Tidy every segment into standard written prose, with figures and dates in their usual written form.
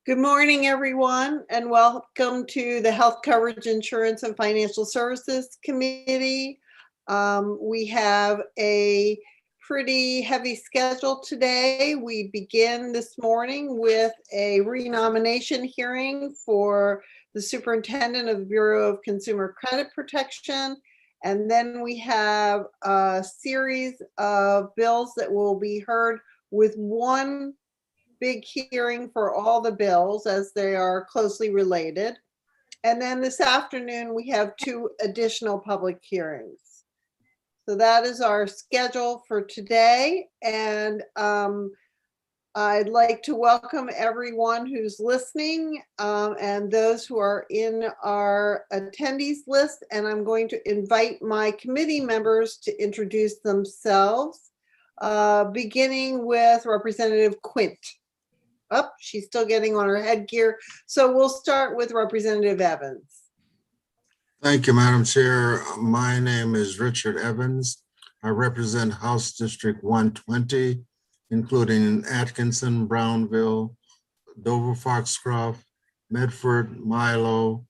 Good morning, everyone, and welcome to the Health Coverage Insurance and Financial Services Committee. We have a pretty heavy schedule today. We begin this morning with a renomination hearing for the Superintendent of the Bureau of Consumer Credit Protection. And then we have a series of bills that will be heard with one big hearing for all the bills as they are closely related. And then this afternoon, we have 2 additional public hearings. So that is our schedule for today. And I'd like to welcome everyone who's listening and those who are in our attendees list. And I'm going to invite my committee members to introduce themselves, beginning with Representative Quint. Oh, she's still getting on her headgear. So we'll start with Representative Evans. Thank you, Madam Chair. My name is Richard Evans. I represent House District 120, including Atkinson, Brownville, Dover Foxcroft, Medford, Milo,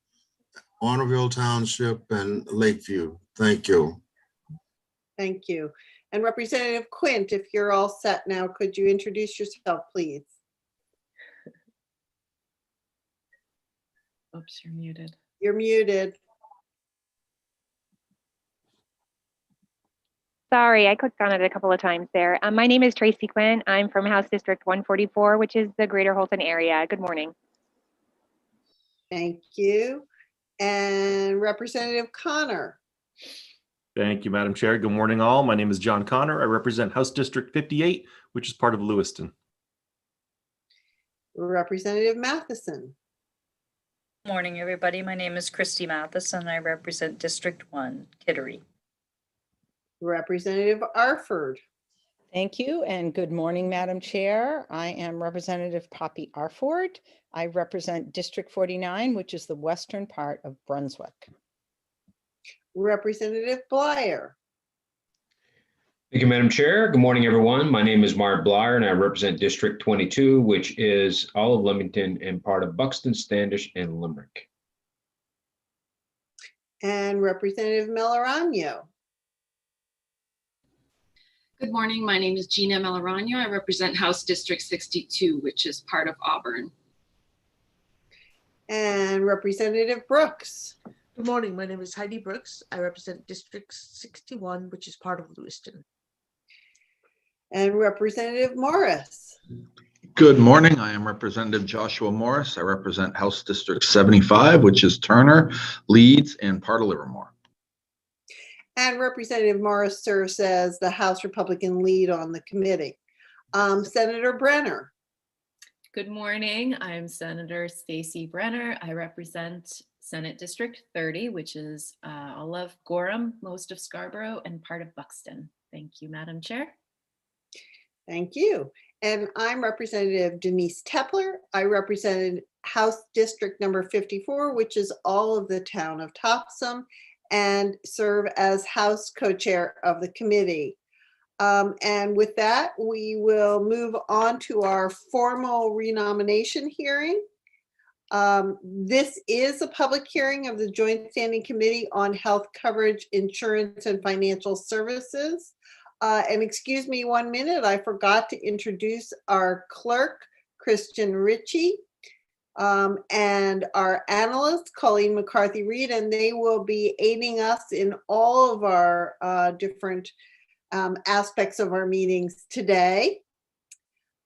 Ornerville Township, and Lakeview. Thank you. Thank you. And Representative Quint, if you're all set now, could you introduce yourself, please? Oops, you're muted. You're muted. Sorry, I clicked on it a couple of times there. My name is Tracy Quinn. I'm from House District 144, which is the Greater Holton area. Good morning. Thank you. And Representative Connor. Thank you, Madam Chair. Good morning, all. My name is John Connor. I represent House District 58, which is part of Lewiston. Representative Matheson. Morning, everybody. My name is Christy Matheson. I represent District 1, Kittery. Representative Arford. Thank you, and good morning, Madam Chair. I am Representative Poppy Arford. I represent District 49, which is the western part of Brunswick. Representative Blyer. Thank you, Madam Chair. Good morning, everyone. My name is Mark Blyer, and I represent District 22, which is all of Leamington and part of Buxton, Standish, and Limerick. And Representative Melorano. Good morning. My name is Gina Melorano. I represent House District 62, which is part of Auburn. And Representative Brooks. Good morning. My name is Heidi Brooks. I represent District 61, which is part of Lewiston. And Representative Morris. Good morning. I am Representative Joshua Morris. I represent House District 75, which is Turner, Leeds, and part of Livermore. And Representative Morris serves as the House Republican lead on the committee. Senator Brenner. Good morning. I'm Senator Stacey Brenner. I represent Senate District 30, which is all of Gorham, most of Scarborough, and part of Buxton. Thank you, Madam Chair. Thank you. And I'm Representative Denise Tepler. I represented House District number 54, which is all of the town of Topsham, and serve as House co-chair of the committee. And with that, we will move on to our formal renomination hearing. This is a public hearing of the Joint Standing Committee on Health Coverage, Insurance, and Financial Services. And excuse me 1 minute, I forgot to introduce our clerk, Christian Ritchie, and our analyst, Colleen McCarthy-Reed, and they will be aiding us in all of our different aspects of our meetings today.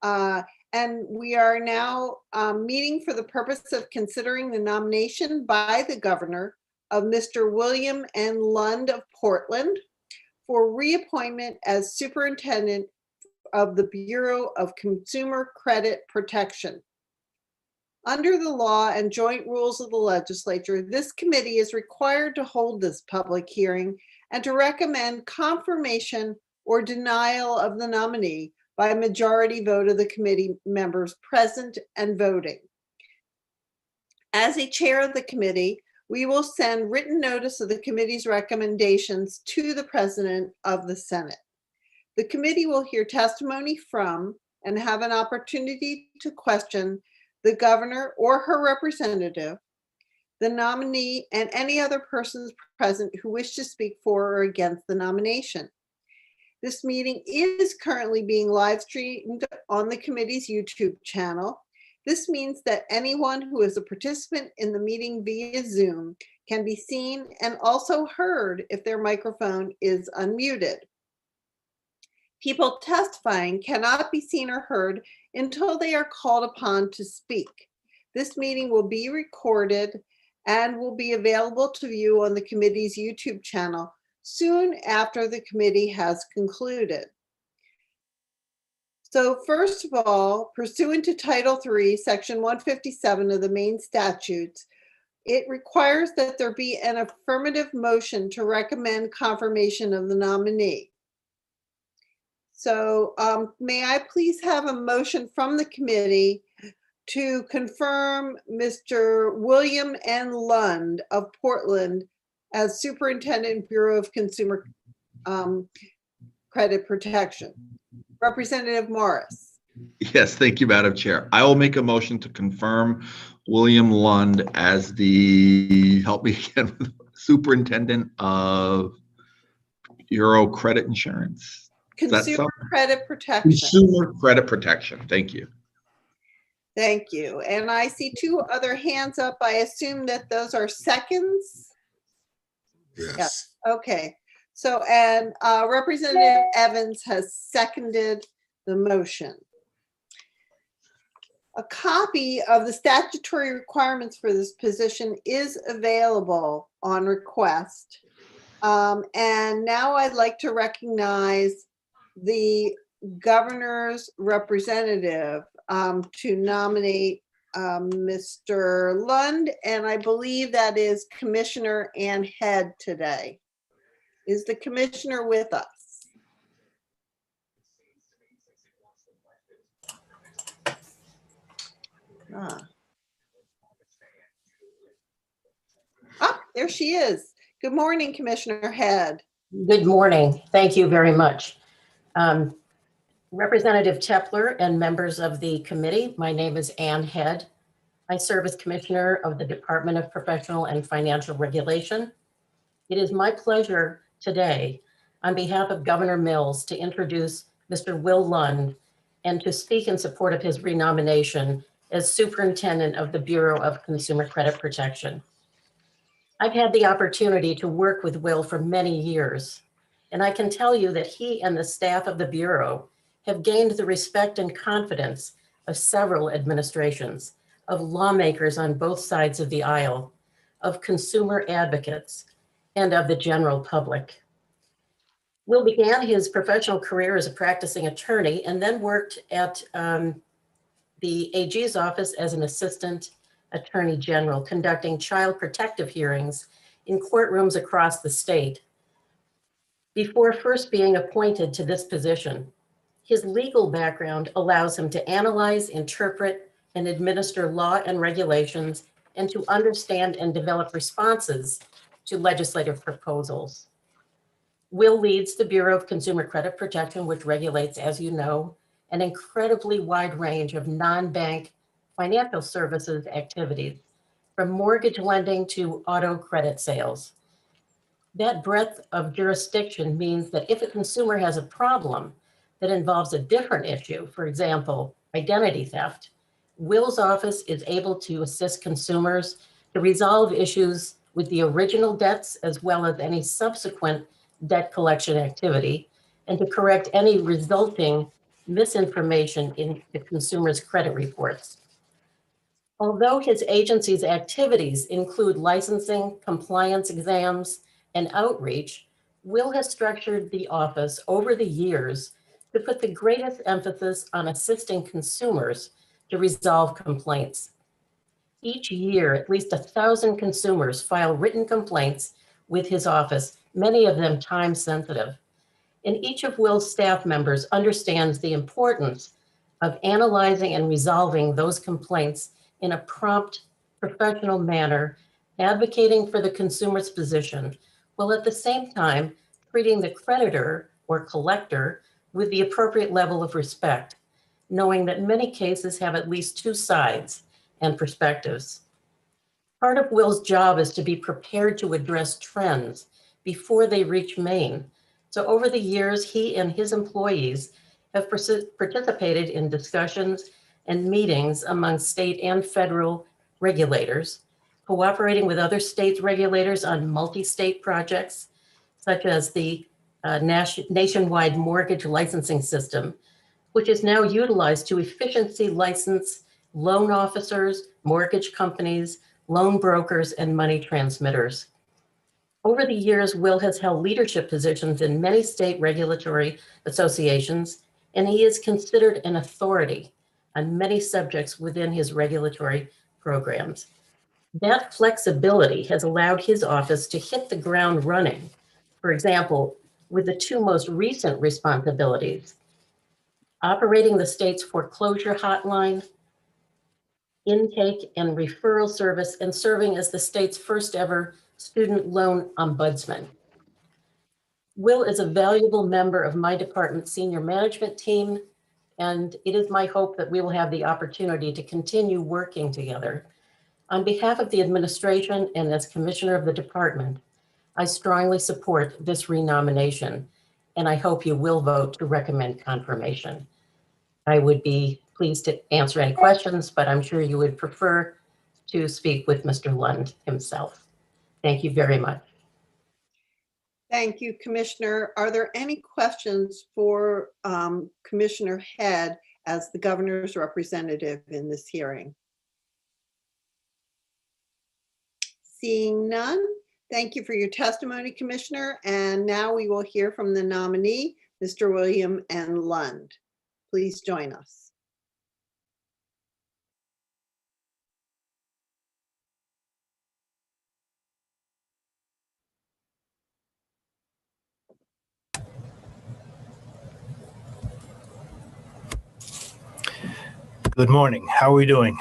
And we are now meeting for the purpose of considering the nomination by the governor of Mr. William N. Lund of Portland for reappointment as superintendent of the Bureau of Consumer Credit Protection. Under the law and joint rules of the legislature, this committee is required to hold this public hearing and to recommend confirmation or denial of the nominee by a majority vote of the committee members present and voting. As a chair of the committee, we will send written notice of the committee's recommendations to the President of the Senate. The committee will hear testimony from and have an opportunity to question the governor or her representative, the nominee, and any other persons present who wish to speak for or against the nomination. This meeting is currently being live streamed on the committee's YouTube channel. This means that anyone who is a participant in the meeting via Zoom can be seen and also heard if their microphone is unmuted. People testifying cannot be seen or heard until they are called upon to speak. This meeting will be recorded and will be available to view on the committee's YouTube channel soon after the committee has concluded. So first of all, pursuant to Title III, Section 157 of the Maine statutes, it requires that there be an affirmative motion to recommend confirmation of the nominee. So may I please have a motion from the committee to confirm Mr. William N. Lund of Portland as Superintendent, Bureau of Consumer Credit Protection. Representative Morris. Yes, thank you, Madam Chair. I will make a motion to confirm William Lund as the, help me again, Superintendent of Bureau Credit Insurance. Consumer Credit Protection. Consumer Credit Protection. Thank you. Thank you. And I see two other hands up. I assume that those are seconds? Yes. Okay. So, and Representative Evans has seconded the motion. A copy of the statutory requirements for this position is available on request. And now I'd like to recognize the governor's representative to nominate Mr. Lund, and I believe that is Commissioner Ann Head today. Is the commissioner with us? Ah, there she is. Good morning, Commissioner Head. Good morning. Thank you very much. Representative Tepler and members of the committee, my name is Ann Head. I serve as Commissioner of the Department of Professional and Financial Regulation. It is my pleasure today, on behalf of Governor Mills, to introduce Mr. Will Lund and to speak in support of his renomination as Superintendent of the Bureau of Consumer Credit Protection. I've had the opportunity to work with Will for many years, and I can tell you that he and the staff of the Bureau have gained the respect and confidence of several administrations, of lawmakers on both sides of the aisle, of consumer advocates, and of the general public. Will began his professional career as a practicing attorney and then worked at the AG's office as an assistant attorney general, conducting child protective hearings in courtrooms across the state. Before first being appointed to this position, his legal background allows him to analyze, interpret, and administer law and regulations, and to understand and develop responses to legislative proposals. Will leads the Bureau of Consumer Credit Protection, which regulates, as you know, an incredibly wide range of non-bank financial services activities, from mortgage lending to auto credit sales. That breadth of jurisdiction means that if a consumer has a problem that involves a different issue, for example, identity theft, Will's office is able to assist consumers to resolve issues with the original debts as well as any subsequent debt collection activity, and to correct any resulting misinformation in the consumer's credit reports. Although his agency's activities include licensing, compliance exams, and outreach, Will has structured the office over the years to put the greatest emphasis on assisting consumers to resolve complaints. Each year, at least 1,000 consumers file written complaints with his office, many of them time sensitive. And each of Will's staff members understands the importance of analyzing and resolving those complaints in a prompt, professional manner, advocating for the consumer's position, while at the same time treating the creditor or collector with the appropriate level of respect, knowing that many cases have at least two sides and perspectives. Part of Will's job is to be prepared to address trends before they reach Maine. So over the years, he and his employees have participated in discussions and meetings among state and federal regulators, cooperating with other states' regulators on multi-state projects, such as the nationwide mortgage licensing system, which is now utilized to efficiency license loan officers, mortgage companies, loan brokers, and money transmitters. Over the years, Will has held leadership positions in many state regulatory associations, and he is considered an authority on many subjects within his regulatory programs. That flexibility has allowed his office to hit the ground running. For example, with the two most recent responsibilities, operating the state's foreclosure hotline, intake and referral service, and serving as the state's first ever student loan ombudsman. Will is a valuable member of my department's senior management team, and it is my hope that we will have the opportunity to continue working together. On behalf of the administration and as commissioner of the department, I strongly support this renomination, and I hope you will vote to recommend confirmation. I would be pleased to answer any questions, but I'm sure you would prefer to speak with Mr. Lund himself. Thank you very much. Thank you, Commissioner. Are there any questions for Commissioner Head as the governor's representative in this hearing? Seeing none, thank you for your testimony, Commissioner. And now we will hear from the nominee, Mr. William N. Lund. Please join us. Good morning. How are we doing?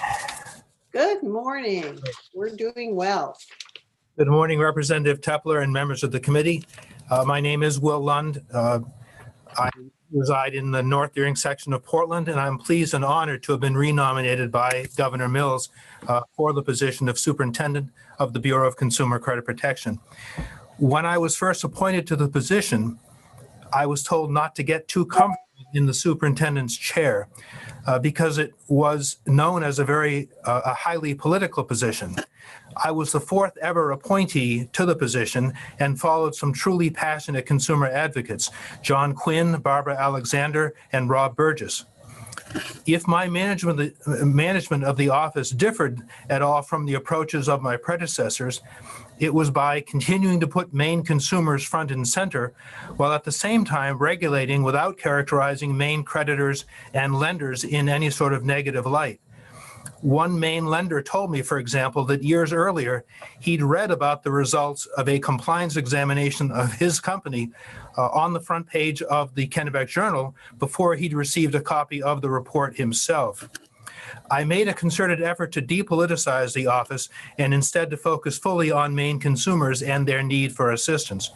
Good morning. We're doing well. Good morning, Representative Tepler and members of the committee. My name is Will Lund. I reside in the North Earing section of Portland, and I'm pleased and honored to have been renominated by Governor Mills for the position of Superintendent of the Bureau of Consumer Credit Protection. When I was first appointed to the position, I was told not to get too comfortable in the superintendent's chair because it was known as a highly political position. I was the fourth ever appointee to the position and followed some truly passionate consumer advocates, John Quinn, Barbara Alexander, and Rob Burgess. If my management of the office differed at all from the approaches of my predecessors, it was by continuing to put Maine consumers front and center, while at the same time regulating without characterizing Maine creditors and lenders in any sort of negative light. One Maine lender told me, for example, that years earlier, he'd read about the results of a compliance examination of his company on the front page of the Kennebec Journal before he'd received a copy of the report himself. I made a concerted effort to depoliticize the office and instead to focus fully on Maine consumers and their need for assistance.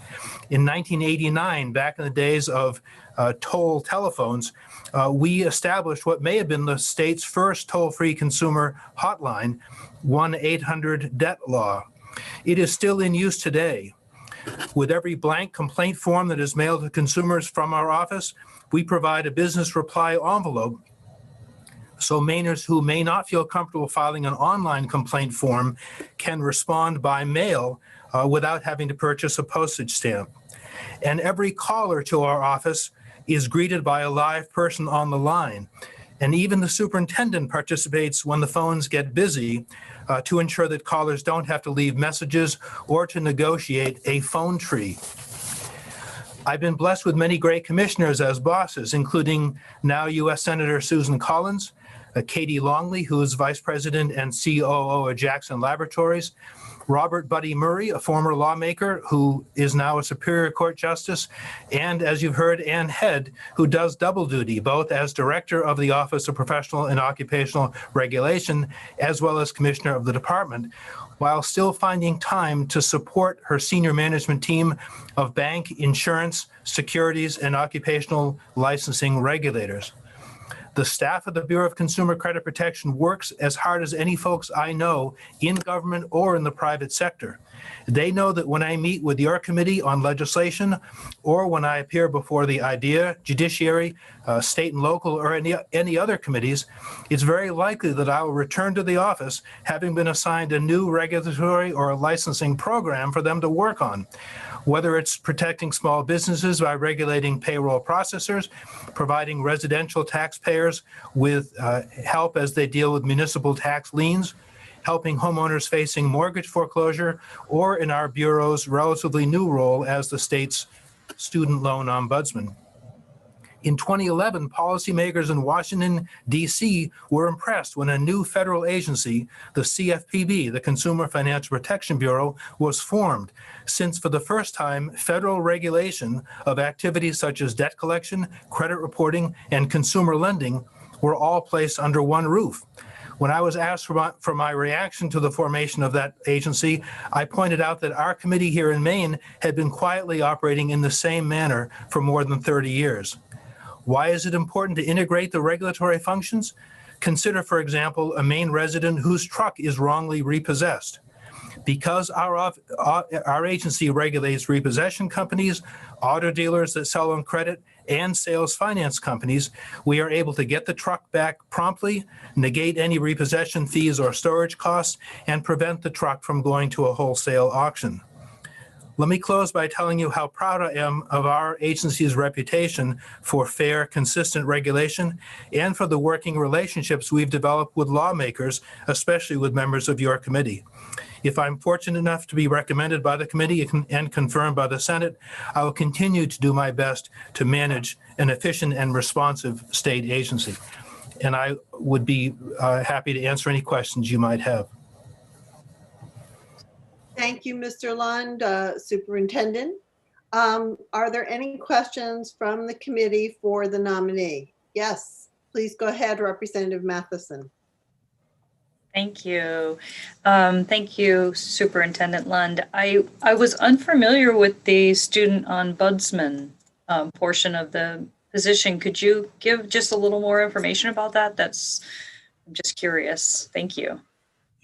In 1989, back in the days of toll telephones, we established what may have been the state's first toll-free consumer hotline, 1-800-DEBT-LAW. It is still in use today. With every blank complaint form that is mailed to consumers from our office, we provide a business reply envelope so Mainers who may not feel comfortable filing an online complaint form can respond by mail without having to purchase a postage stamp. And every caller to our office is greeted by a live person on the line. And even the superintendent participates when the phones get busy to ensure that callers don't have to leave messages or to negotiate a phone tree. I've been blessed with many great commissioners as bosses, including now U.S. Senator Susan Collins, Katie Longley, who is Vice President and COO of Jackson Laboratories, Robert Buddy Murray, a former lawmaker who is now a Superior Court Justice, and as you've heard, Ann Head, who does double duty, both as Director of the Office of Professional and Occupational Regulation, as well as Commissioner of the Department, while still finding time to support her senior management team of bank, insurance, securities, and occupational licensing regulators. The staff of the Bureau of Consumer Credit Protection works as hard as any folks I know in government or in the private sector. They know that when I meet with your committee on legislation, or when I appear before the IDEA, Judiciary, state and local, or any other committees, it's very likely that I will return to the office having been assigned a new regulatory or licensing program for them to work on. Whether it's protecting small businesses by regulating payroll processors, providing residential taxpayers with help as they deal with municipal tax liens, helping homeowners facing mortgage foreclosure, or in our Bureau's relatively new role as the state's student loan ombudsman. In 2011, policymakers in Washington, D.C. were impressed when a new federal agency, the CFPB, the Consumer Financial Protection Bureau, was formed, since for the first time, federal regulation of activities such as debt collection, credit reporting, and consumer lending were all placed under one roof. When I was asked for my reaction to the formation of that agency, I pointed out that our committee here in Maine had been quietly operating in the same manner for more than 30 years. Why is it important to integrate the regulatory functions? Consider, for example, a Maine resident whose truck is wrongly repossessed. Because our agency regulates repossession companies, auto dealers that sell on credit, and sales finance companies, we are able to get the truck back promptly, negate any repossession fees or storage costs, and prevent the truck from going to a wholesale auction. Let me close by telling you how proud I am of our agency's reputation for fair, consistent regulation and for the working relationships we've developed with lawmakers, especially with members of your committee. If I'm fortunate enough to be recommended by the committee and confirmed by the Senate, I will continue to do my best to manage an efficient and responsive state agency. And I would be happy to answer any questions you might have. Thank you, Mr. Lund, Superintendent. Are there any questions from the committee for the nominee? Yes, please go ahead, Representative Matheson. Thank you. Thank you, Superintendent Lund. I was unfamiliar with the student ombudsman portion of the position. Could you give just a little more information about that? I'm just curious. Thank you.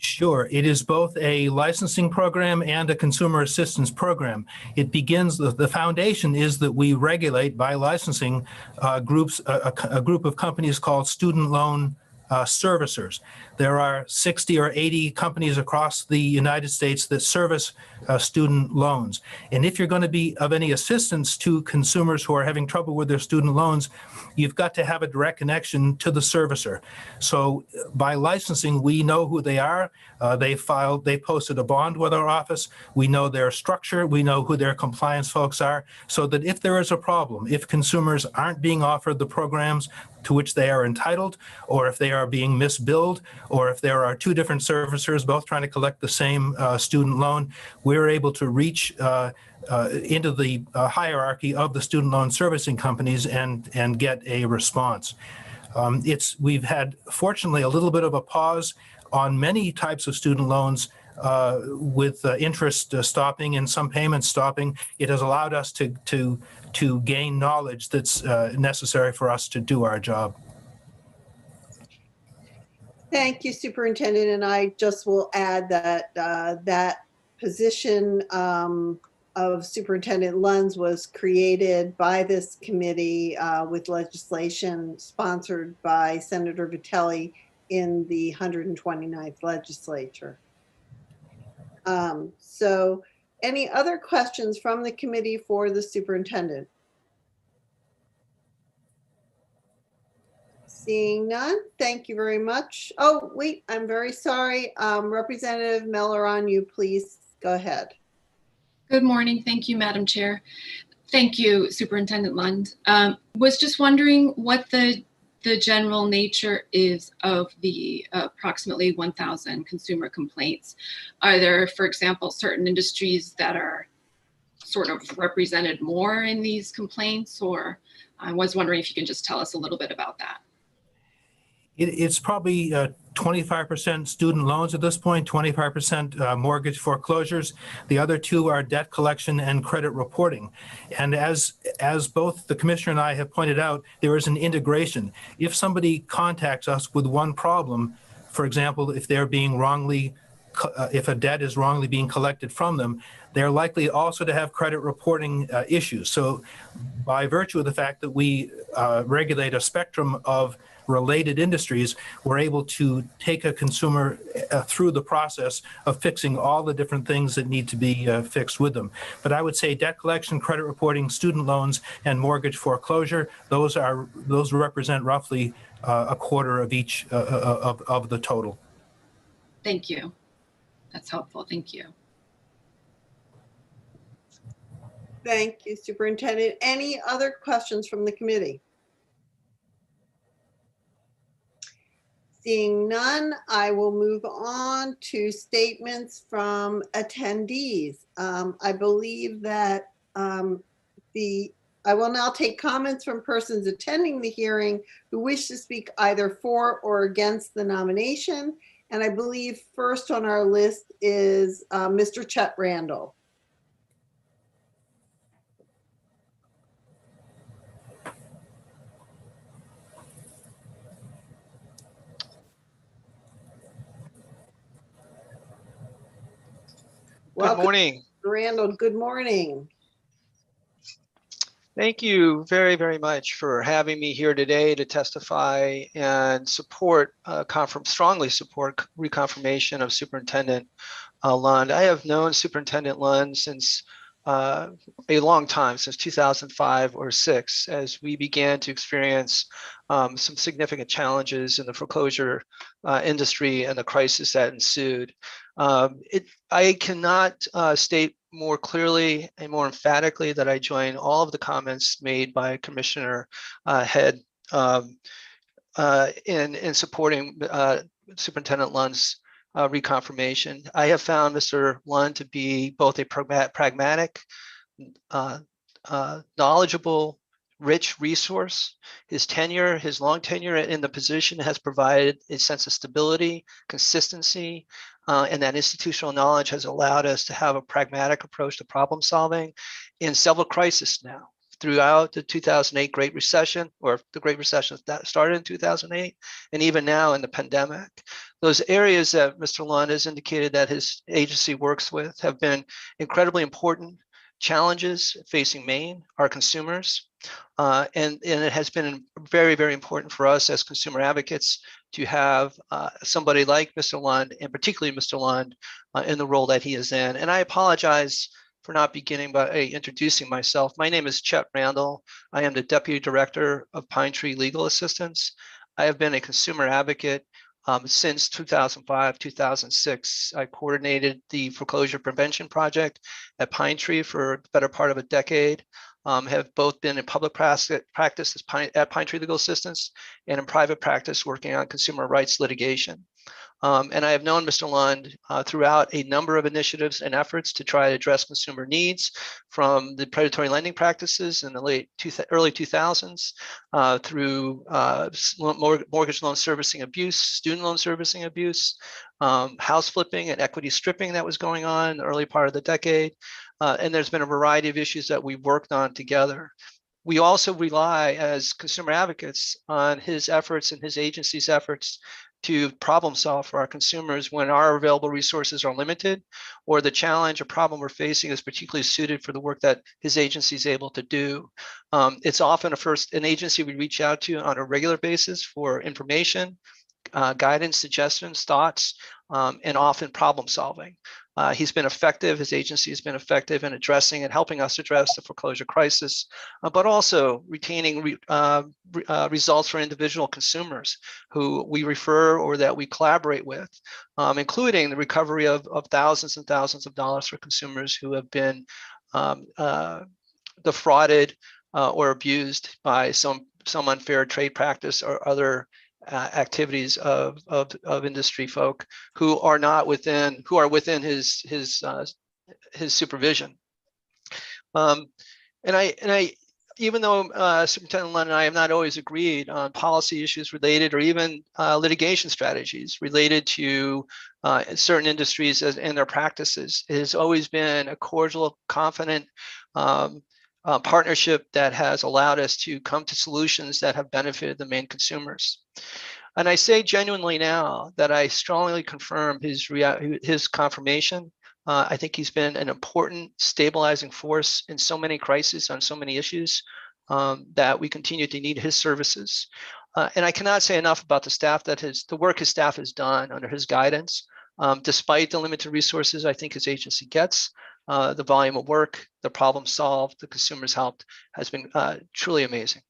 Sure. It is both a licensing program and a consumer assistance program. It begins, the foundation is that we regulate by licensing a group of companies called student loan servicers. There are 60 or 80 companies across the United States that service student loans. And if you're going to be of any assistance to consumers who are having trouble with their student loans, you've got to have a direct connection to the servicer. So by licensing, we know who they are. They posted a bond with our office. We know their structure. We know who their compliance folks are, so that if there is a problem, if consumers aren't being offered the programs to which they are entitled, or if they are being misbilled, or if there are two different servicers both trying to collect the same student loan, we're able to reach into the hierarchy of the student loan servicing companies and get a response. We've had, fortunately, a little bit of a pause on many types of student loans with interest stopping and some payments stopping. It has allowed us to gain knowledge that's necessary for us to do our job. Thank you, Superintendent. And I just will add that that position of Superintendent Lund was created by this committee with legislation sponsored by Senator Vitelli in the 129th legislature. So any other questions from the committee for the superintendent? Seeing none, thank you very much. Oh, wait, I'm very sorry. Representative Melloran, you please go ahead. Good morning. Thank you, Madam Chair. Thank you, Superintendent Lund. Was just wondering what the general nature is of the approximately 1,000 consumer complaints. Are there, for example, certain industries that are sort of represented more in these complaints? Or I was wondering if you can just tell us a little bit about that. It's probably 25% student loans at this point, 25% mortgage foreclosures. The other two are debt collection and credit reporting. And as both the commissioner and I have pointed out, there is an integration. If somebody contacts us with one problem, for example, if they're being wrongly, if a debt is wrongly being collected from them, they're likely also to have credit reporting issues. So by virtue of the fact that we regulate a spectrum of related industries, we're able to take a consumer through the process of fixing all the different things that need to be fixed with them. But I would say debt collection, credit reporting, student loans, and mortgage foreclosure, those represent roughly a quarter of each of the total. Thank you. That's helpful. Thank you. Thank you, Superintendent. Any other questions from the committee? Seeing none, I will move on to statements from attendees. I believe that I will now take comments from persons attending the hearing who wish to speak either for or against the nomination. And I believe first on our list is Mr. Chet Randall. Good morning. Randall, good morning. Thank you very, very much for having me here today to testify and support, strongly support reconfirmation of Superintendent Lund. I have known Superintendent Lund since a long time, since 2005 or 6, as we began to experience some significant challenges in the foreclosure industry and the crisis that ensued. I cannot state more clearly and more emphatically that I join all of the comments made by Commissioner Head in supporting Superintendent Lund's reconfirmation. I have found Mr. Lund to be both a pragmatic, knowledgeable, rich resource. His long tenure in the position has provided a sense of stability, consistency, and that institutional knowledge has allowed us to have a pragmatic approach to problem solving in several crises now. Throughout the 2008 Great Recession, or the Great Recession that started in 2008, and even now in the pandemic. Those areas that Mr. Lund has indicated that his agency works with have been incredibly important challenges facing Maine, our consumers. And it has been very, very important for us as consumer advocates to have somebody like Mr. Lund, and particularly Mr. Lund, in the role that he is in. And I apologize for not beginning by introducing myself. My name is Chet Randall. I am the Deputy Director of Pine Tree Legal Assistance. I have been a consumer advocate since 2005, 2006. I coordinated the foreclosure prevention project at Pine Tree for the better part of a decade. Have both been in public practice at Pine Tree Legal Assistance and in private practice working on consumer rights litigation. And I have known Mr. Lund throughout a number of initiatives and efforts to try to address consumer needs, from the predatory lending practices in the early 2000s through mortgage loan servicing abuse, student loan servicing abuse, house flipping and equity stripping that was going on in the early part of the decade. And there's been a variety of issues that we've worked on together. We also rely as consumer advocates on his efforts and his agency's efforts to problem solve for our consumers when our available resources are limited, or the challenge or problem we're facing is particularly suited for the work that his agency is able to do. It's often an agency we reach out to on a regular basis for information, guidance, suggestions, thoughts, and often problem solving. He's been effective, his agency has been effective in addressing and helping us address the foreclosure crisis, but also retaining results for individual consumers who we refer or that we collaborate with, including the recovery of thousands and thousands of dollars for consumers who have been defrauded or abused by some unfair trade practice or other activities of industry folk who are within his supervision. And I even though Superintendent Lund and I have not always agreed on policy issues related or even litigation strategies related to certain industries and their practices, it has always been a cordial, confident partnership that has allowed us to come to solutions that have benefited the main consumers. And I say genuinely now that I strongly confirm his confirmation. I think he's been an important stabilizing force in so many crises on so many issues that we continue to need his services. And I cannot say enough about the staff the work his staff has done under his guidance. Despite the limited resources I think his agency gets, the volume of work, the problem solved, the consumers helped has been truly amazing.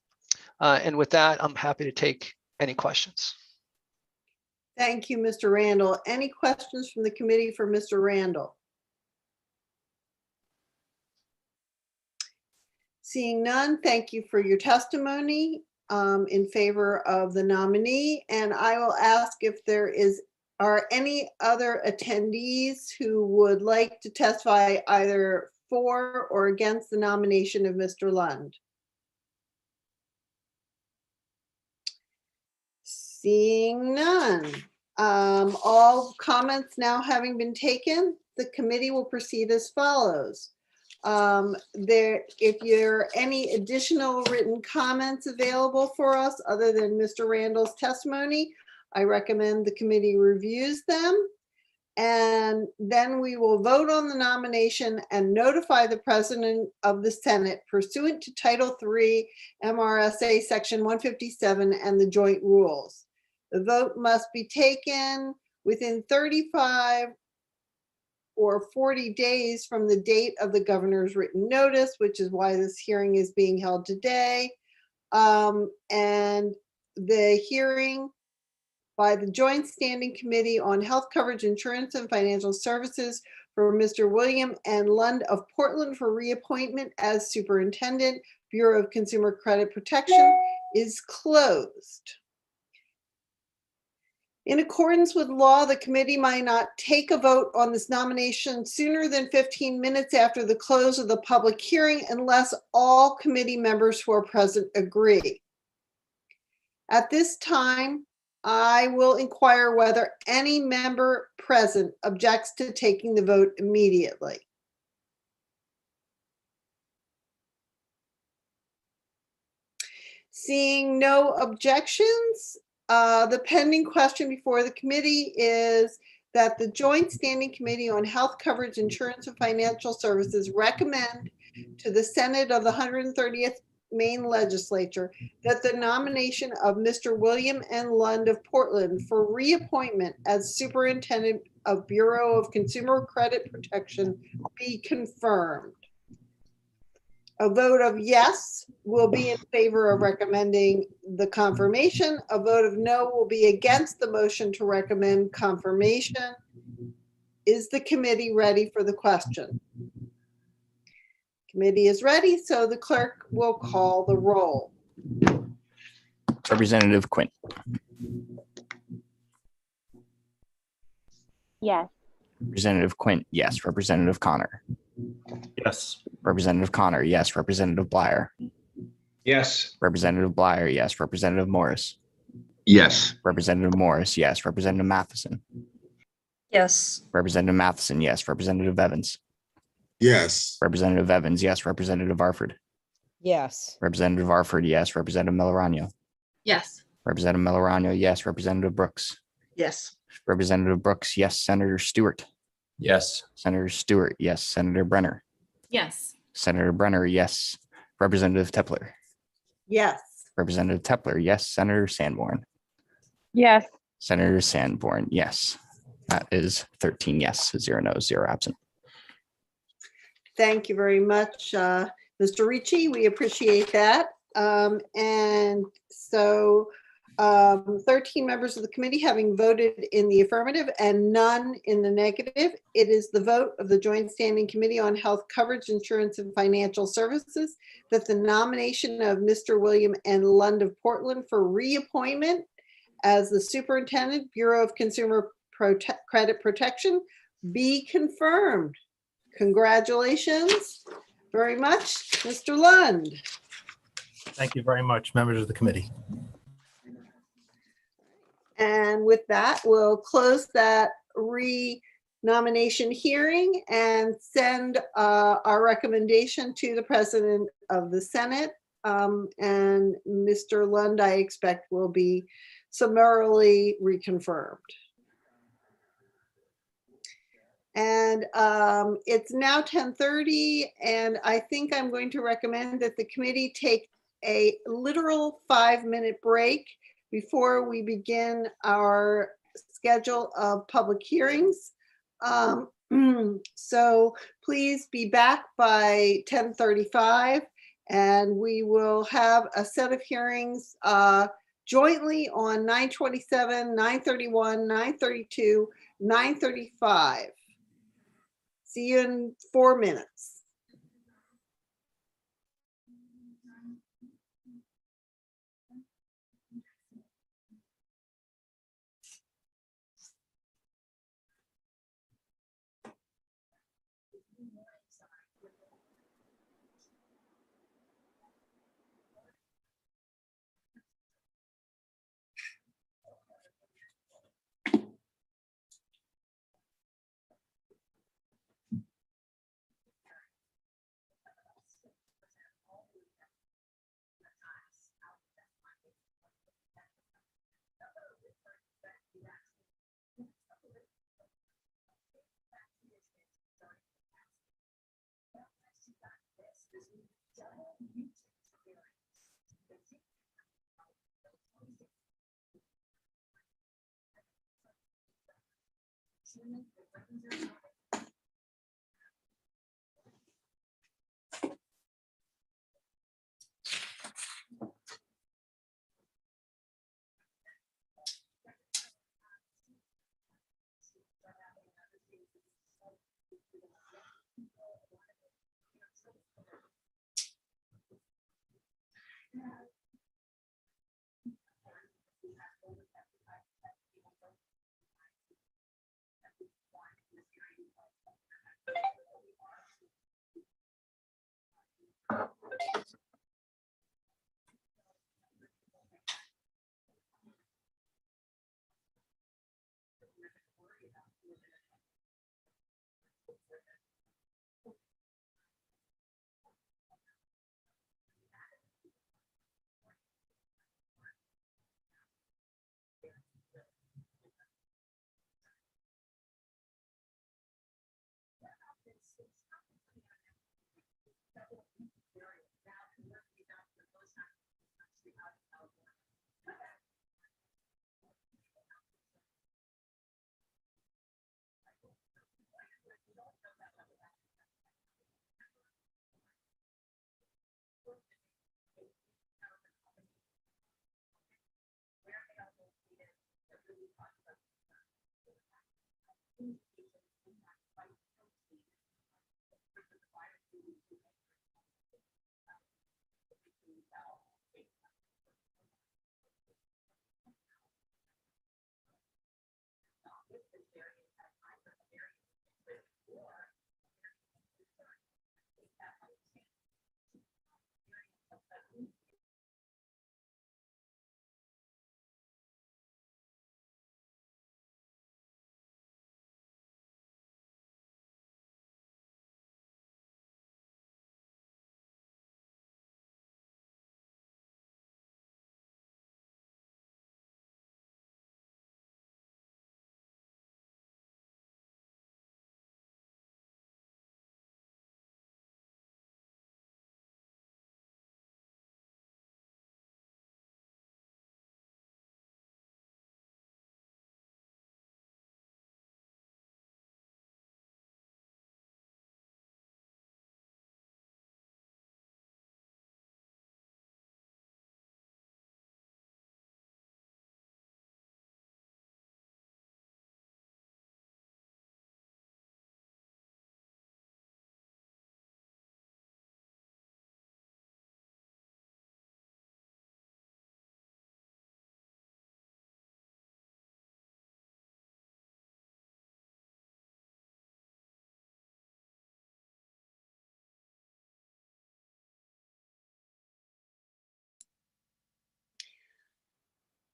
And with that, I'm happy to take any questions. Thank you, Mr. Randall. Any questions from the committee for Mr. Randall? Seeing none, thank you for your testimony in favor of the nominee. And I will ask if there are any other attendees who would like to testify either for or against the nomination of Mr. Lund. Seeing none. All comments now having been taken, the committee will proceed as follows. If there are any additional written comments available for us other than Mr. Randall's testimony, I recommend the committee reviews them. And then we will vote on the nomination and notify the President of the Senate pursuant to Title III MRSA Section 157 and the joint rules. The vote must be taken within 35 or 40 days from the date of the governor's written notice, which is why this hearing is being held today. And the hearing by the Joint Standing Committee on Health Coverage, Insurance, and Financial Services for Mr. William N. Lund of Portland for reappointment as Superintendent, Bureau of Consumer Credit Protection is closed. In accordance with law, the committee might not take a vote on this nomination sooner than 15 minutes after the close of the public hearing unless all committee members who are present agree. At this time, I will inquire whether any member present objects to taking the vote immediately. Seeing no objections, the pending question before the committee is that the Joint Standing Committee on Health Coverage, Insurance, and Financial Services recommend to the Senate of the 130th Maine Legislature that the nomination of Mr. William N. Lund of Portland for reappointment as Superintendent of Bureau of Consumer Credit Protection be confirmed. A vote of yes will be in favor of recommending the confirmation. A vote of no will be against the motion to recommend confirmation. Is the committee ready for the question? Committee is ready, so the clerk will call the roll. Representative Quint. Yes. Representative Quint, yes. Representative Connor. Yes. Representative Connor, yes. Representative Blyer. Yes. Representative Blyer, yes. Representative Morris. Yes. Representative Morris, yes. Representative Matheson. Yes. Representative Matheson, yes. Representative Evans. Yes. Representative Evans, yes. Representative Arford. Yes. Representative Arford, yes. Representative Melorano. Yes. Representative Melorano, yes. Representative Brooks. Yes. Representative Brooks, yes. Senator Stewart. Yes. Senator Stewart, yes. Senator Brenner. Yes. Senator Brenner, yes. Representative Tepler. Yes. Representative Tepler, yes. Senator Sanborn. Yes. Senator Sanborn, yes. That is 13 yes, 0 no, 0 absent. Thank you very much, Mr. Ricci. We appreciate that. And so 13 members of the committee having voted in the affirmative and none in the negative, it is the vote of the Joint Standing Committee on Health Coverage, Insurance, and Financial Services that the nomination of Mr. William N. Lund of Portland for reappointment as the Superintendent, Bureau of Consumer Credit Protection be confirmed. Congratulations very much, Mr. Lund. Thank you very much, members of the committee. And with that, we'll close that re-nomination hearing and send our recommendation to the President of the Senate. And Mr. Lund, I expect, will be summarily reconfirmed. And it's now 10:30, and I think I'm going to recommend that the committee take a literal 5-minute break before we begin our schedule of public hearings. So please be back by 10:35, and we will have a set of hearings jointly on 9:27, 9:31, 9:32, 9:35. See you in 4 minutes.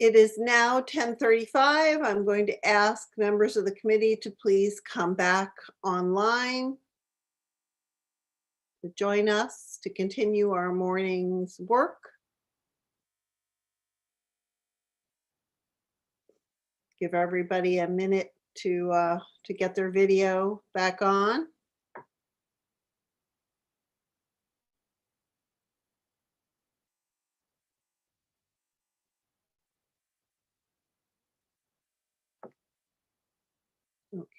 It is now 10:35. I'm going to ask members of the committee to please come back online to join us to continue our morning's work. Give everybody a minute to get their video back on.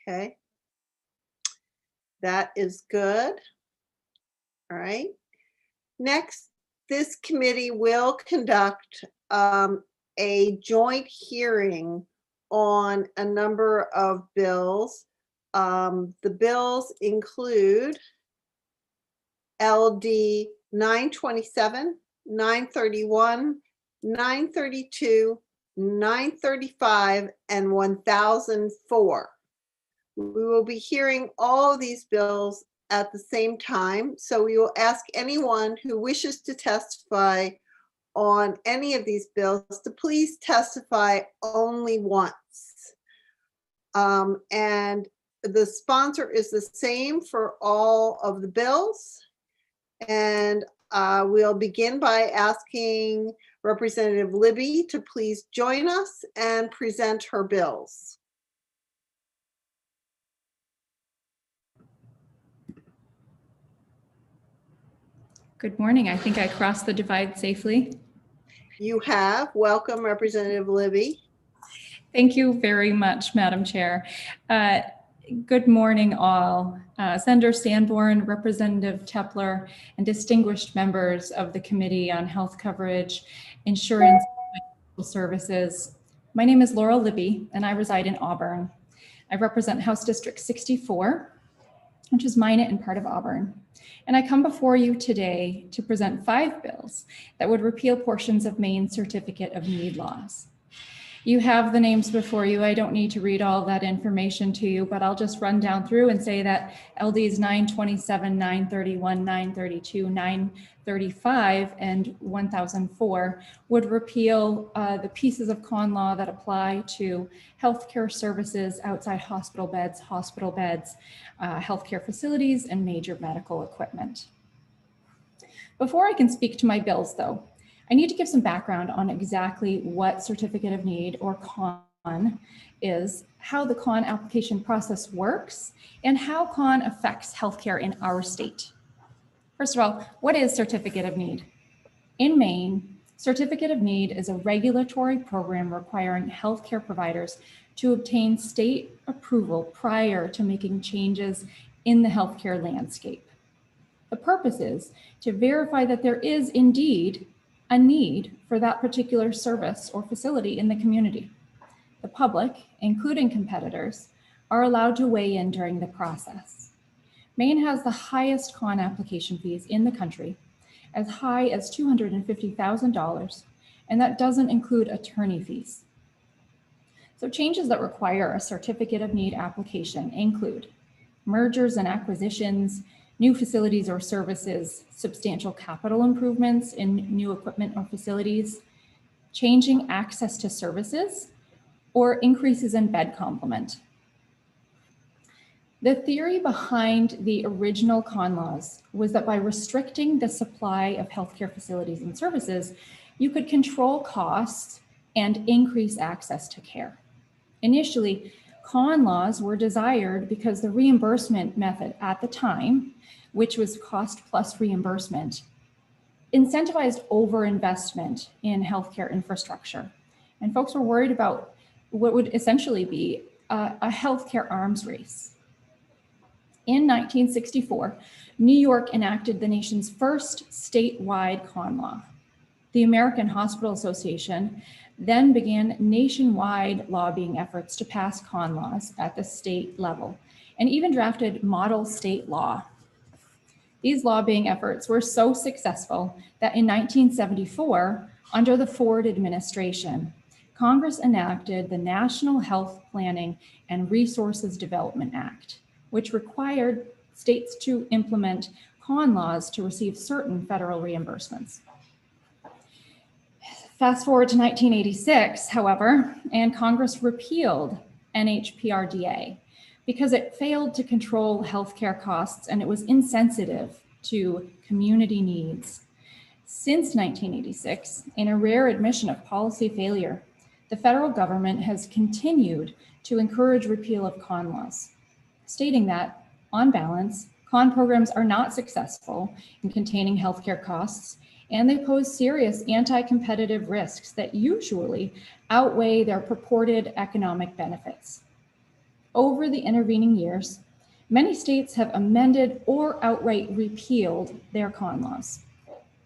Okay. That is good. All right. Next, this committee will conduct a joint hearing on a number of bills. The bills include LD 927, 931, 932, 935, and 1004. We will be hearing all of these bills at the same time, so we will ask anyone who wishes to testify on any of these bills to please testify only once. And the sponsor is the same for all of the bills. And we'll begin by asking Representative Libby to please join us and present her bills. Good morning. I think I crossed the divide safely. You have. Welcome, Representative Libby. Thank you very much, Madam Chair. Good morning, all. Senator Sanborn, Representative Tepler, and distinguished members of the Committee on Health Coverage, Insurance, and Financial Services. My name is Laurel Libby, and I reside in Auburn. I represent House District 64, which is Minot and part of Auburn. And I come before you today to present 5 bills that would repeal portions of Maine's Certificate of Need laws. You have the names before you. I don't need to read all that information to you, but I'll just run down through and say that LDs 927, 931, 932, 935, and 1004 would repeal the pieces of con law that apply to healthcare services outside hospital beds, healthcare facilities, and major medical equipment. Before I can speak to my bills, though, I need to give some background on exactly what Certificate of Need, or CON, is, how the CON application process works, and how CON affects healthcare in our state. First of all, what is Certificate of Need? In Maine, Certificate of Need is a regulatory program requiring healthcare providers to obtain state approval prior to making changes in the healthcare landscape. The purpose is to verify that there is indeed a need for that particular service or facility in the community. The public, including competitors, are allowed to weigh in during the process. Maine has the highest CON application fees in the country, as high as $250,000, and that doesn't include attorney fees. So changes that require a Certificate of Need application include mergers and acquisitions, new facilities or services, substantial capital improvements in new equipment or facilities, changing access to services, or increases in bed complement. The theory behind the original CON laws was that by restricting the supply of healthcare facilities and services, you could control costs and increase access to care. Initially, CON laws were desired because the reimbursement method at the time, which was cost plus reimbursement, incentivized overinvestment in healthcare infrastructure. And folks were worried about what would essentially be a healthcare arms race. In 1964, New York enacted the nation's first statewide CON law. The American Hospital Association then began nationwide lobbying efforts to pass CON laws at the state level, and even drafted model state law. These lobbying efforts were so successful that in 1974, under the Ford administration, Congress enacted the National Health Planning and Resources Development Act, which required states to implement CON laws to receive certain federal reimbursements. Fast forward to 1986, however, and Congress repealed NHPRDA because it failed to control healthcare costs and it was insensitive to community needs. Since 1986, in a rare admission of policy failure, the federal government has continued to encourage repeal of con laws, stating that, on balance, con programs are not successful in containing healthcare costs, and they pose serious anti-competitive risks that usually outweigh their purported economic benefits. Over the intervening years, many states have amended or outright repealed their con laws.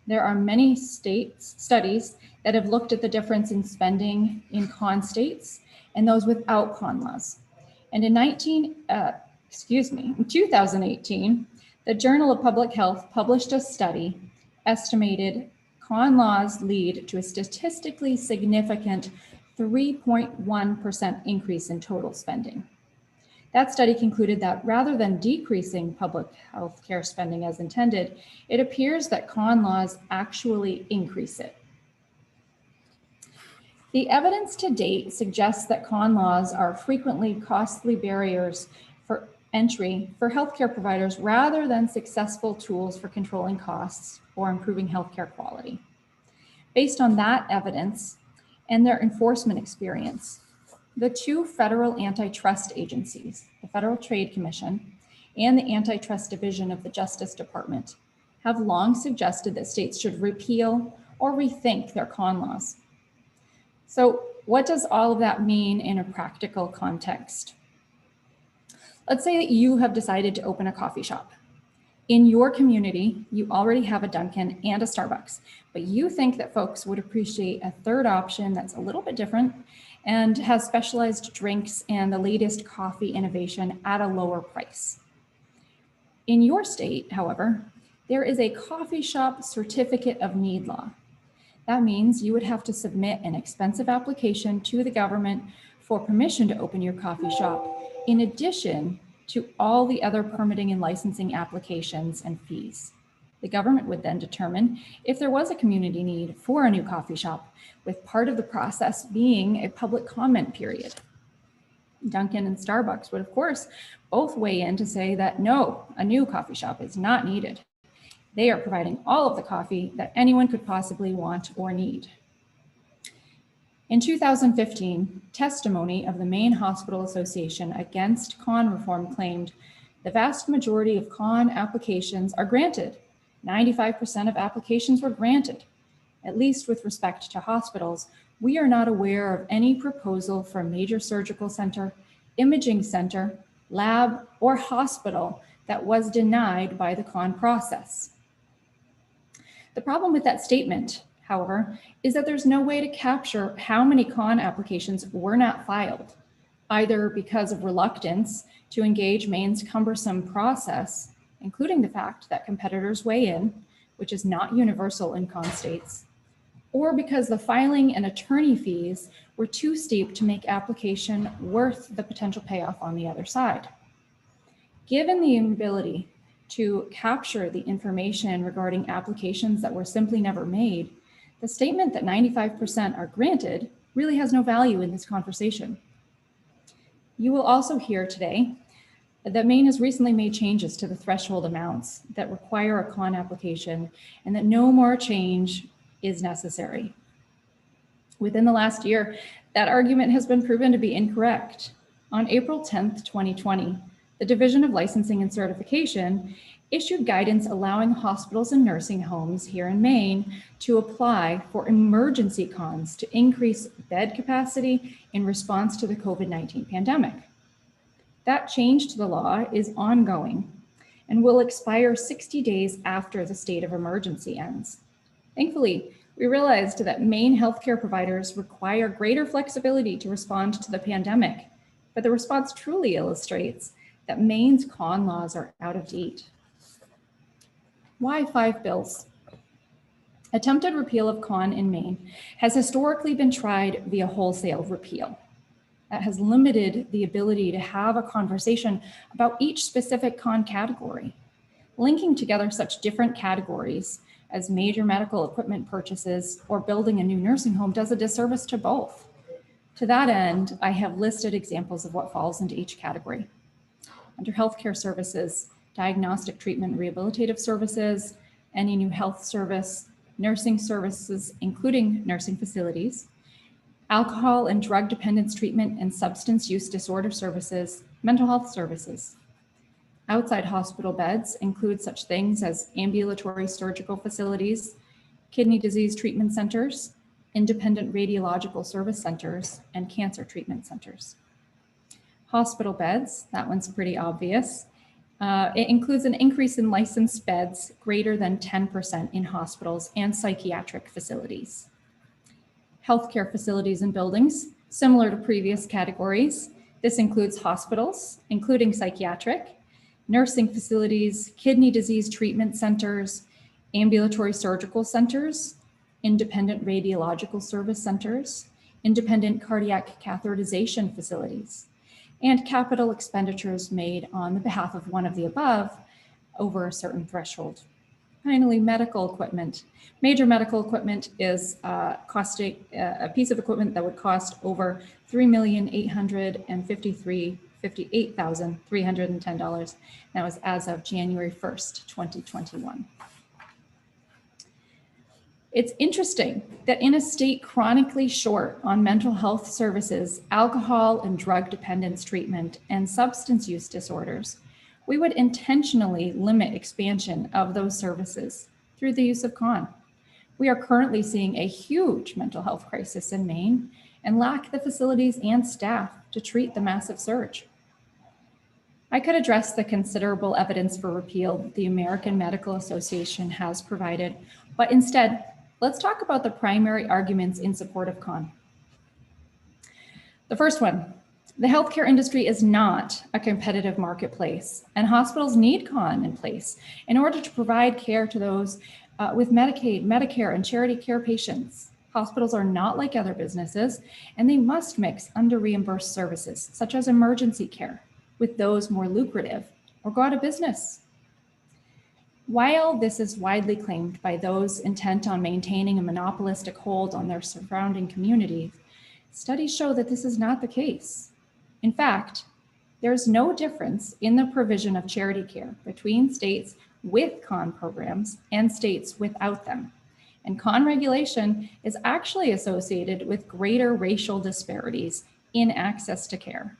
There are many studies that have looked at the difference in spending in con states and those without con laws. And in 2018, the Journal of Public Health published a study estimated con laws lead to a statistically significant 3.1% increase in total spending. That study concluded that rather than decreasing public health care spending as intended, it appears that con laws actually increase it. The evidence to date suggests that con laws are frequently costly barriers for entry for healthcare providers rather than successful tools for controlling costs or improving healthcare quality. Based on that evidence and their enforcement experience, the two federal antitrust agencies, the Federal Trade Commission and the Antitrust Division of the Justice Department, have long suggested that states should repeal or rethink their con laws. So what does all of that mean in a practical context? Let's say that you have decided to open a coffee shop. In your community, you already have a Dunkin' and a Starbucks, but you think that folks would appreciate a third option that's a little bit different and has specialized drinks and the latest coffee innovation at a lower price. In your state, however, there is a coffee shop certificate of need law. That means you would have to submit an expensive application to the government for permission to open your coffee shop, in addition to all the other permitting and licensing applications and fees. The government would then determine if there was a community need for a new coffee shop, with part of the process being a public comment period. Dunkin' and Starbucks would, of course, both weigh in to say that no, a new coffee shop is not needed. They are providing all of the coffee that anyone could possibly want or need. In 2015, testimony of the Maine Hospital Association against con reform claimed the vast majority of con applications are granted. 95% of applications were granted. At least with respect to hospitals, we are not aware of any proposal for a major surgical center, imaging center, lab, or hospital that was denied by the con process. The problem with that statement, however, is that there's no way to capture how many con applications were not filed, either because of reluctance to engage Maine's cumbersome process, including the fact that competitors weigh in, which is not universal in con states, or because the filing and attorney fees were too steep to make application worth the potential payoff on the other side. Given the inability to capture the information regarding applications that were simply never made, the statement that 95% are granted really has no value in this conversation. You will also hear today that Maine has recently made changes to the threshold amounts that require a con application and that no more change is necessary. Within the last year, that argument has been proven to be incorrect. On April 10th, 2020, the Division of Licensing and Certification issued guidance allowing hospitals and nursing homes here in Maine to apply for emergency cons to increase bed capacity in response to the COVID-19 pandemic. That change to the law is ongoing and will expire 60 days after the state of emergency ends. Thankfully, we realized that Maine healthcare providers require greater flexibility to respond to the pandemic, but the response truly illustrates that Maine's con laws are out of date. Why 5 bills? Attempted repeal of con in Maine has historically been tried via wholesale repeal. That has limited the ability to have a conversation about each specific con category. Linking together such different categories as major medical equipment purchases or building a new nursing home does a disservice to both. To that end, I have listed examples of what falls into each category. Under healthcare services, diagnostic treatment and rehabilitative services, any new health service, nursing services, including nursing facilities, alcohol and drug dependence treatment and substance use disorder services, mental health services. Outside hospital beds include such things as ambulatory surgical facilities, kidney disease treatment centers, independent radiological service centers, and cancer treatment centers. Hospital beds, that one's pretty obvious. It includes an increase in licensed beds greater than 10% in hospitals and psychiatric facilities. Healthcare facilities and buildings, similar to previous categories. This includes hospitals, including psychiatric, nursing facilities, kidney disease treatment centers, ambulatory surgical centers, independent radiological service centers, independent cardiac catheterization facilities, and capital expenditures made on the behalf of one of the above over a certain threshold. Finally, medical equipment. Major medical equipment is costing a piece of equipment that would cost over $3,858,310. That was as of January 1st, 2021. It's interesting that in a state chronically short on mental health services, alcohol and drug dependence treatment, and substance use disorders, we would intentionally limit expansion of those services through the use of con. We are currently seeing a huge mental health crisis in Maine and lack the facilities and staff to treat the massive surge. I could address the considerable evidence for repeal that the American Medical Association has provided, but instead, let's talk about the primary arguments in support of con. The first one, the healthcare industry is not a competitive marketplace, and hospitals need con in place in order to provide care to those with Medicaid, Medicare, and charity care patients. Hospitals are not like other businesses, and they must mix under-reimbursed services, such as emergency care, with those more lucrative or go out of business. While this is widely claimed by those intent on maintaining a monopolistic hold on their surrounding communities, studies show that this is not the case. In fact, there's no difference in the provision of charity care between states with con programs and states without them. And con regulation is actually associated with greater racial disparities in access to care.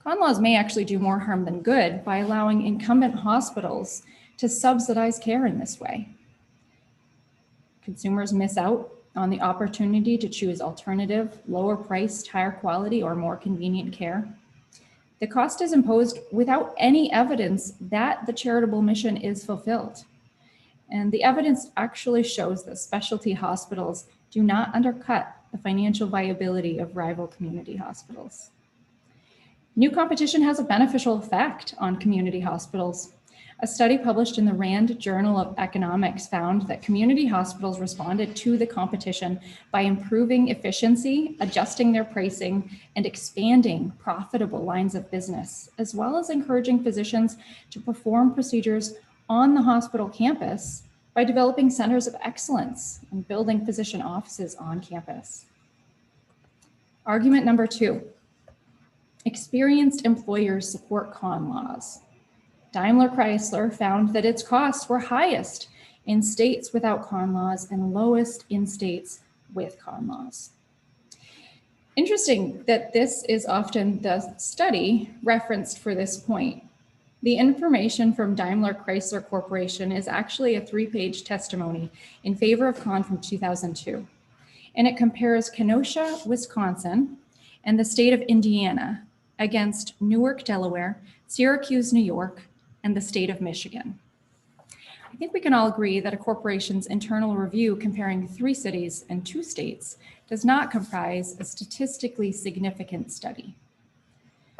Con laws may actually do more harm than good by allowing incumbent hospitals to subsidize care in this way. Consumers miss out on the opportunity to choose alternative, lower priced, higher quality, or more convenient care. The cost is imposed without any evidence that the charitable mission is fulfilled. And the evidence actually shows that specialty hospitals do not undercut the financial viability of rival community hospitals. New competition has a beneficial effect on community hospitals. A study published in the Rand Journal of Economics found that community hospitals responded to the competition by improving efficiency, adjusting their pricing, and expanding profitable lines of business, as well as encouraging physicians to perform procedures on the hospital campus by developing centers of excellence and building physician offices on campus. Argument number 2, experienced employers support con laws. Daimler Chrysler found that its costs were highest in states without con laws and lowest in states with con laws. Interesting that this is often the study referenced for this point. The information from Daimler Chrysler Corporation is actually a 3-page testimony in favor of con from 2002. And it compares Kenosha, Wisconsin, and the state of Indiana against Newark, Delaware, Syracuse, New York, and the state of Michigan. I think we can all agree that a corporation's internal review comparing 3 cities and 2 states does not comprise a statistically significant study.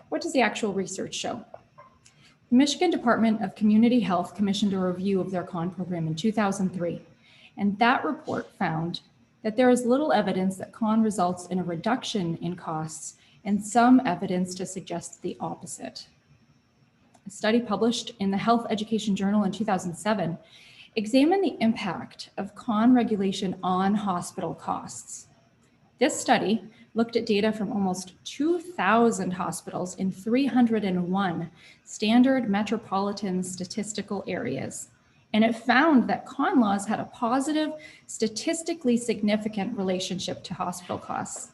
What does the actual research show? The Michigan Department of Community Health commissioned a review of their con program in 2003, and that report found that there is little evidence that con results in a reduction in costs and some evidence to suggest the opposite. A study published in the Health Education Journal in 2007 examined the impact of con regulation on hospital costs. This study looked at data from almost 2,000 hospitals in 301 standard metropolitan statistical areas, and it found that con laws had a positive, statistically significant relationship to hospital costs.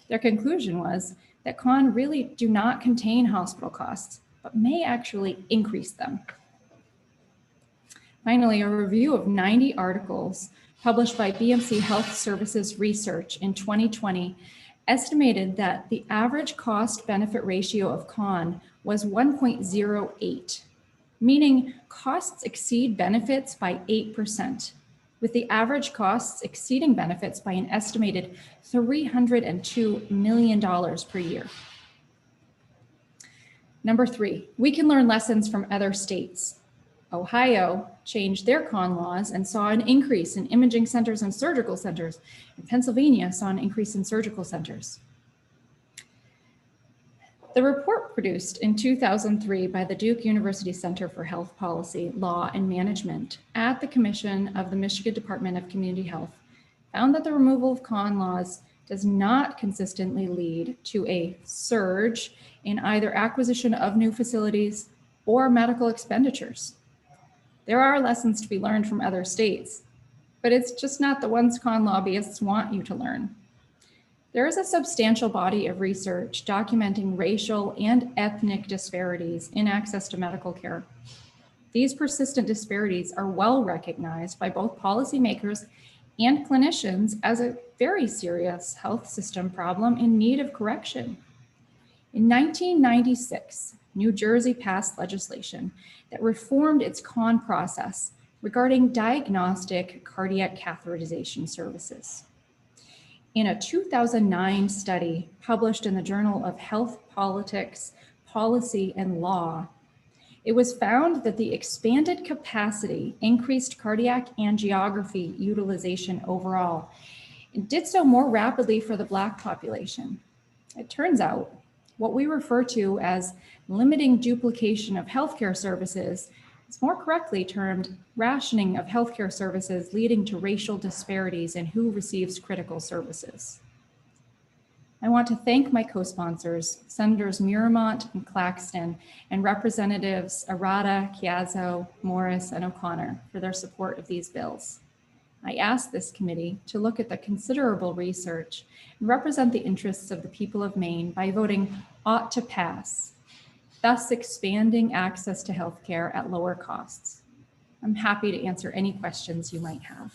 Their conclusion was that con really do not contain hospital costs, but may actually increase them. Finally, a review of 90 articles published by BMC Health Services Research in 2020 estimated that the average cost-benefit ratio of con was 1.08, meaning costs exceed benefits by 8%, with the average costs exceeding benefits by an estimated $302 million per year. Number 3, we can learn lessons from other states. Ohio changed their con laws and saw an increase in imaging centers and surgical centers, and Pennsylvania saw an increase in surgical centers. The report produced in 2003 by the Duke University Center for Health Policy, Law, and Management at the commission of the Michigan Department of Community Health found that the removal of con laws does not consistently lead to a surge in either acquisition of new facilities or medical expenditures. There are lessons to be learned from other states, but it's just not the ones con lobbyists want you to learn. There is a substantial body of research documenting racial and ethnic disparities in access to medical care. These persistent disparities are well recognized by both policymakers and clinicians as a very serious health system problem in need of correction. In 1996, New Jersey passed legislation that reformed its con process regarding diagnostic cardiac catheterization services. In a 2009 study published in the Journal of Health Politics, Policy, and Law, it was found that the expanded capacity increased cardiac angiography utilization overall and did so more rapidly for the Black population. It turns out what we refer to as limiting duplication of healthcare services is more correctly termed rationing of healthcare services, leading to racial disparities in who receives critical services. I want to thank my co-sponsors, Senators Miramont and Claxton, and Representatives Arata, Chiazzo, Morris, and O'Connor for their support of these bills. I ask this committee to look at the considerable research and represent the interests of the people of Maine by voting ought to pass, thus expanding access to healthcare at lower costs. I'm happy to answer any questions you might have.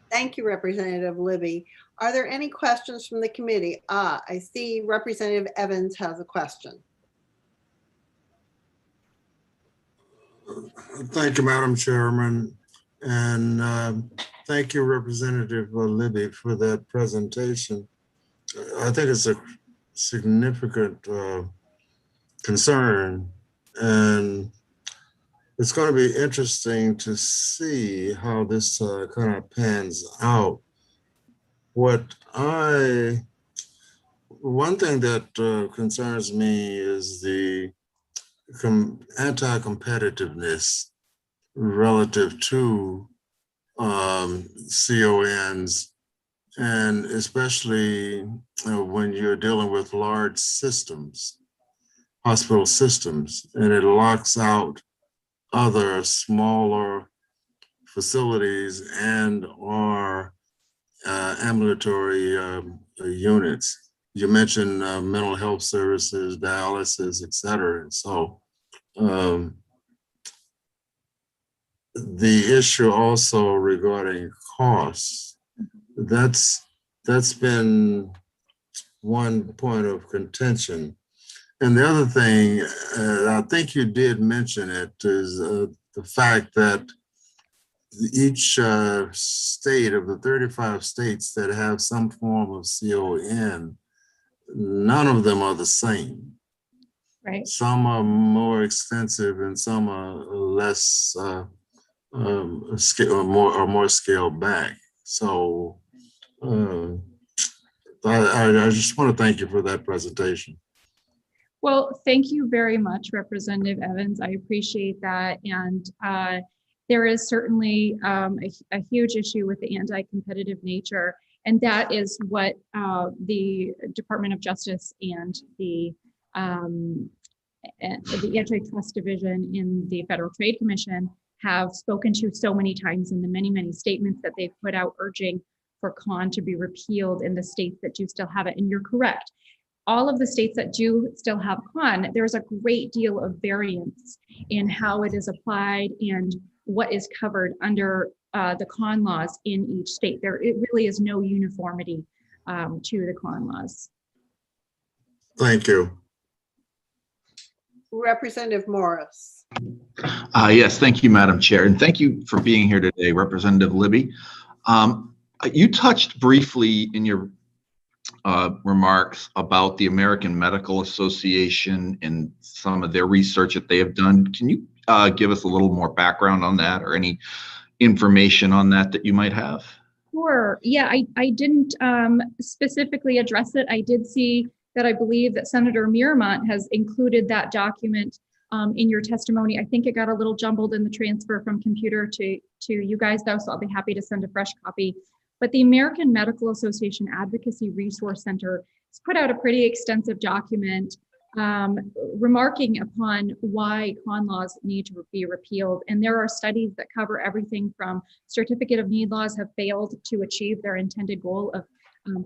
Thank you, Representative Libby. Are there any questions from the committee? I see Representative Evans has a question. Thank you, Madam Chairman. And thank you, Representative Libby, for that presentation. I think it's a significant concern, and it's going to be interesting to see how this kind of pans out. One thing that concerns me is the anti-competitiveness relative to CONs, and especially when you're dealing with large systems, hospital systems, and it locks out other smaller facilities and or ambulatory units. You mentioned mental health services, dialysis, et cetera. So the issue also regarding costs, that's been one point of contention. And the other thing, I think you did mention it, is the fact that each state of the 35 states that have some form of CON, none of them are the same. Right. Some are more extensive and some are less more scaled back. So I just want to thank you for that presentation. Well, thank you very much, Representative Evans. I appreciate that. And there is certainly a huge issue with the anti-competitive nature. And that is what the Department of Justice and the Antitrust Division in the Federal Trade Commission have spoken to so many times in the many, many statements that they've put out urging for CON to be repealed in the states that do still have it. And you're correct. All of the states that do still have CON, there's a great deal of variance in how it is applied and what is covered under the CON laws in each state. It really is no uniformity to the CON laws. Thank you. Representative Morris. Yes, thank you, Madam Chair, and thank you for being here today, Representative Libby. You touched briefly in your remarks about the American Medical Association and some of their research that they have done. Can you give us a little more background on that, or any information on that you might have? Sure. Yeah, I didn't specifically address it. I did see that I believe that Senator Miramont has included that document in your testimony. I think it got a little jumbled in the transfer from computer to you guys though, so I'll be happy to send a fresh copy. But the American Medical Association Advocacy Resource Center has put out a pretty extensive document remarking upon why CON laws need to be repealed. And there are studies that cover everything from certificate of need laws have failed to achieve their intended goal of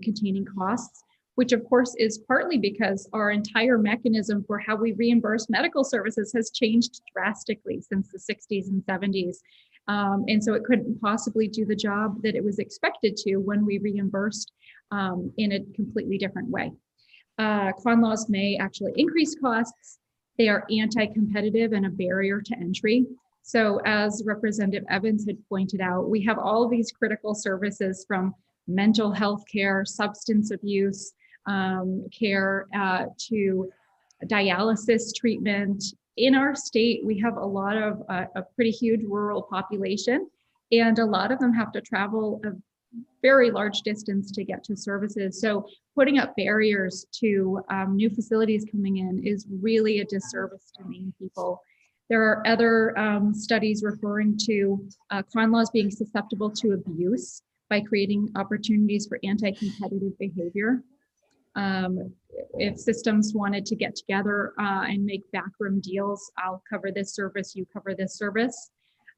containing costs, which of course is partly because our entire mechanism for how we reimburse medical services has changed drastically since the 60s and 70s. And so it couldn't possibly do the job that it was expected to when we reimbursed in a completely different way. CON laws may actually increase costs. They are anti-competitive and a barrier to entry. So as Representative Evans had pointed out, we have all of these critical services from mental health care, substance abuse care, to dialysis treatment. In our state, we have a lot of a pretty huge rural population, and a lot of them have to travel a very large distance to get to services. So putting up barriers to new facilities coming in is really a disservice to many people. There are other studies referring to CON laws being susceptible to abuse by creating opportunities for anti-competitive behavior. If systems wanted to get together and make backroom deals, I'll cover this service, you cover this service.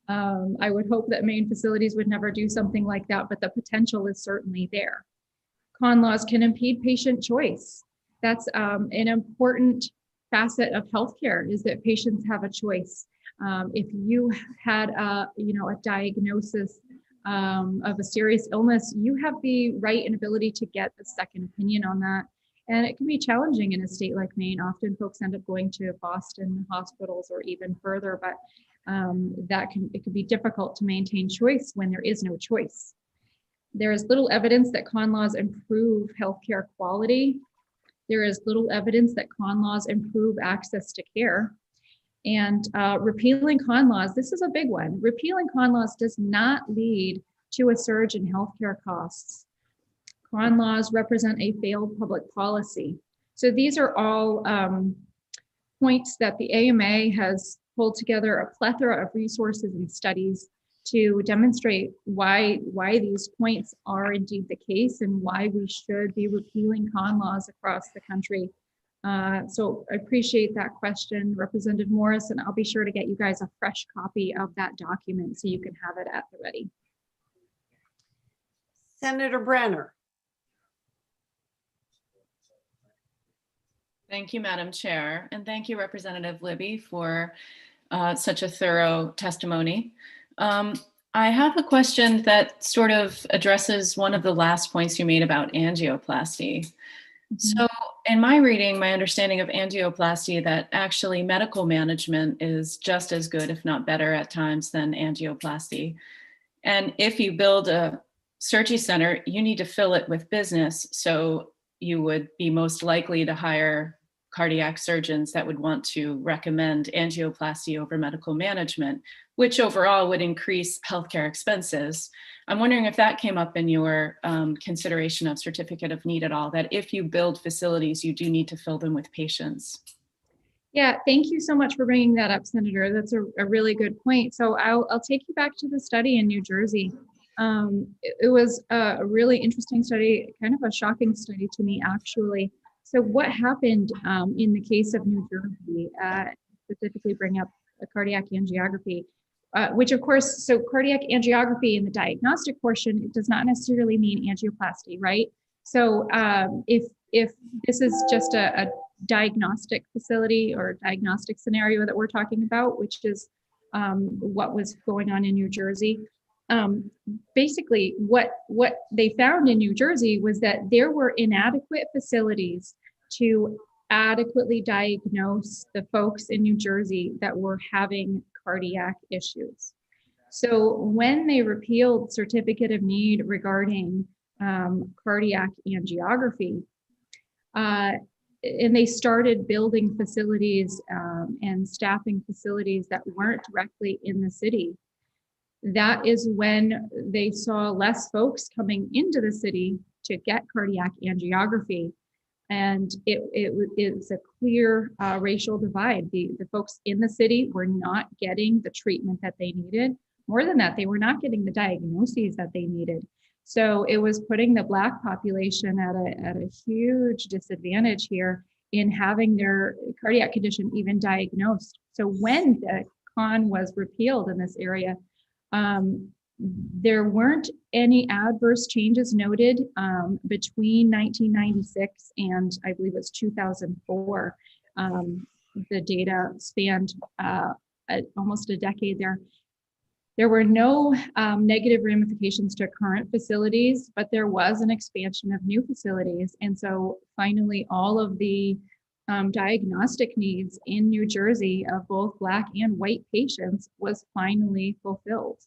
I would hope that Maine facilities would never do something like that, but the potential is certainly there. CON laws can impede patient choice. That's an important facet of healthcare, is that patients have a choice. If you had a diagnosis of a serious illness, you have the right and ability to get a second opinion on that. And it can be challenging in a state like Maine. Often folks end up going to Boston hospitals or even further, but it can be difficult to maintain choice when there is no choice. There is little evidence that CON laws improve healthcare quality. There is little evidence that CON laws improve access to care. And repealing CON laws, this is a big one. Repealing CON laws does not lead to a surge in healthcare costs. CON laws represent a failed public policy. So these are all points that the AMA has pulled together a plethora of resources and studies to demonstrate why these points are indeed the case and why we should be repealing CON laws across the country. So I appreciate that question, Representative Morris, and I'll be sure to get you guys a fresh copy of that document so you can have it at the ready. Senator Brenner. Thank you, Madam Chair, and thank you, Representative Libby, for such a thorough testimony. I have a question that sort of addresses one of the last points you made about angioplasty. Mm-hmm. So in my reading, my understanding of angioplasty, that actually medical management is just as good, if not better at times, than angioplasty. And if you build a surgery center, you need to fill it with business. So you would be most likely to hire cardiac surgeons that would want to recommend angioplasty over medical management, which overall would increase healthcare expenses. I'm wondering if that came up in your consideration of certificate of need at all, that if you build facilities, you do need to fill them with patients. Yeah, thank you so much for bringing that up, Senator. That's a really good point. So I'll take you back to the study in New Jersey. It was a really interesting study, kind of a shocking study to me, actually. So what happened in the case of New Jersey, specifically bring up the cardiac angiography, which of course, so cardiac angiography in the diagnostic portion, it does not necessarily mean angioplasty, right? So if this is just a diagnostic facility or diagnostic scenario that we're talking about, which is what was going on in New Jersey. Basically, what they found in New Jersey was that there were inadequate facilities to adequately diagnose the folks in New Jersey that were having cardiac issues. So when they repealed certificate of need regarding cardiac angiography, and they started building facilities and staffing facilities that weren't directly in the city. That is when they saw less folks coming into the city to get cardiac angiography. And it's a clear racial divide. The folks in the city were not getting the treatment that they needed. More than that, they were not getting the diagnoses that they needed. So it was putting the Black population at a huge disadvantage here in having their cardiac condition even diagnosed. So when the con was repealed in this area, there weren't any adverse changes noted between 1996 and I believe it's 2004. The data spanned almost a decade there. There were no negative ramifications to current facilities, but there was an expansion of new facilities. And so finally, all of the diagnostic needs in New Jersey of both Black and white patients was finally fulfilled.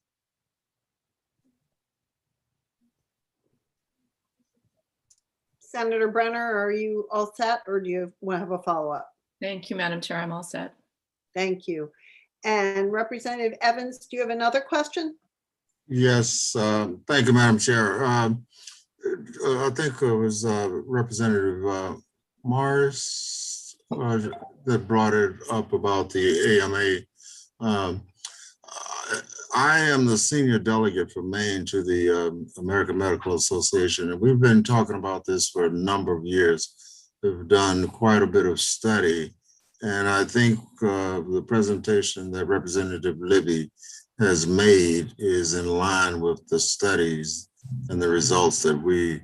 Senator Brenner, are you all set, or do you want to have a follow-up? Thank you, Madam Chair. I'm all set. Thank you. And Representative Evans, do you have another question? Yes, thank you, Madam Chair. I think it was Representative Morris that brought it up about the AMA. I am the senior delegate for Maine to the American Medical Association, and we've been talking about this for a number of years. We've done quite a bit of study, and I think the presentation that Representative Libby has made is in line with the studies and the results that we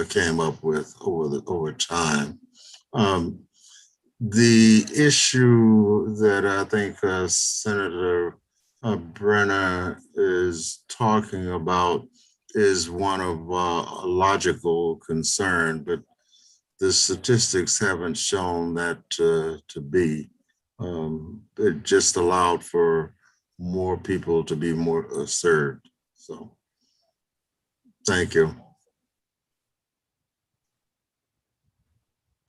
came up with over time. The issue that I think Senator Brenner is talking about is one of logical concern, but the statistics haven't shown that to be. It just allowed for more people to be more served. So, thank you.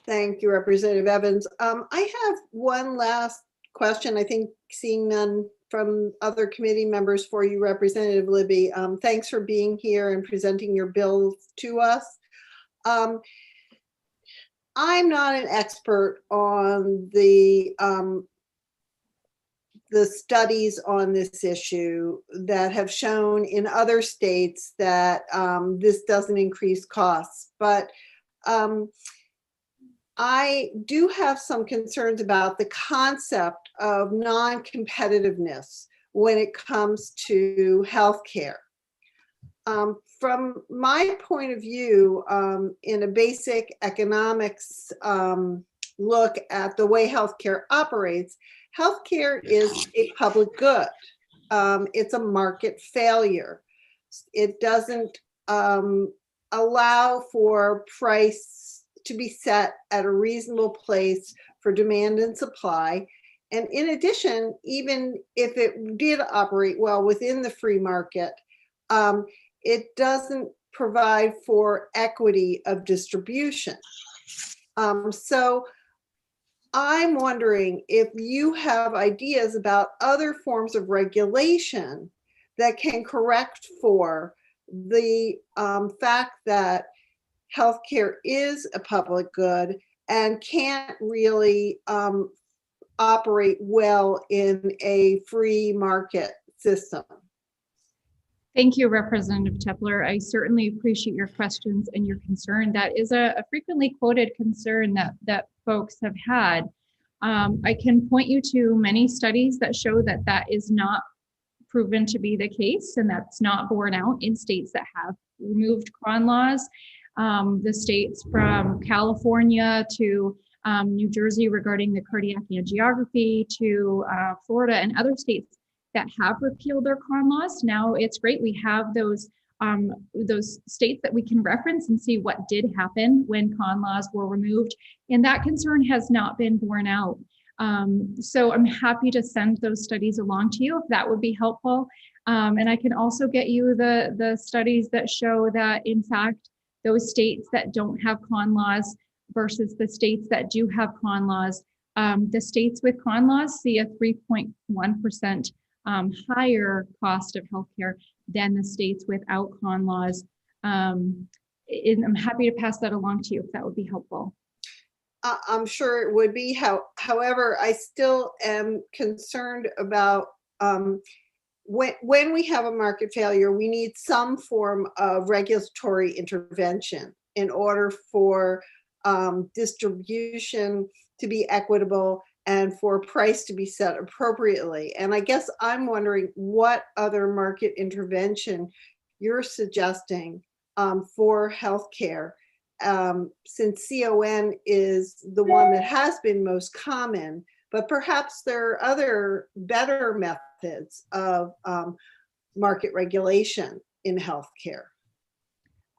Thank you, Representative Evans. I have one last question. I think seeing none from other committee members for you, Representative Libby. Thanks for being here and presenting your bills to us. I'm not an expert on the studies on this issue that have shown in other states that this doesn't increase costs, but I do have some concerns about the concept of non-competitiveness when it comes to healthcare. From my point of view, in a basic economics look at the way healthcare operates, healthcare is a public good. It's a market failure. It doesn't allow for price to be set at a reasonable place for demand and supply. And in addition, even if it did operate well within the free market, it doesn't provide for equity of distribution. So I'm wondering if you have ideas about other forms of regulation that can correct for the fact that healthcare is a public good and can't really operate well in a free market system? Thank you, Representative Tepler. I certainly appreciate your questions and your concern. That is a frequently quoted concern that folks have had. I can point you to many studies that show that that is not proven to be the case, and that's not borne out in states that have removed con laws. The states from California to New Jersey regarding the cardiac angiography to Florida and other states that have repealed their con laws. Now it's great we have those states that we can reference and see what did happen when con laws were removed, and that concern has not been borne out. So I'm happy to send those studies along to you if that would be helpful. And I can also get you the studies that show that, in fact, those states that don't have con laws versus the states that do have con laws, the states with con laws see a 3.1% higher cost of healthcare than the states without con laws. And I'm happy to pass that along to you if that would be helpful. I'm sure it would be. However, I still am concerned about when we have a market failure, we need some form of regulatory intervention in order for distribution to be equitable and for price to be set appropriately. And I guess I'm wondering what other market intervention you're suggesting for healthcare, since CON is the one that has been most common, but perhaps there are other better methods of market regulation in healthcare.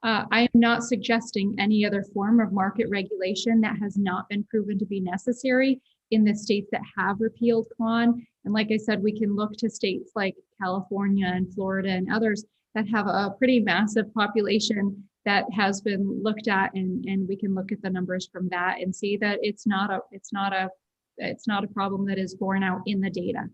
I am not suggesting any other form of market regulation that has not been proven to be necessary in the states that have repealed con. And like I said, we can look to states like California and Florida and others that have a pretty massive population that has been looked at, and we can look at the numbers from that and see that it's not a problem that is borne out in the data.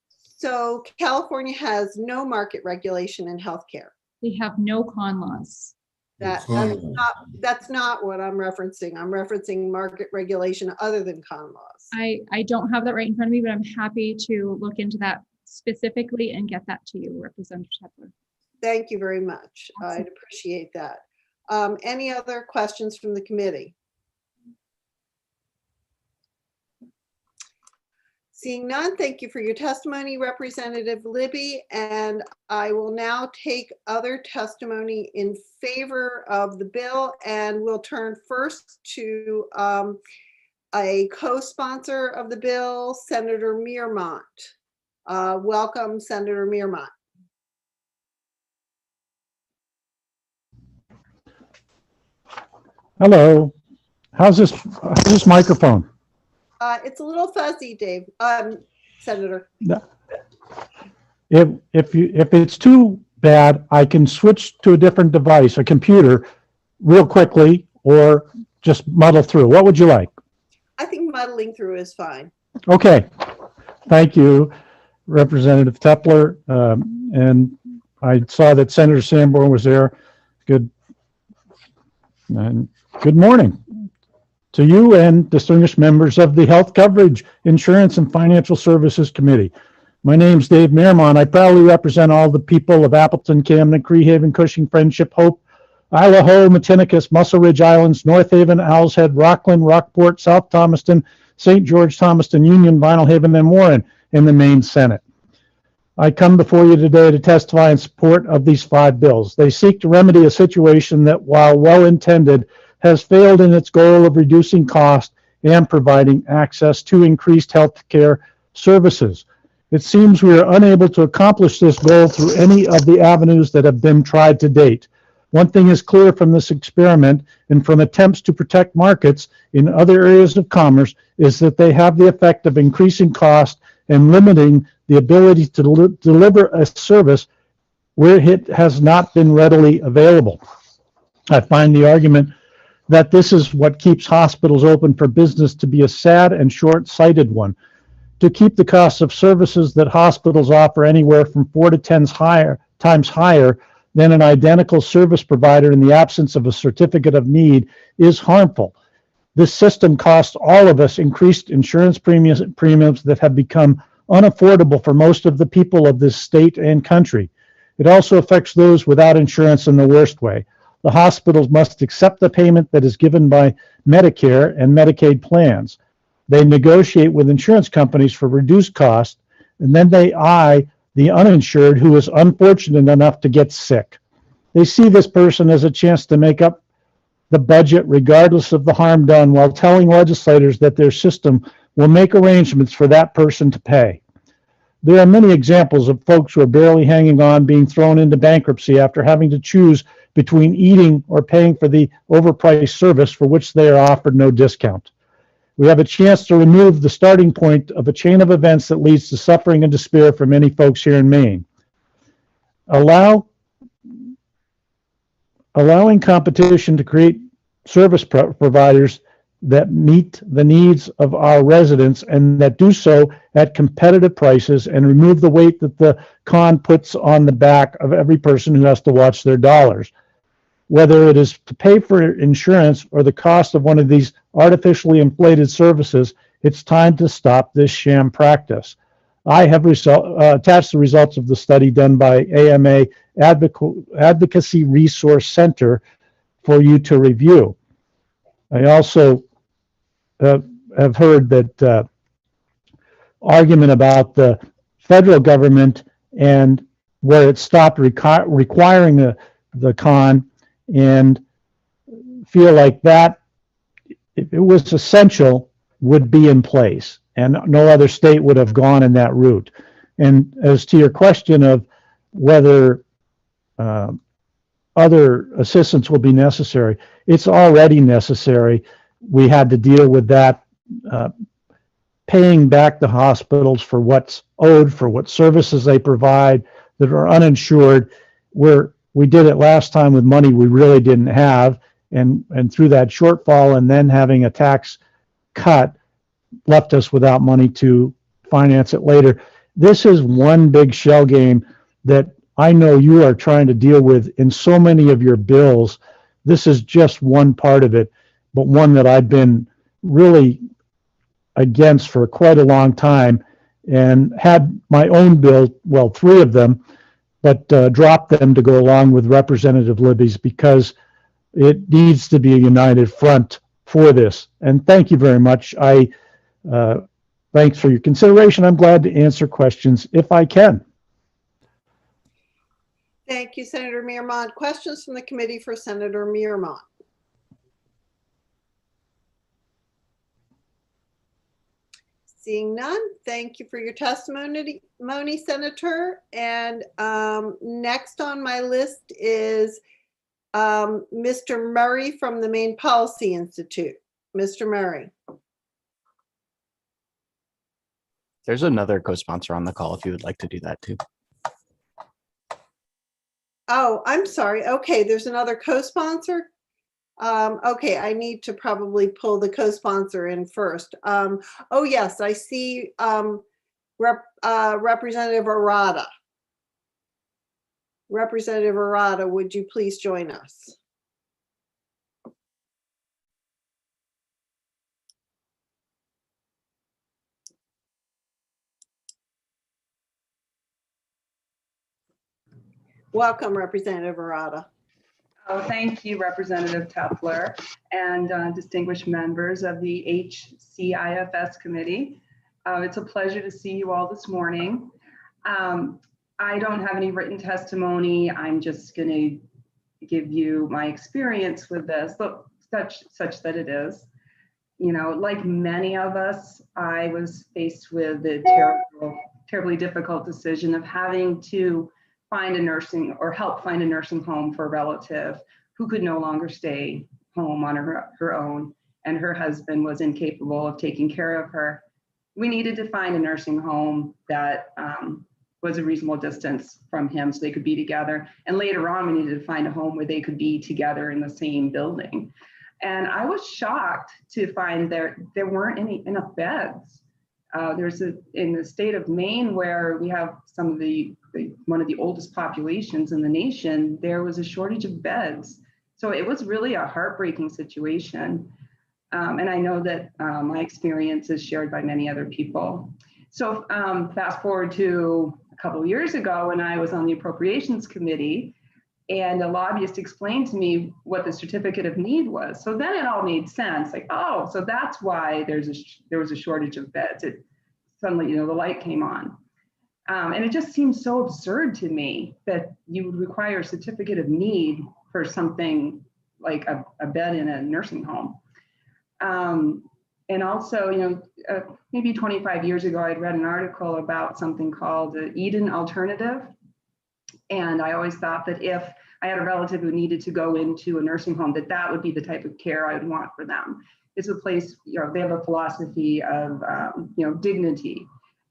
So California has no market regulation in healthcare. They have no con laws. That's not what I'm referencing. I'm referencing market regulation other than con laws. I don't have that right in front of me, but I'm happy to look into that specifically and get that to you, Representative Tepler. Thank you very much. I'd appreciate that. Any other questions from the committee? Seeing none, thank you for your testimony, Representative Libby. And I will now take other testimony in favor of the bill, and we'll turn first to a co-sponsor of the bill, Senator Mearmont. Welcome, Senator Mearmont. Hello. How's this microphone? It's a little fuzzy, Dave. Senator. If it's too bad, I can switch to a different device, a computer, real quickly, or just muddle through. What would you like? I think muddling through is fine. Okay. Thank you, Representative Tepler. And I saw that Senator Sanborn was there. Good. And good morning to you and distinguished members of the Health Coverage, Insurance, and Financial Services Committee. My name's Dave Mearmont. I proudly represent all the people of Appleton, Camden, Creehaven, Cushing, Friendship, Hope, Isla Ho, Matinicus, Muscle Ridge Islands, North Haven, Owl's Head, Rockland, Rockport, South Thomaston, St. George, Thomaston, Union, Vinyl Haven, and Warren in the Maine Senate. I come before you today to testify in support of these 5 bills. They seek to remedy a situation that, while well-intended, has failed in its goal of reducing cost and providing access to increased health care services. It seems we are unable to accomplish this goal through any of the avenues that have been tried to date. One thing is clear from this experiment and from attempts to protect markets in other areas of commerce is that they have the effect of increasing cost and limiting the ability to deliver a service where it has not been readily available. I find the argument that this is what keeps hospitals open for business to be a sad and short-sighted one. To keep the costs of services that hospitals offer anywhere from 4 to 10 times higher than an identical service provider in the absence of a certificate of need is harmful. This system costs all of us increased insurance premiums that have become unaffordable for most of the people of this state and country. It also affects those without insurance in the worst way. The hospitals must accept the payment that is given by Medicare and Medicaid plans. They negotiate with insurance companies for reduced cost, and then they eye the uninsured who is unfortunate enough to get sick. They see this person as a chance to make up the budget regardless of the harm done, while telling legislators that their system will make arrangements for that person to pay. There are many examples of folks who are barely hanging on being thrown into bankruptcy after having to choose between eating or paying for the overpriced service for which they are offered no discount. We have a chance to remove the starting point of a chain of events that leads to suffering and despair for many folks here in Maine. Allowing competition to create service providers that meet the needs of our residents and that do so at competitive prices, and remove the weight that the con puts on the back of every person who has to watch their dollars. Whether it is to pay for insurance or the cost of one of these artificially inflated services, it's time to stop this sham practice. I have attached the results of the study done by AMA Advocacy Resource Center for you to review. I also have heard that argument about the federal government and where it stopped requiring the con, and feel like that, if it was essential, would be in place, and no other state would have gone in that route. And as to your question of whether other assistance will be necessary, it's already necessary. We had to deal with that, paying back the hospitals for what's owed, for what services they provide that are uninsured. We did it last time with money we really didn't have, and through that shortfall, and then having a tax cut left us without money to finance it later. This is one big shell game that I know you are trying to deal with in so many of your bills. This is just one part of it, but one that I've been really against for quite a long time, and had my own bill, well, 3 of them, but dropped them to go along with Representative Libby's because it needs to be a united front for this. And thank you very much. Thanks for your consideration. I'm glad to answer questions if I can. Thank you, Senator Meermont. Questions from the committee for Senator Meermont? Seeing none, thank you for your testimony, Senator. And next on my list is Mr. Murray from the Maine Policy Institute. Mr. Murray. There's another co-sponsor on the call if you would like to do that too. Oh, I'm sorry. Okay, there's another co-sponsor. Okay, I need to probably pull the co-sponsor in first. Oh yes, I see Representative Arata. Representative Arata, would you please join us? Welcome, Representative Arata. Oh, thank you, Representative Tepler, and distinguished members of the HCIFS committee. It's a pleasure to see you all this morning. I don't have any written testimony. I'm just going to give you my experience with this, but such that it is. You know, like many of us, I was faced with the terribly difficult decision of having to find a nursing or help find a nursing home for a relative who could no longer stay home on her own, and her husband was incapable of taking care of her. We needed to find a nursing home that was a reasonable distance from him so they could be together. And later on, we needed to find a home where they could be together in the same building. And I was shocked to find there weren't enough beds. In the state of Maine, where we have some of one of the oldest populations in the nation, there was a shortage of beds. So it was really a heartbreaking situation. And I know that my experience is shared by many other people. So fast forward to a couple of years ago when I was on the Appropriations Committee, and a lobbyist explained to me what the certificate of need was. So then it all made sense. Like, oh, so that's why there was a shortage of beds. It suddenly, you know, the light came on. And it just seems so absurd to me that you would require a certificate of need for something like a bed in a nursing home. And also, you know, maybe 25 years ago, I'd read an article about something called the Eden Alternative. And I always thought that if I had a relative who needed to go into a nursing home, that would be the type of care I would want for them. It's a place, you know, they have a philosophy of, you know, dignity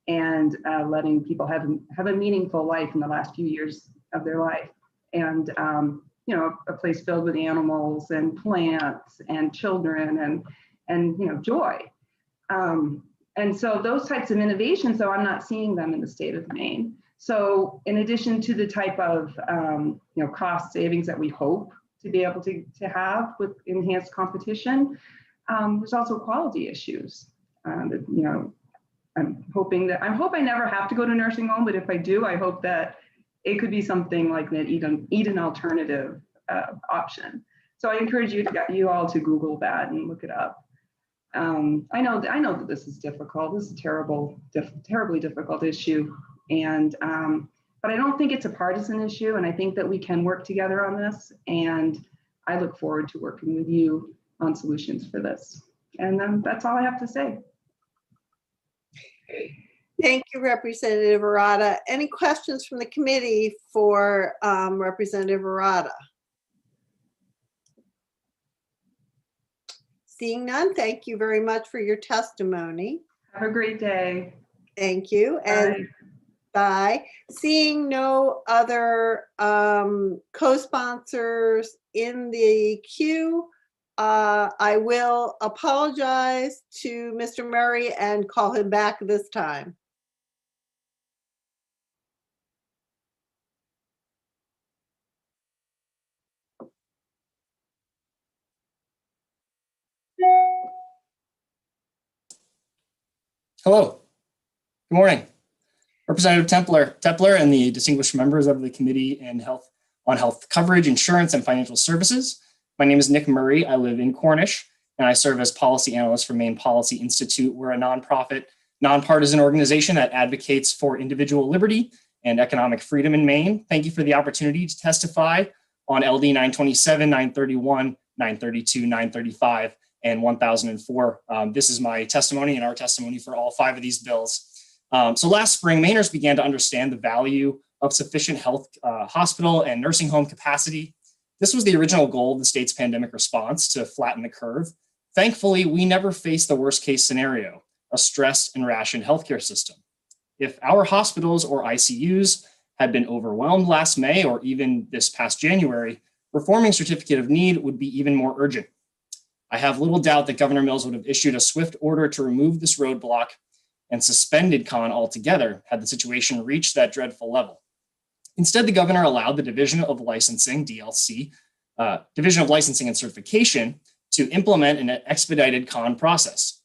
and letting people have a meaningful life in the last few years of their life. And, you know, a place filled with animals and plants and children and you know, joy. And so those types of innovations, though, I'm not seeing them in the state of Maine. So in addition to the type of you know, cost savings that we hope to be able to have with enhanced competition, there's also quality issues. That, you know, I hope I never have to go to a nursing home, but if I do, I hope that it could be something like that Eden Alternative option. So I encourage you all to Google that and look it up. I know that this is difficult. This is a terribly difficult issue. And, but I don't think it's a partisan issue. And I think that we can work together on this. And I look forward to working with you on solutions for this. And that's all I have to say. Thank you, Representative Arata. Any questions from the committee for Representative Arata? Seeing none, thank you very much for your testimony. Have a great day. Thank you. And bye. Seeing no other co-sponsors in the queue, I will apologize to Mr. Murray and call him back this time. Hello. Good morning. Representative Tepler and the distinguished members of the Committee on Health Coverage, Insurance, and Financial Services. My name is Nick Murray. I live in Cornish, and I serve as policy analyst for Maine Policy Institute. We're a nonprofit, nonpartisan organization that advocates for individual liberty and economic freedom in Maine. Thank you for the opportunity to testify on LD 927, 931, 932, 935, and 1004. This is my testimony and our testimony for all 5 of these bills. So last spring, Mainers began to understand the value of sufficient health hospital and nursing home capacity. This was the original goal of the state's pandemic response, to flatten the curve. Thankfully, we never faced the worst case scenario, a stressed and rationed healthcare system. If our hospitals or ICUs had been overwhelmed last May or even this past January, reforming certificate of need would be even more urgent. I have little doubt that Governor Mills would have issued a swift order to remove this roadblock and suspended CON altogether had the situation reached that dreadful level. Instead, the governor allowed the Division of Licensing, DLC, Division of Licensing and Certification, to implement an expedited CON process.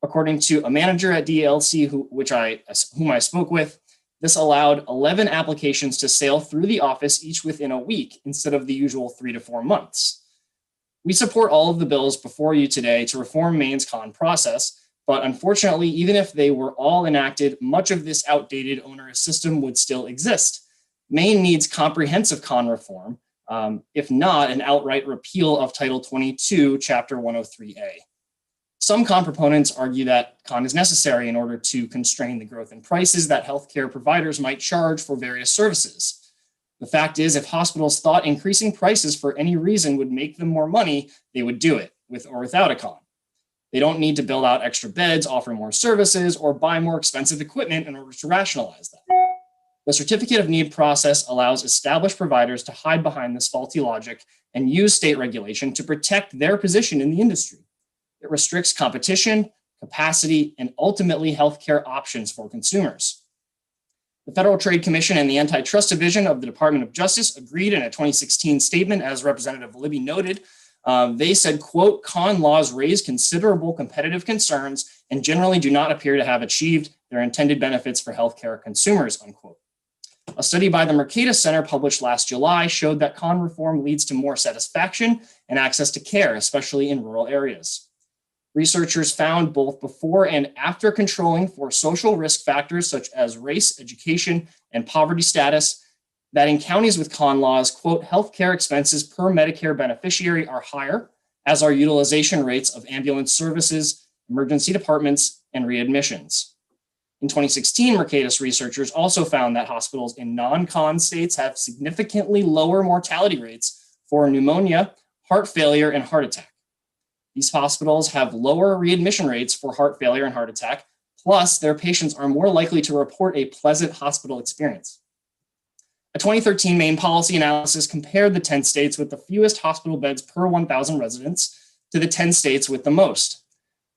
According to a manager at DLC, whom I spoke with, this allowed 11 applications to sail through the office, each within a week, instead of the usual 3 to 4 months. We support all of the bills before you today to reform Maine's CON process, but unfortunately, even if they were all enacted, much of this outdated onerous system would still exist. Maine needs comprehensive CON reform, if not an outright repeal of Title 22, Chapter 103A. Some CON proponents argue that CON is necessary in order to constrain the growth in prices that healthcare providers might charge for various services. The fact is, if hospitals thought increasing prices for any reason would make them more money, they would do it, with or without a CON. They don't need to build out extra beds, offer more services, or buy more expensive equipment in order to rationalize that. The certificate of need process allows established providers to hide behind this faulty logic and use state regulation to protect their position in the industry. It restricts competition, capacity, and ultimately healthcare options for consumers. The Federal Trade Commission and the Antitrust Division of the Department of Justice agreed in a 2016 statement, as Representative Libby noted, They said, quote, con laws raise considerable competitive concerns and generally do not appear to have achieved their intended benefits for healthcare consumers, unquote. A study by the Mercatus Center published last July showed that con reform leads to more satisfaction and access to care, especially in rural areas. Researchers found both before and after controlling for social risk factors such as race, education, and poverty status, that in counties with con laws, quote, healthcare expenses per Medicare beneficiary are higher, as are utilization rates of ambulance services, emergency departments, and readmissions. In 2016, Mercatus researchers also found that hospitals in non-con states have significantly lower mortality rates for pneumonia, heart failure, and heart attack. These hospitals have lower readmission rates for heart failure and heart attack, plus their patients are more likely to report a pleasant hospital experience. A 2013 Maine policy analysis compared the 10 states with the fewest hospital beds per 1,000 residents to the 10 states with the most.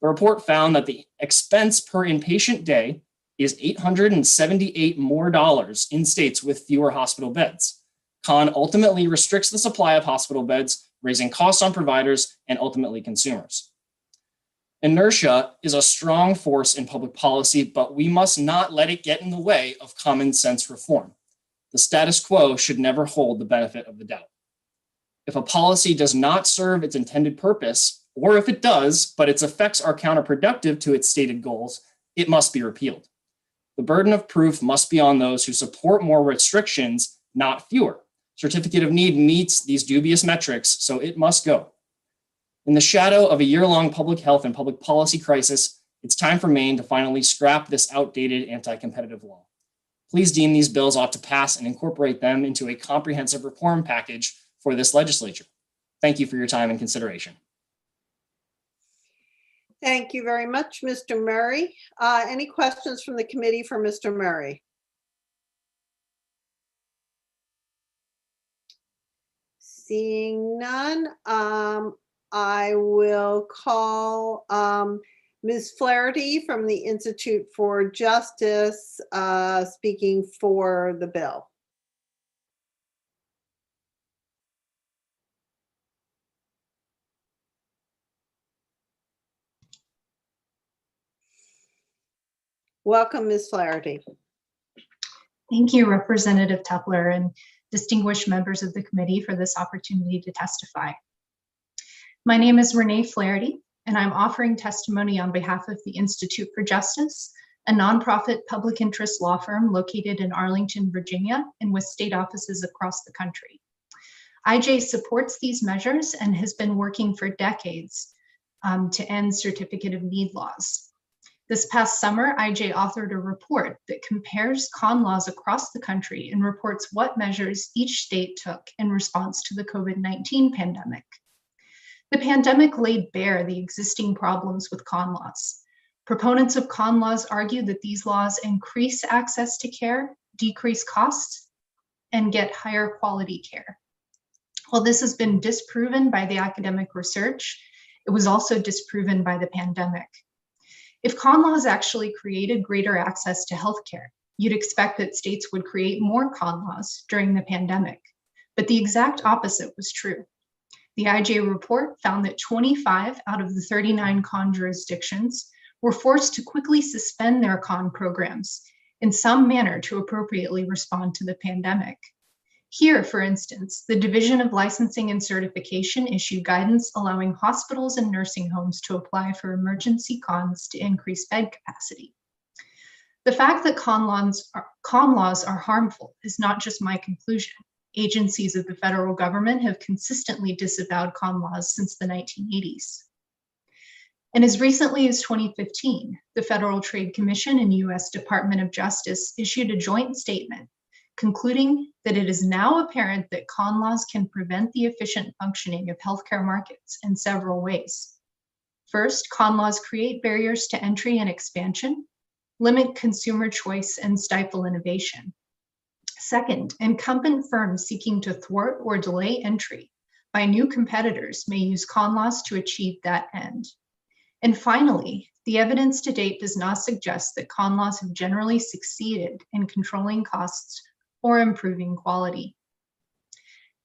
The report found that the expense per inpatient day is $878 more in states with fewer hospital beds. Con ultimately restricts the supply of hospital beds, raising costs on providers and ultimately consumers. Inertia is a strong force in public policy, but we must not let it get in the way of common sense reform. The status quo should never hold the benefit of the doubt. If a policy does not serve its intended purpose, or if it does, but its effects are counterproductive to its stated goals, it must be repealed. The burden of proof must be on those who support more restrictions, not fewer. Certificate of Need meets these dubious metrics, so it must go. In the shadow of a year-long public health and public policy crisis, it's time for Maine to finally scrap this outdated anti-competitive law. Please deem these bills ought to pass and incorporate them into a comprehensive reform package for this legislature. Thank you for your time and consideration. Thank you very much, Mr. Murray. Any questions from the committee for Mr. Murray? Seeing none, I will call Ms. Flaherty from the Institute for Justice speaking for the bill. Welcome, Ms. Flaherty. Thank you, Representative Tepler and distinguished members of the committee for this opportunity to testify. My name is Renee Flaherty, and I'm offering testimony on behalf of the Institute for Justice, a nonprofit public interest law firm located in Arlington, Virginia, and with state offices across the country. IJ supports these measures and has been working for decades to end Certificate of Need laws. This past summer, IJ authored a report that compares con laws across the country and reports what measures each state took in response to the COVID-19 pandemic. The pandemic laid bare the existing problems with con laws. Proponents of con laws argue that these laws increase access to care, decrease costs, and get higher quality care. While this has been disproven by the academic research, it was also disproven by the pandemic. If con laws actually created greater access to healthcare, you'd expect that states would create more con laws during the pandemic, but the exact opposite was true. The IJ report found that 25 out of the 39 con jurisdictions were forced to quickly suspend their con programs in some manner to appropriately respond to the pandemic. Here, for instance, the Division of Licensing and Certification issued guidance allowing hospitals and nursing homes to apply for emergency cons to increase bed capacity. The fact that con laws are harmful is not just my conclusion. Agencies of the federal government have consistently disavowed con laws since the 1980s. And as recently as 2015, the Federal Trade Commission and U.S. Department of Justice issued a joint statement concluding that it is now apparent that con laws can prevent the efficient functioning of healthcare markets in several ways. First, con laws create barriers to entry and expansion, limit consumer choice, and stifle innovation. Second, incumbent firms seeking to thwart or delay entry by new competitors may use con laws to achieve that end. And finally, the evidence to date does not suggest that con laws have generally succeeded in controlling costs or improving quality.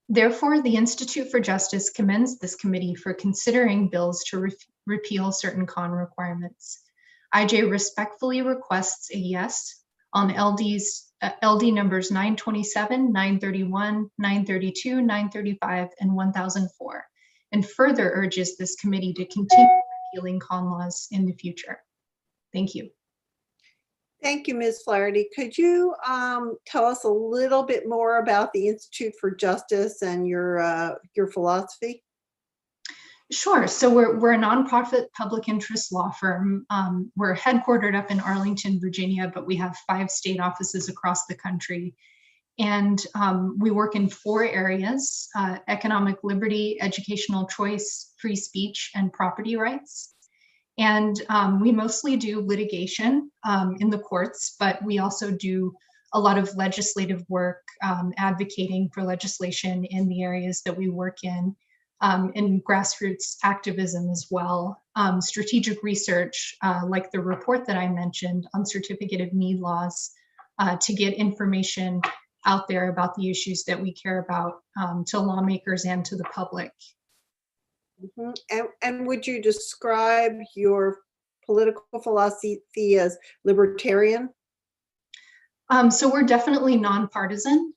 Therefore, the Institute for Justice commends this committee for considering bills to repeal certain con requirements. IJ respectfully requests a yes on LD numbers 927, 931, 932, 935, and 1004, and further urges this committee to continue repealing con laws in the future. Thank you. Thank you, Ms. Flaherty. Could you tell us a little bit more about the Institute for Justice and your philosophy? Sure. So we're a nonprofit public interest law firm. We're headquartered up in Arlington, Virginia, but we have 5 state offices across the country. And we work in 4 areas: economic liberty, educational choice, free speech, and property rights. And we mostly do litigation in the courts, but we also do a lot of legislative work, advocating for legislation in the areas that we work in, and grassroots activism as well. Strategic research, like the report that I mentioned on certificate of need laws, to get information out there about the issues that we care about to lawmakers and to the public. Mm-hmm. And would you describe your political philosophy as libertarian? So we're definitely nonpartisan.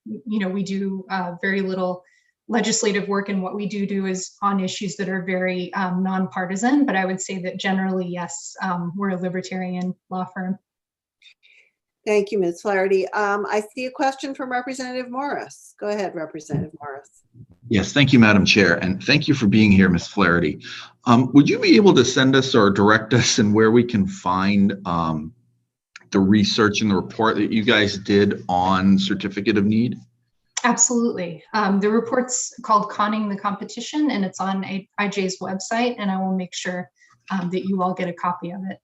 We do very little legislative work, and what we do is on issues that are very nonpartisan. But I would say that generally, yes, we're a libertarian law firm. Thank you, Ms. Flaherty. I see a question from Representative Morris. Go ahead, Representative Morris. Yes, thank you, Madam Chair, and thank you for being here, Ms. Flaherty. Would you be able to send us or direct us in where we can find the research and the report that you guys did on certificate of need? Absolutely. The report's called Conning the Competition, and it's on IJ's website, and I will make sure that you all get a copy of it.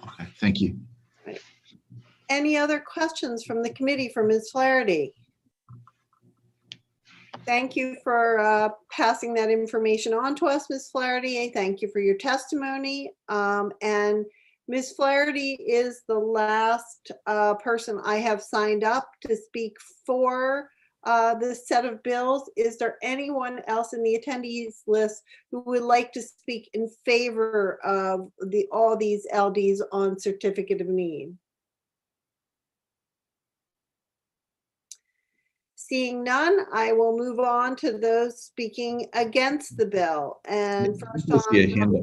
Okay, thank you. Any other questions from the committee for Ms. Flaherty? Thank you for passing that information on to us, Ms. Flaherty. Thank you for your testimony. And Ms. Flaherty is the last person I have signed up to speak for this set of bills. Is there anyone else in the attendees list who would like to speak in favor of all these LDs on certificate of need? Seeing none, I will move on to those speaking against the bill. And first I see a hand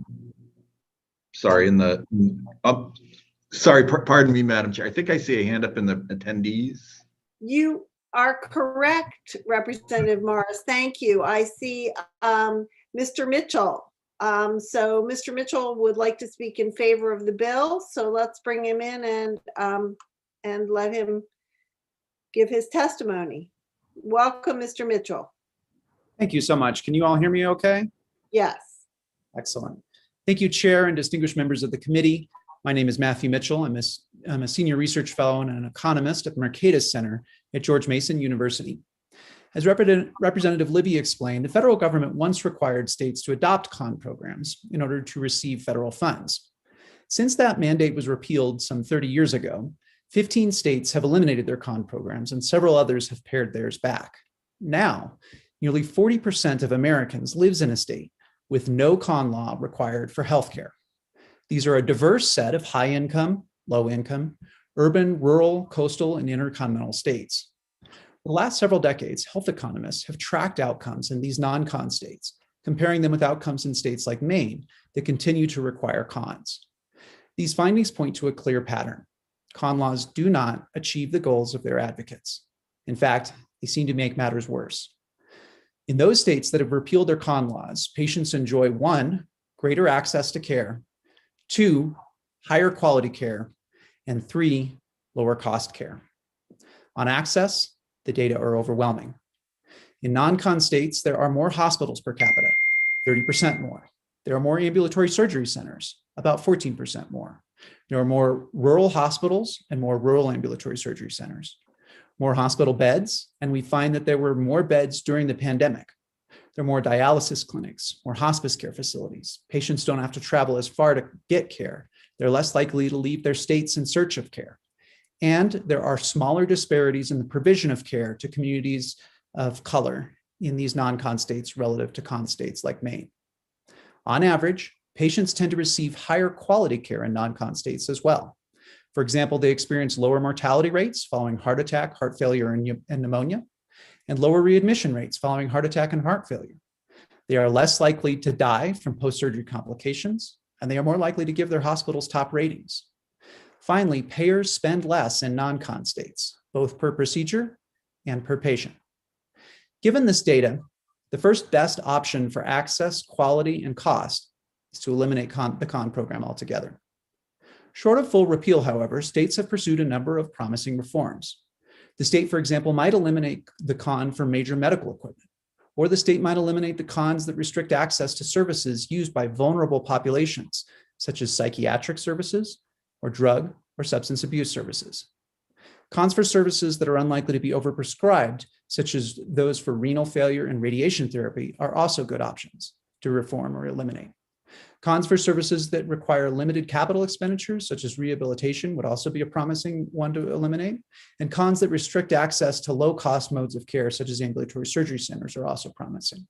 up. Sorry, pardon me, Madam Chair. I think I see a hand up in the attendees. You are correct, Representative Morris. Thank you. I see Mr. Mitchell. So Mr. Mitchell would like to speak in favor of the bill. So let's bring him in and let him give his testimony. Welcome, Mr. Mitchell. Thank you so much. Can you all hear me okay? Yes. Excellent. Thank you, Chair and distinguished members of the committee. My name is Matthew Mitchell. I'm a senior research fellow and an economist at the Mercatus Center at George Mason University. As Representative Libby explained, the federal government once required states to adopt con programs in order to receive federal funds. Since that mandate was repealed some 30 years ago, 15 states have eliminated their con programs and several others have pared theirs back. Now, nearly 40% of Americans lives in a state with no con law required for healthcare. These are a diverse set of high income, low income, urban, rural, coastal, and intercontinental states. For the last several decades, health economists have tracked outcomes in these non-con states, comparing them with outcomes in states like Maine that continue to require cons. These findings point to a clear pattern. Con laws do not achieve the goals of their advocates. In fact, they seem to make matters worse. In those states that have repealed their con laws, patients enjoy 1, greater access to care, 2, higher quality care, and 3, lower cost care. On access, the data are overwhelming. In non-con states, there are more hospitals per capita, 30% more. There are more ambulatory surgery centers, about 14% more. There are more rural hospitals and more rural ambulatory surgery centers. More hospital beds, and we find that there were more beds during the pandemic. There are more dialysis clinics, more hospice care facilities. Patients don't have to travel as far to get care. They're less likely to leave their states in search of care. And there are smaller disparities in the provision of care to communities of color in these non-con states relative to con states like Maine. On average, patients tend to receive higher quality care in non-con states as well. For example, they experience lower mortality rates following heart attack, heart failure, and pneumonia, and lower readmission rates following heart attack and heart failure. They are less likely to die from post-surgery complications, and they are more likely to give their hospitals top ratings. Finally, payers spend less in non-con states, both per procedure and per patient. Given this data, the first best option for access, quality, and cost is to eliminate the con program altogether. Short of full repeal, however, states have pursued a number of promising reforms. The state, for example, might eliminate the con for major medical equipment, or the state might eliminate the cons that restrict access to services used by vulnerable populations, such as psychiatric services or drug or substance abuse services. Cons for services that are unlikely to be overprescribed, such as those for renal failure and radiation therapy, are also good options to reform or eliminate. Cons for services that require limited capital expenditures, such as rehabilitation, would also be a promising one to eliminate. And cons that restrict access to low-cost modes of care, such as ambulatory surgery centers, are also promising.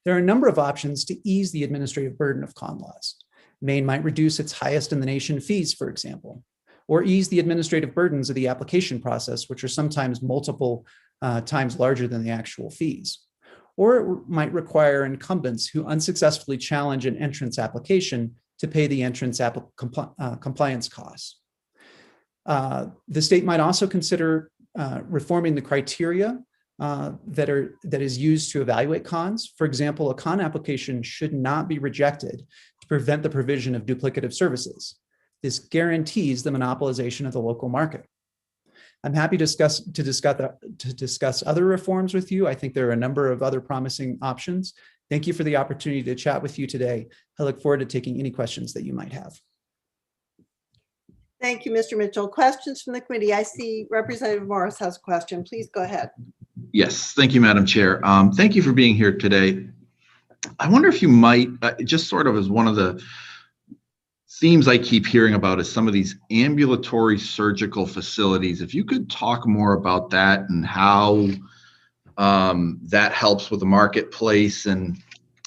There are a number of options to ease the administrative burden of con laws. Maine might reduce its highest in the nation fees, for example, or ease the administrative burdens of the application process, which are sometimes multiple times larger than the actual fees. Or it might require incumbents who unsuccessfully challenge an entrance application to pay the entrance compliance costs. The state might also consider reforming the criteria that is used to evaluate cons. For example, a con application should not be rejected to prevent the provision of duplicative services. This guarantees the monopolization of the local market. I'm happy to discuss other reforms with you. I think there are a number of other promising options. Thank you for the opportunity to chat with you today. I look forward to taking any questions that you might have. Thank you, Mr. Mitchell. Questions from the committee? I see Representative Morris has a question. Please go ahead. Yes, thank you, Madam Chair. Thank you for being here today. I wonder if you might, just sort of as one of the themes I keep hearing about is some of these ambulatory surgical facilities. If you could talk more about that and how that helps with the marketplace and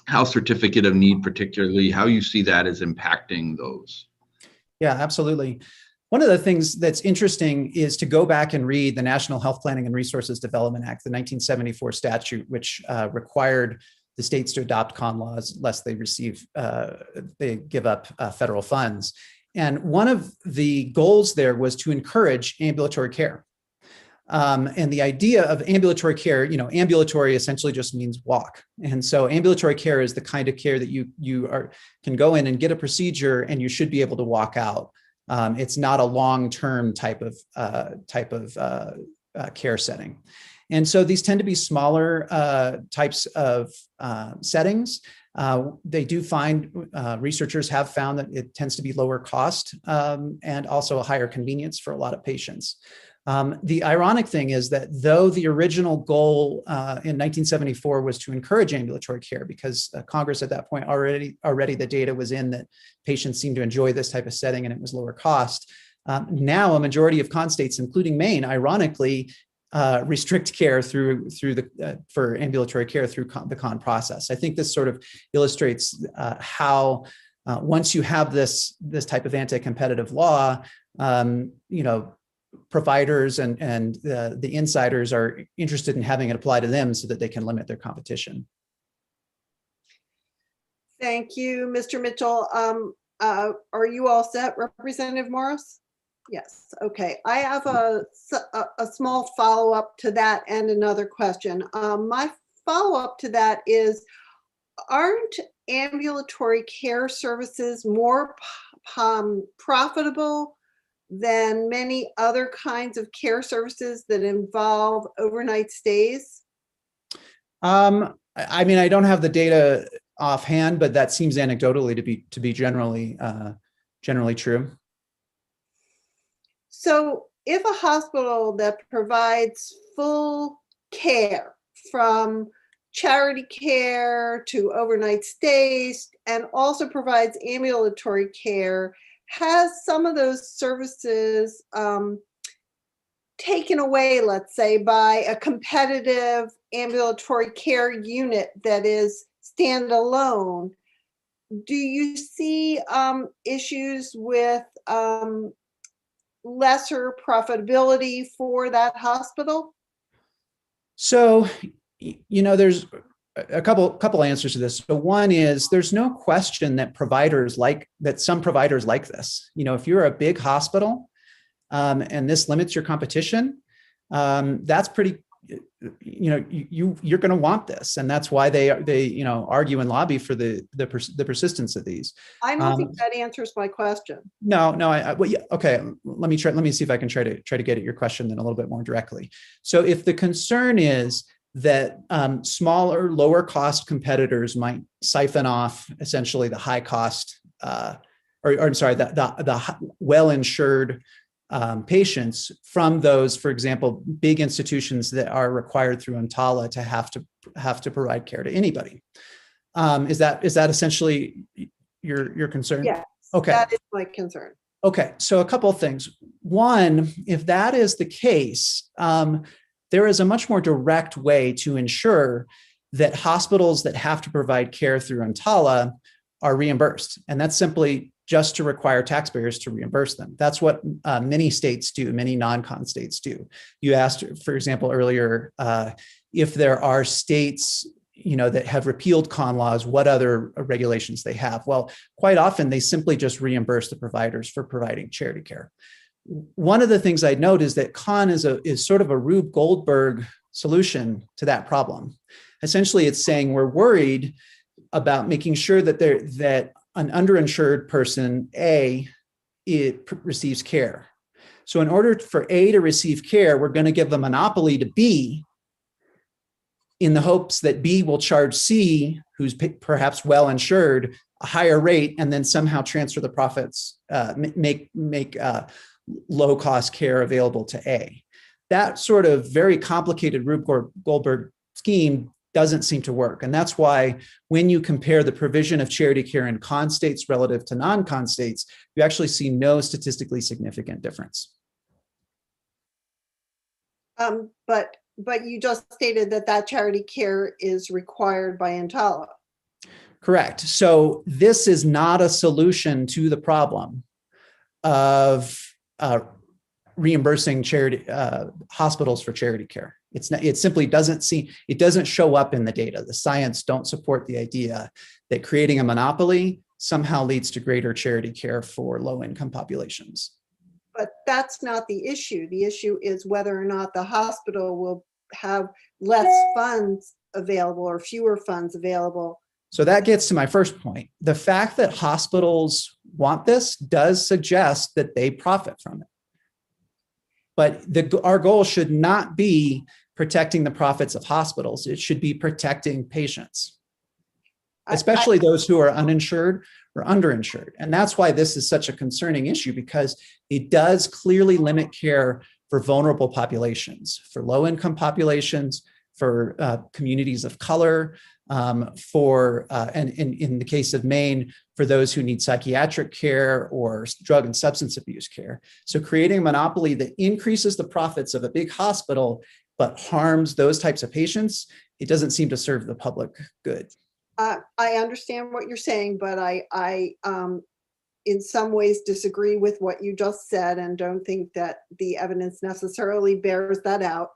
how certificate of need, particularly, how you see that as impacting those. Yeah, absolutely. One of the things that's interesting is to go back and read the National Health Planning and Resources Development Act, the 1974 statute, which required the states to adopt con laws lest they they give up federal funds. And one of the goals there was to encourage ambulatory care. And the idea of ambulatory care, ambulatory essentially just means walk. And so ambulatory care is the kind of care that you can go in and get a procedure and you should be able to walk out. It's not a long-term type of care setting. And so these tend to be smaller types of settings. They do find, researchers have found that it tends to be lower cost and also a higher convenience for a lot of patients. The ironic thing is that though the original goal in 1974 was to encourage ambulatory care, because Congress at that point already the data was in that patients seemed to enjoy this type of setting and it was lower cost. Now a majority of con states, including Maine, ironically, restrict care for ambulatory care through the con process. I think this sort of illustrates how once you have this type of anti-competitive law, providers and the insiders are interested in having it apply to them so that they can limit their competition. Thank you, Mr. Mitchell. Are you all set, Representative Morris? Yes, okay. I have a small follow-up to that and another question. My follow-up to that is, aren't ambulatory care services more profitable than many other kinds of care services that involve overnight stays? I mean, I don't have the data offhand, but that seems anecdotally to be generally true. So if a hospital that provides full care from charity care to overnight stays and also provides ambulatory care has some of those services taken away, let's say, by a competitive ambulatory care unit that is standalone, do you see issues with lesser profitability for that hospital? So, there's a couple answers to this. So one is there's no question that some providers like this. If you're a big hospital and this limits your competition, that's pretty, you're going to want this, and that's why they argue and lobby for the persistence of these. I don't think that answers my question. No. Okay. Let me see if I can try to get at your question then a little bit more directly. So if the concern is that smaller, lower cost competitors might siphon off essentially the high cost, the well-insured patients from those, for example, big institutions that are required through EMTALA to have to provide care to anybody. Is that essentially your concern? Yes. Okay. That is my concern. Okay. So a couple of things. One, if that is the case, there is a much more direct way to ensure that hospitals that have to provide care through EMTALA are reimbursed. And that's simply just to require taxpayers to reimburse them. That's what many states do, many non-con states do. You asked, for example, earlier, if there are states that have repealed con laws, what other regulations they have. Well, quite often they simply just reimburse the providers for providing charity care. One of the things I'd note is that con is sort of a Rube Goldberg solution to that problem. Essentially, it's saying we're worried about making sure that an underinsured person, receives care. So in order for A to receive care, we're going to give the monopoly to B in the hopes that B will charge C, who's perhaps well insured, a higher rate, and then somehow transfer the profits, make low cost care available to A. That sort of very complicated Rube Goldberg scheme doesn't seem to work. And that's why when you compare the provision of charity care in con states relative to non-con states, you actually see no statistically significant difference. But you just stated that charity care is required by EMTALA. Correct. So this is not a solution to the problem of reimbursing charity hospitals for charity care. It simply doesn't show up in the data. The science don't support the idea that creating a monopoly somehow leads to greater charity care for low-income populations. But that's not the issue. The issue is whether or not the hospital will have less funds available or fewer funds available. So that gets to my first point. The fact that hospitals want this does suggest that they profit from it. But our goal should not be protecting the profits of hospitals. It should be protecting patients, especially those who are uninsured or underinsured. And that's why this is such a concerning issue, because it does clearly limit care for vulnerable populations, for low-income populations, for communities of color, and in the case of Maine, for those who need psychiatric care or drug and substance abuse care. So creating a monopoly that increases the profits of a big hospital but harms those types of patients, it doesn't seem to serve the public good. I understand what you're saying, but I in some ways disagree with what you just said and don't think that the evidence necessarily bears that out.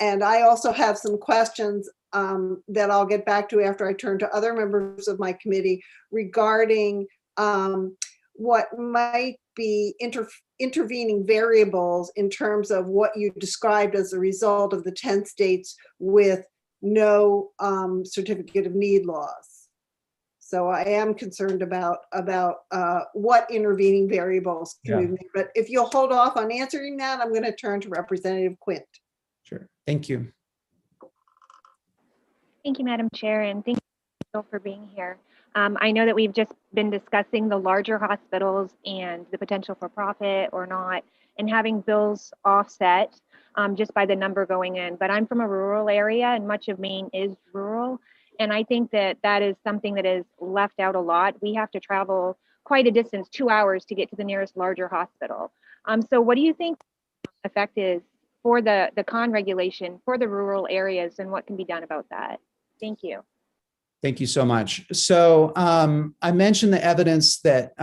And I also have some questions that I'll get back to after I turn to other members of my committee regarding what might be intervening variables in terms of what you described as a result of the 10 states with no certificate of need laws. So I am concerned about what intervening variables can be made. But if you'll hold off on answering that, I'm going to turn to Representative Quint. Sure. Thank you. Thank you, Madam Chair, and thank you for being here. I know that we've just been discussing the larger hospitals and the potential for profit or not, and having bills offset just by the number going in. But I'm from a rural area, and much of Maine is rural. And I think that that is something that is left out a lot. We have to travel quite a distance, 2 hours, to get to the nearest larger hospital. So what do you think the effect is for the con regulation for the rural areas and what can be done about that. Thank you. Thank you so much. So I mentioned the evidence that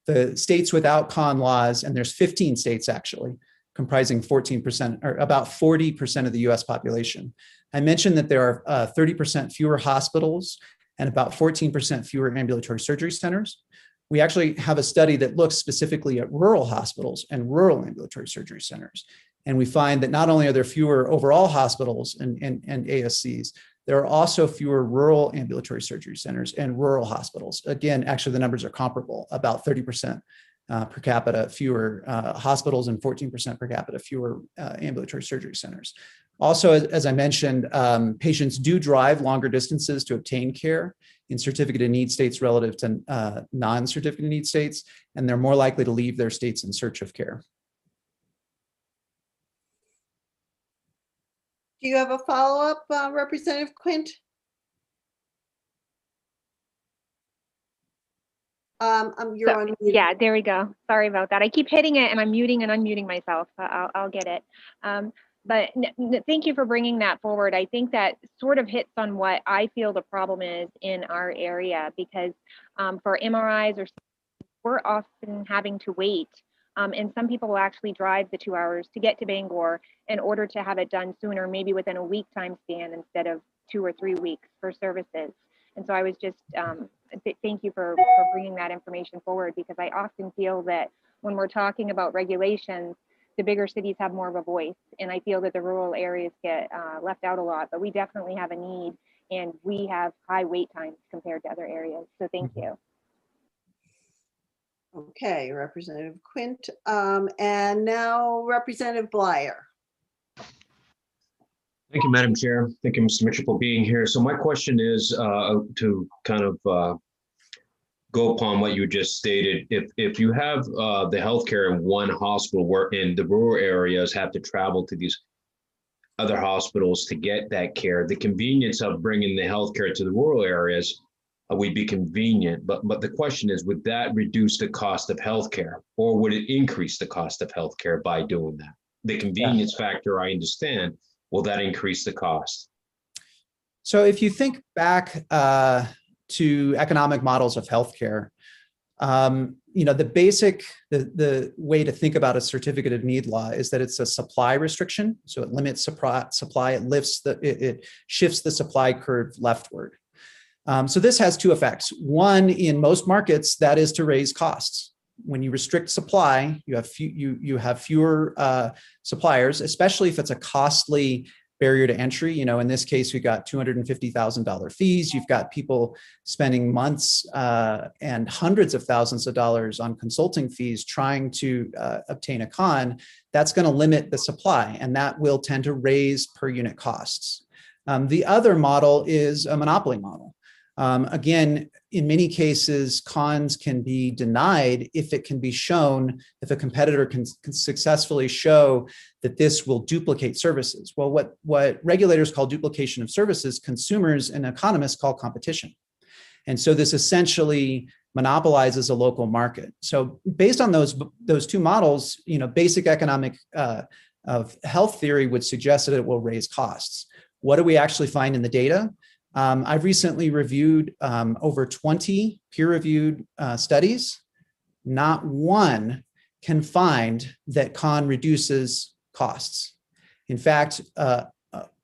the states without con laws, and there's 15 states actually, comprising 14% or about 40% of the US population. I mentioned that there are 30% fewer hospitals and about 14% fewer ambulatory surgery centers. We actually have a study that looks specifically at rural hospitals and rural ambulatory surgery centers. And we find that not only are there fewer overall hospitals and ASCs, there are also fewer rural ambulatory surgery centers and rural hospitals. Again, actually the numbers are comparable, about 30% per capita fewer hospitals and 14% per capita fewer ambulatory surgery centers. Also, as I mentioned, patients do drive longer distances to obtain care in certificate of need states relative to non-certificate of need states, and they're more likely to leave their states in search of care. Do you have a follow-up, Representative Quint? You're on mute. Yeah, there we go. Sorry about that. I keep hitting it and I'm muting and unmuting myself. I'll get it. But thank you for bringing that forward. I think that sort of hits on what I feel the problem is in our area, because for MRIs we're often having to wait. And some people will actually drive the 2 hours to get to Bangor in order to have it done sooner, maybe within a week time span instead of 2 or 3 weeks for services. And so I was just, thank you for bringing that information forward, because I often feel that when we're talking about regulations, the bigger cities have more of a voice. And I feel that the rural areas get left out a lot, but we definitely have a need and we have high wait times compared to other areas. So thank you. Okay, Representative Quint. And now Representative Blyer. Thank you, Madam Chair. Thank you, Mr. Mitchell, for being here. So my question is to kind of go upon what you just stated. If you have the healthcare in one hospital, where in the rural areas have to travel to these other hospitals to get that care, the convenience of bringing the healthcare to the rural areas would be convenient. But the question is, would that reduce the cost of healthcare, or would it increase the cost of healthcare by doing that? The convenience factor, I understand. Will that increase the cost? So if you think back to economic models of healthcare, the way to think about a certificate of need law is that it's a supply restriction. So it limits supply, it shifts the supply curve leftward. So this has two effects. One, in most markets, that is to raise costs. When you restrict supply, you have fewer suppliers, especially if it's a costly barrier to entry. In this case, we got $250,000 fees. You've got people spending months and hundreds of thousands of dollars on consulting fees trying to obtain a con. That's going to limit the supply, and that will tend to raise per unit costs. The other model is a monopoly model. Again, in many cases, cons can be denied if it can be shown, if a competitor can successfully show that this will duplicate services. Well, what regulators call duplication of services, consumers and economists call competition. And so this essentially monopolizes a local market. So based on those two models, basic economic of health theory would suggest that it will raise costs. What do we actually find in the data? I've recently reviewed over 20 peer-reviewed studies. Not one can find that con reduces costs. In fact, the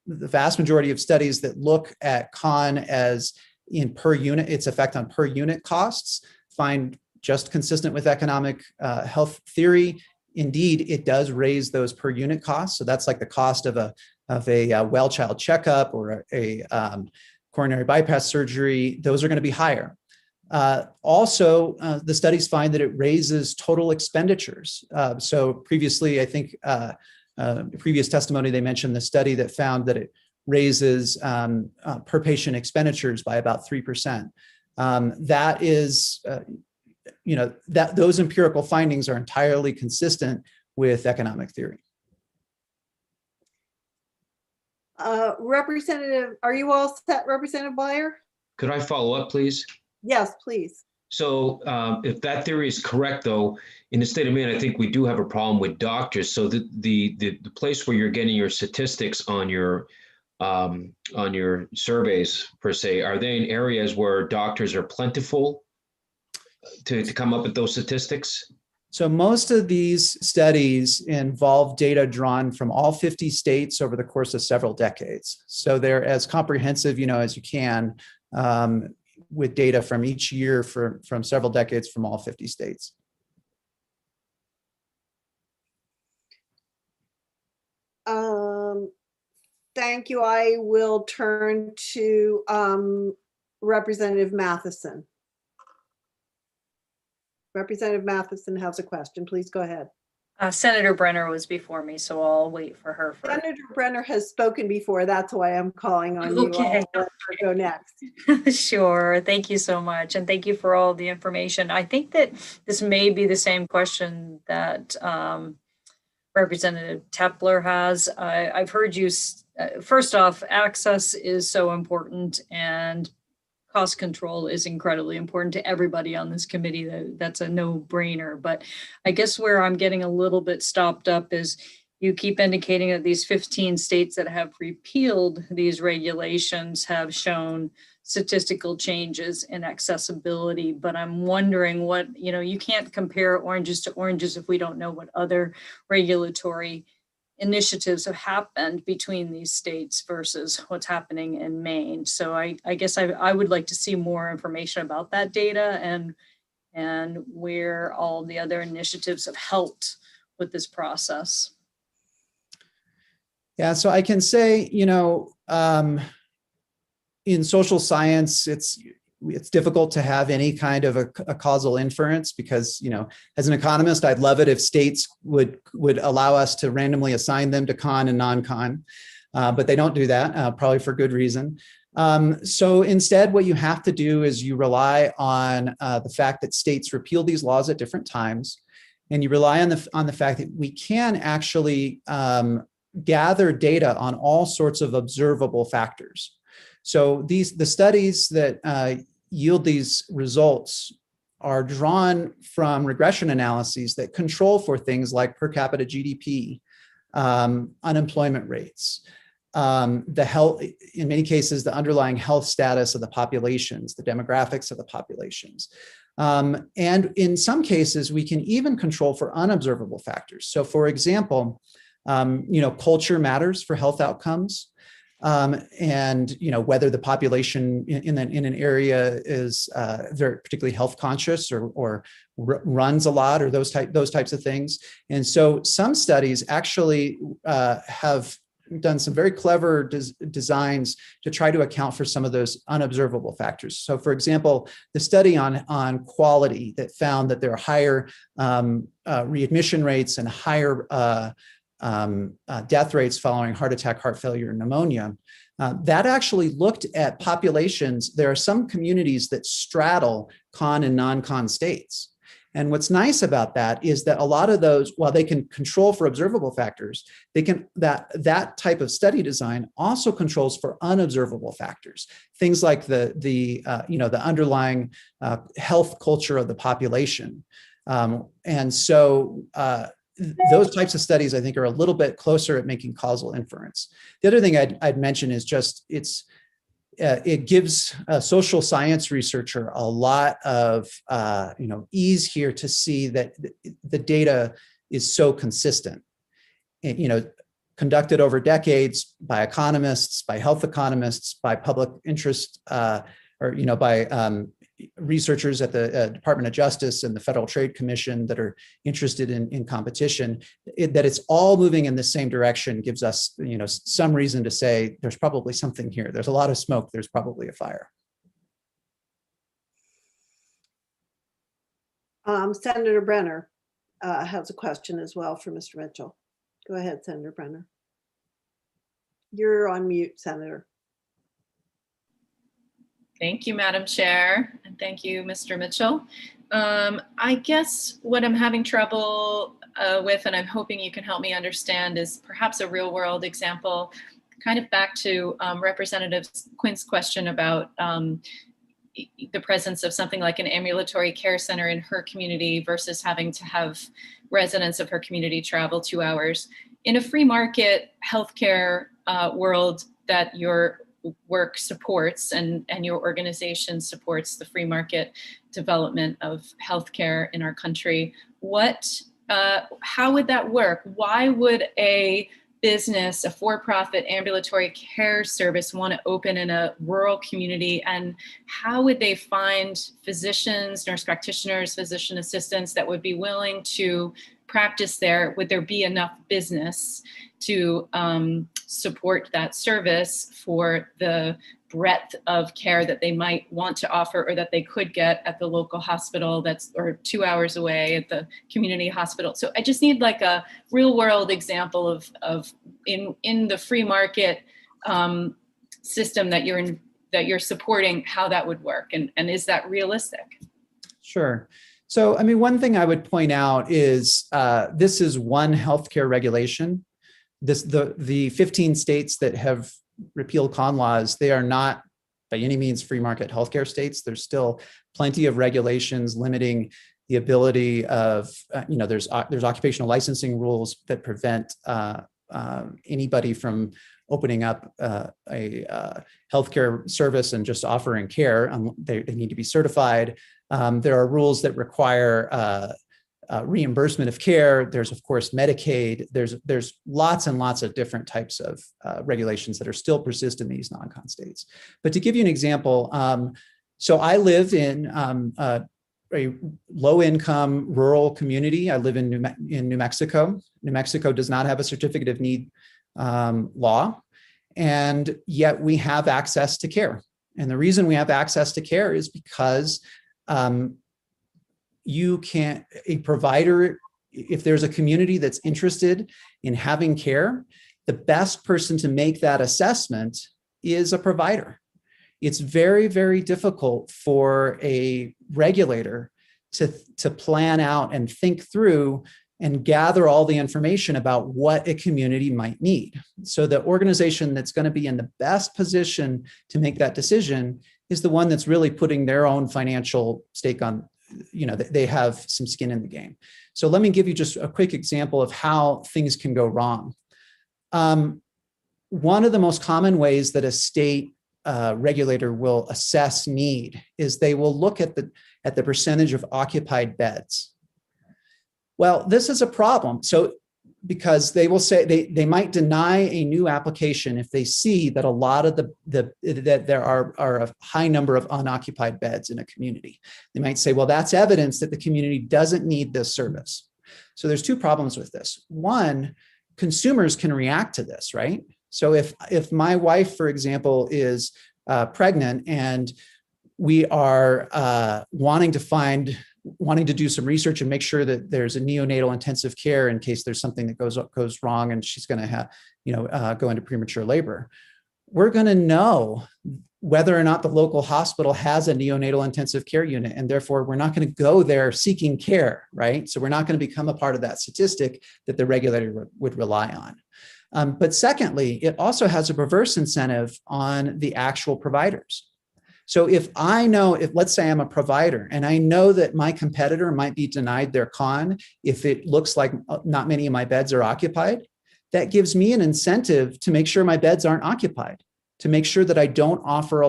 vast majority of studies that look at con as in per unit, its effect on per unit costs, find just consistent with economic health theory. Indeed, it does raise those per unit costs. So that's like the cost of a well child checkup or a coronary bypass surgery. Those are going to be higher. Also, the studies find that it raises total expenditures. So previously, I think previous testimony, they mentioned the study that found that it raises per patient expenditures by about 3%. That is, those empirical findings are entirely consistent with economic theory. Representative, are you all set, Representative Blyer? Could I follow up, please? Yes, please. So if that theory is correct, though, in the state of Maine, I think we do have a problem with doctors. So the place where you're getting your statistics on your surveys per se, are they in areas where doctors are plentiful to come up with those statistics? So most of these studies involve data drawn from all 50 states over the course of several decades. So they're as comprehensive, as you can, with data from each year from several decades from all 50 states. Thank you. I will turn to Representative Matheson. Representative Matheson has a question. Please go ahead. Senator Brenner was before me, so I'll wait for her. Senator Brenner has spoken before. That's why I'm calling on you. Okay. I'll let her go next. Sure. Thank you so much. And thank you for all the information. I think that this may be the same question that Representative Tepler has. I've heard you, first off, access is so important and cost control is incredibly important to everybody on this committee. That's a no-brainer. But I guess where I'm getting a little bit stopped up is you keep indicating that these 15 states that have repealed these regulations have shown statistical changes in accessibility. But I'm wondering what, you can't compare oranges to oranges if we don't know what other regulatory initiatives have happened between these states versus what's happening in Maine. So I guess I would like to see more information about that data and where all the other initiatives have helped with this process. Yeah, so I can say, in social science, it's difficult to have any kind of a causal inference because, as an economist, I'd love it if states would allow us to randomly assign them to con and non-con, but they don't do that, probably for good reason. So instead, what you have to do is you rely on the fact that states repeal these laws at different times, and you rely on the fact that we can actually gather data on all sorts of observable factors. So the studies that yield these results are drawn from regression analyses that control for things like per capita GDP, unemployment rates, the health, in many cases, the underlying health status of the populations, the demographics of the populations. And in some cases, we can even control for unobservable factors. So for example, culture matters for health outcomes. And whether the population in an area is very particularly health conscious or runs a lot or those types of things. And so some studies actually have done some very clever designs to try to account for some of those unobservable factors. So for example, the study on quality that found that there are higher readmission rates and higher death rates following heart attack, heart failure, and pneumonia. That actually looked at populations. There are some communities that straddle con and non-con states. And what's nice about that is that a lot of those, while they can control for observable factors, they can that type of study design also controls for unobservable factors. Things like the underlying health culture of the population. And so those types of studies, I think, are a little bit closer at making causal inference. The other thing I'd mention is just it gives a social science researcher a lot of ease here to see that the data is so consistent. Conducted over decades by economists, by health economists, by public interest, by researchers at the Department of Justice and the Federal Trade Commission that are interested in competition, that it's all moving in the same direction gives us, some reason to say there's probably something here. There's a lot of smoke. There's probably a fire. Senator Brenner has a question as well for Mr. Mitchell. Go ahead, Senator Brenner. You're on mute, Senator. Thank you, Madam Chair, and thank you, Mr. Mitchell. I guess what I'm having trouble with, and I'm hoping you can help me understand, is perhaps a real world example, kind of back to Representative Quinn's question about, the presence of something like an ambulatory care center in her community versus having to have residents of her community travel 2 hours. In a free market healthcare world that your work supports and your organization supports the free market development of healthcare in our country, how would that work? Why would a business, a for-profit ambulatory care service, want to open in a rural community, and how would they find physicians, nurse practitioners, physician assistants that would be willing to practice there? Would there be enough business to support that service for the breadth of care that they might want to offer or that they could get at the local hospital or 2 hours away at the community hospital? So I just need like a real world example of in the free market system that you're supporting, how that would work, and is that realistic? Sure. So, I mean, one thing I would point out is this is one healthcare regulation. The 15 states that have repealed con laws, they are not by any means free market healthcare states. There's still plenty of regulations limiting the ability of, there's occupational licensing rules that prevent anybody from opening up a healthcare service and just offering care. They need to be certified. There are rules that require reimbursement of care. There's, of course, Medicaid. There's lots and lots of different types of regulations that are still persist in these non-con states. But to give you an example, so I live in a low-income rural community. I live in New Mexico. New Mexico does not have a certificate of need law, and yet we have access to care. And the reason we have access to care is because a provider, if there's a community that's interested in having care, the best person to make that assessment is a provider. It's very, very difficult for a regulator to plan out and think through and gather all the information about what a community might need. So the organization that's going to be in the best position to make that decision is the one that's really putting their own financial stake on, they have some skin in the game. So let me give you just a quick example of how things can go wrong. One of the most common ways that a state regulator will assess need is they will look at the percentage of occupied beds. Well, this is a problem. So because they will say they might deny a new application if they see that a lot of that there are a high number of unoccupied beds in a community. They might say, well, that's evidence that the community doesn't need this service. So there's two problems with this. One, consumers can react to this, right? So if my wife, for example, is pregnant and we are wanting to do some research and make sure that there's a neonatal intensive care in case there's something that goes wrong and she's going to have, go into premature labor. We're going to know whether or not the local hospital has a neonatal intensive care unit, and therefore we're not going to go there seeking care, right? So we're not going to become a part of that statistic that the regulator would rely on. But secondly, it also has a perverse incentive on the actual providers. So if let's say I'm a provider and I know that my competitor might be denied their con if it looks like not many of my beds are occupied, that gives me an incentive to make sure my beds aren't occupied, to make sure that I don't offer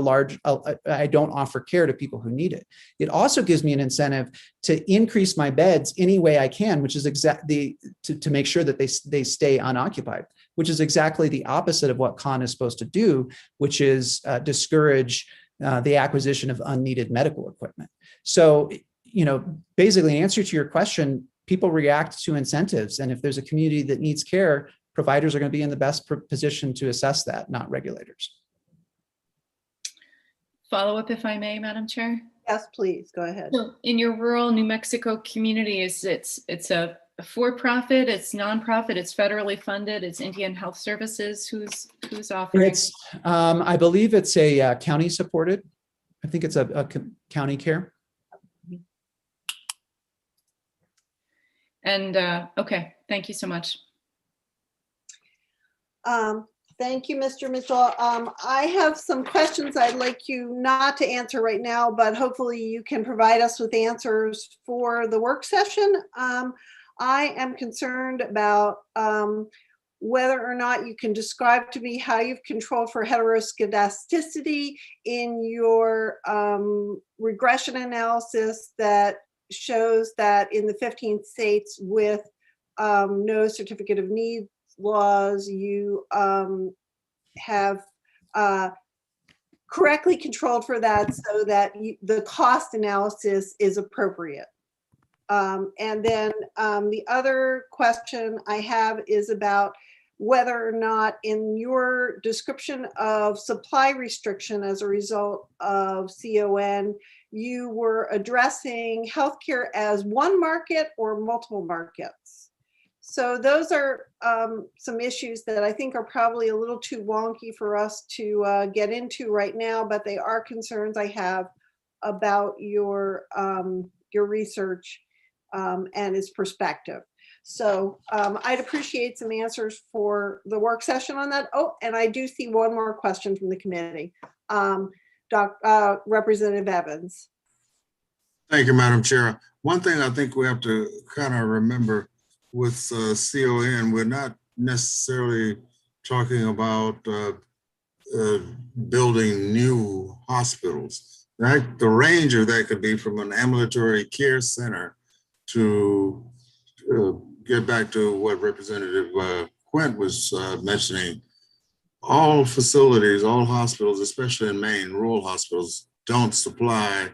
care to people who need it. It also gives me an incentive to increase my beds any way I can, which is exactly to make sure that they stay unoccupied, which is exactly the opposite of what con is supposed to do, which is discourage the acquisition of unneeded medical equipment. So, basically, in answer to your question, people react to incentives. And if there's a community that needs care, providers are going to be in the best position to assess that, not regulators. Follow up, if I may, Madam Chair? Yes, please, go ahead. So in your rural New Mexico communities, it's a for-profit, it's nonprofit, it's federally funded, it's Indian Health Services. Who's offering? I believe it's a county supported. I think it's a county care. And okay, thank you so much. Thank you, Mr. Mitchell. I have some questions I'd like you not to answer right now, but hopefully you can provide us with answers for the work session. I am concerned about whether or not you can describe to me how you've controlled for heteroscedasticity in your regression analysis that shows that in the 15 states with no certificate of need laws, you have correctly controlled for that so that the cost analysis is appropriate. And then the other question I have is about whether or not in your description of supply restriction as a result of CON, you were addressing healthcare as one market or multiple markets. So those are some issues that I think are probably a little too wonky for us to get into right now, but they are concerns I have about your research and its perspective. So I'd appreciate some answers for the work session on that. Oh, and I do see one more question from the committee. Representative Evans. Thank you, Madam Chair. One thing I think we have to kind of remember with CON, we're not necessarily talking about building new hospitals. Right? The range of that could be from an ambulatory care center to get back to what Representative Quint was mentioning. All facilities, all hospitals, especially in Maine, rural hospitals, don't supply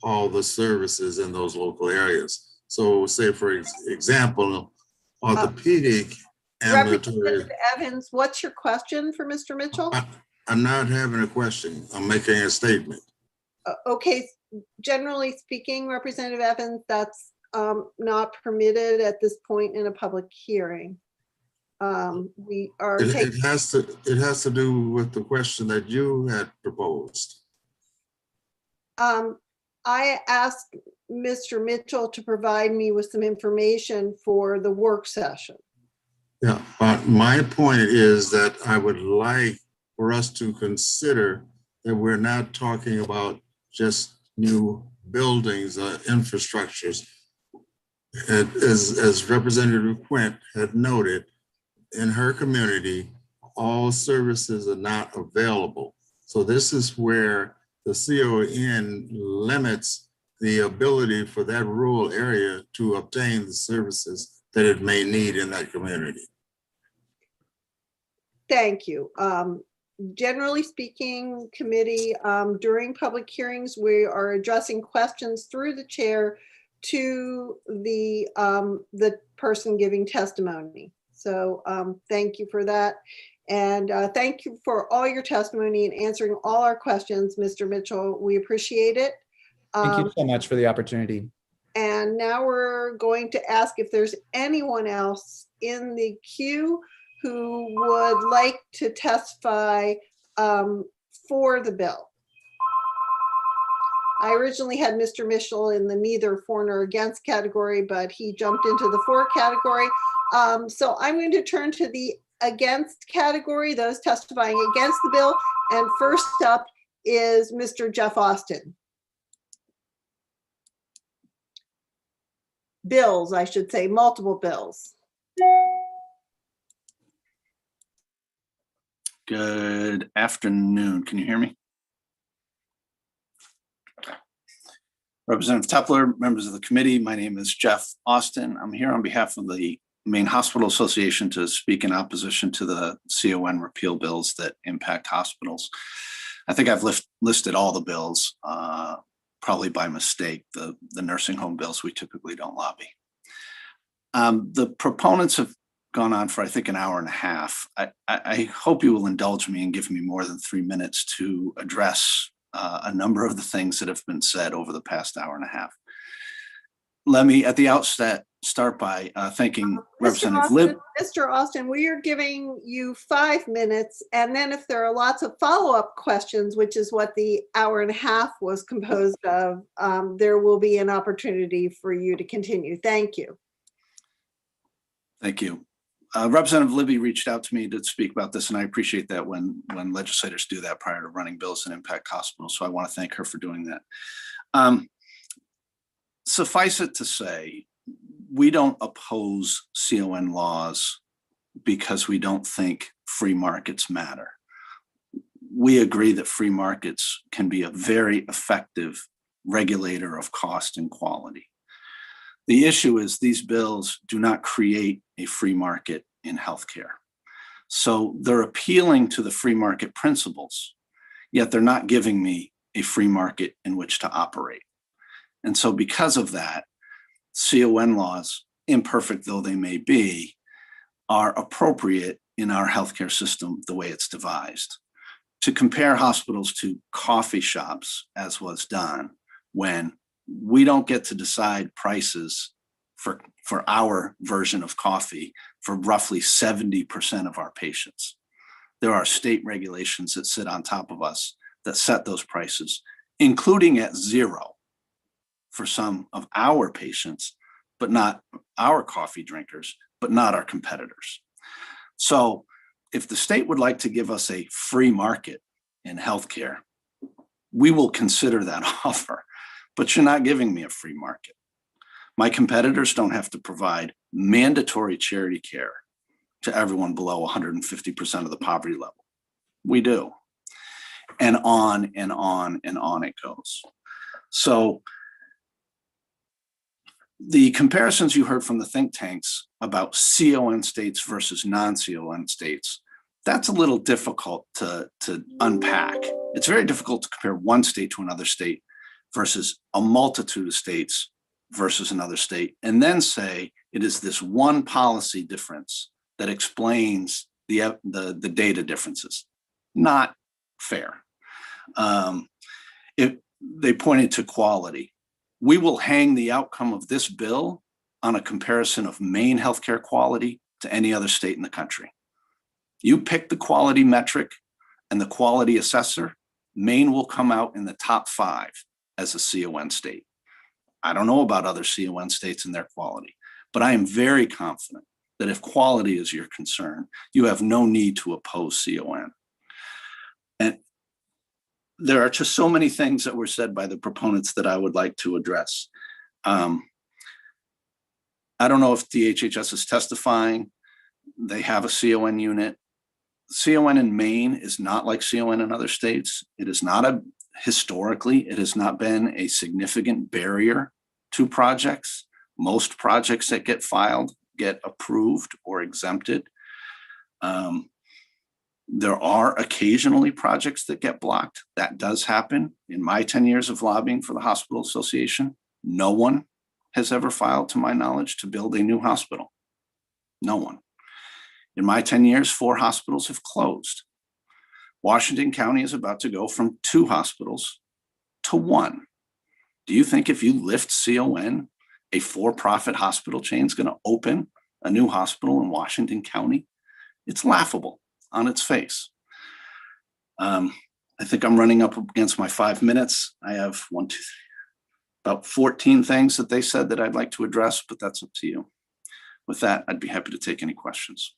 all the services in those local areas. So say, for example, orthopedic ambulatory. Representative Evans, what's your question for Mr. Mitchell? I'm not having a question. I'm making a statement. Okay, generally speaking, Representative Evans, that's not permitted at this point in a public hearing. We are. It has to do with the question that you had proposed. I asked Mr. Mitchell to provide me with some information for the work session. Yeah, but my point is that I would like for us to consider that we're not talking about just new buildings or infrastructures. As Representative Quint had noted, in her community, all services are not available. So this is where the CON limits the ability for that rural area to obtain the services that it may need in that community. Thank you. Generally speaking, committee, during public hearings, we are addressing questions through the chair to the person giving testimony. So thank you for that. And thank you for all your testimony and answering all our questions, Mr. Mitchell. We appreciate it. Thank you so much for the opportunity. And now we're going to ask if there's anyone else in the queue who would like to testify for the bill. I originally had Mr. Mitchell in the neither for nor against category, but he jumped into the for category. So I'm going to turn to the against category, those testifying against the bill. And first up is Mr. Jeff Austin. Bills, I should say, multiple bills. Good afternoon. Can you hear me? Representative Tepler, members of the committee, my name is Jeff Austin. I'm here on behalf of the Maine Hospital Association to speak in opposition to the CON repeal bills that impact hospitals. I think I've listed all the bills, probably by mistake. The nursing home bills we typically don't lobby. The proponents have gone on for, I think, an hour and a half. I hope you will indulge me and give me more than 3 minutes to address a number of the things that have been said over the past hour and a half. Let me, at the outset, start by thanking Representative Lib. Mr. Austin, we are giving you 5 minutes, and then if there are lots of follow-up questions, which is what the hour and a half was composed of, there will be an opportunity for you to continue. Thank you. Thank you. Representative Libby reached out to me to speak about this, and I appreciate that when legislators do that prior to running bills that impact hospitals. So I want to thank her for doing that. Suffice it to say, we don't oppose CON laws because we don't think free markets matter. We agree that free markets can be a very effective regulator of cost and quality. The issue is these bills do not create a free market in healthcare. So they're appealing to the free market principles, yet they're not giving me a free market in which to operate. And so because of that, CON laws, imperfect though they may be, are appropriate in our healthcare system the way it's devised. To compare hospitals to coffee shops, as was done, when we don't get to decide prices for our version of coffee for roughly 70% of our patients. There are state regulations that sit on top of us that set those prices, including at zero for some of our patients, but not our coffee drinkers, but not our competitors. So if the state would like to give us a free market in healthcare, we will consider that offer, but you're not giving me a free market. My competitors don't have to provide mandatory charity care to everyone below 150% of the poverty level. We do. And on and on and on it goes. So the comparisons you heard from the think tanks about CON states versus non-CON states, that's a little difficult to unpack. It's very difficult to compare one state to another state versus a multitude of states versus another state, and then say it is this one policy difference that explains the data differences. Not fair. They pointed to quality. We will hang the outcome of this bill on a comparison of Maine healthcare quality to any other state in the country. You pick the quality metric and the quality assessor, Maine will come out in the top 5 as a CON state. I don't know about other CON states and their quality, but I am very confident that if quality is your concern, you have no need to oppose CON. And there are just so many things that were said by the proponents that I would like to address. I don't know if DHHS is testifying. They have a CON unit. CON in Maine is not like CON in other states. It is not historically, it has not been a significant barrier to projects. Most projects that get filed get approved or exempted. There are occasionally projects that get blocked. That does happen. In my 10 years of lobbying for the Hospital Association, no one has ever filed, to my knowledge, to build a new hospital. No one. In my 10 years, 4 hospitals have closed. Washington County is about to go from 2 hospitals to 1. Do you think if you lift CON, a for-profit hospital chain is going to open a new hospital in Washington County? It's laughable on its face. I think I'm running up against my 5 minutes. I have about 14 things that they said that I'd like to address, but that's up to you. With that, I'd be happy to take any questions.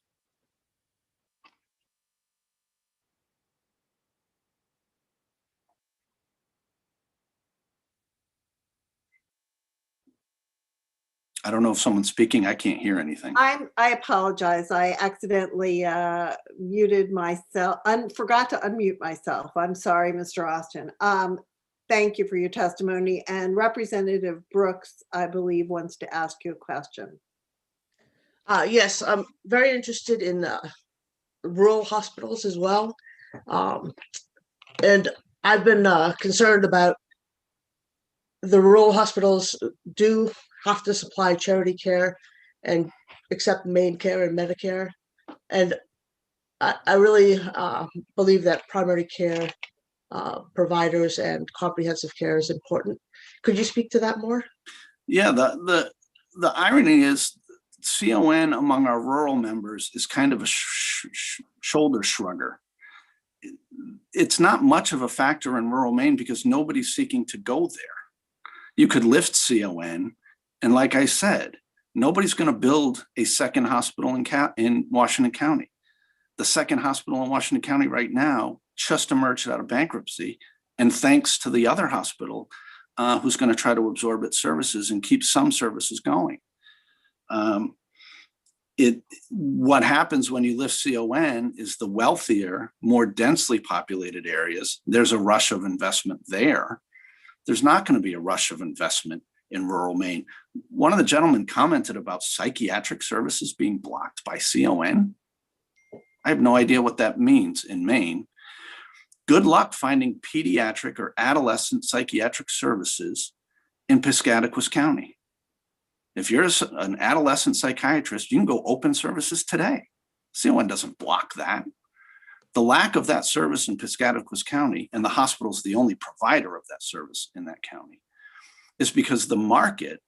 I don't know if someone's speaking. I can't hear anything. I apologize. I accidentally muted myself, forgot to unmute myself. I'm sorry, Mr. Austin. Thank you for your testimony. And Representative Brooks, I believe, wants to ask you a question. Yes, I'm very interested in rural hospitals as well. And I've been concerned about the rural hospitals do have to supply charity care and accept Maine care and Medicare. And I really believe that primary care providers and comprehensive care is important. Could you speak to that more? Yeah, the irony is CON among our rural members is kind of a shoulder shrugger. It's not much of a factor in rural Maine because nobody's seeking to go there. You could lift CON, and like I said, Nobody's going to build a second hospital in Washington County. The second hospital in Washington County right now just emerged out of bankruptcy, and thanks to the other hospital who's going to try to absorb its services and keep some services going. What happens when you lift CON is the wealthier, more densely populated areas, there's a rush of investment there. There's not going to be a rush of investment in rural Maine. One of the gentlemen commented about psychiatric services being blocked by CON. I have no idea what that means in Maine. Good luck finding pediatric or adolescent psychiatric services in Piscataquis County. If you're an adolescent psychiatrist, you can go open services today. CON doesn't block that. The lack of that service in Piscataquis County, and the hospital is the only provider of that service in that county, is because the market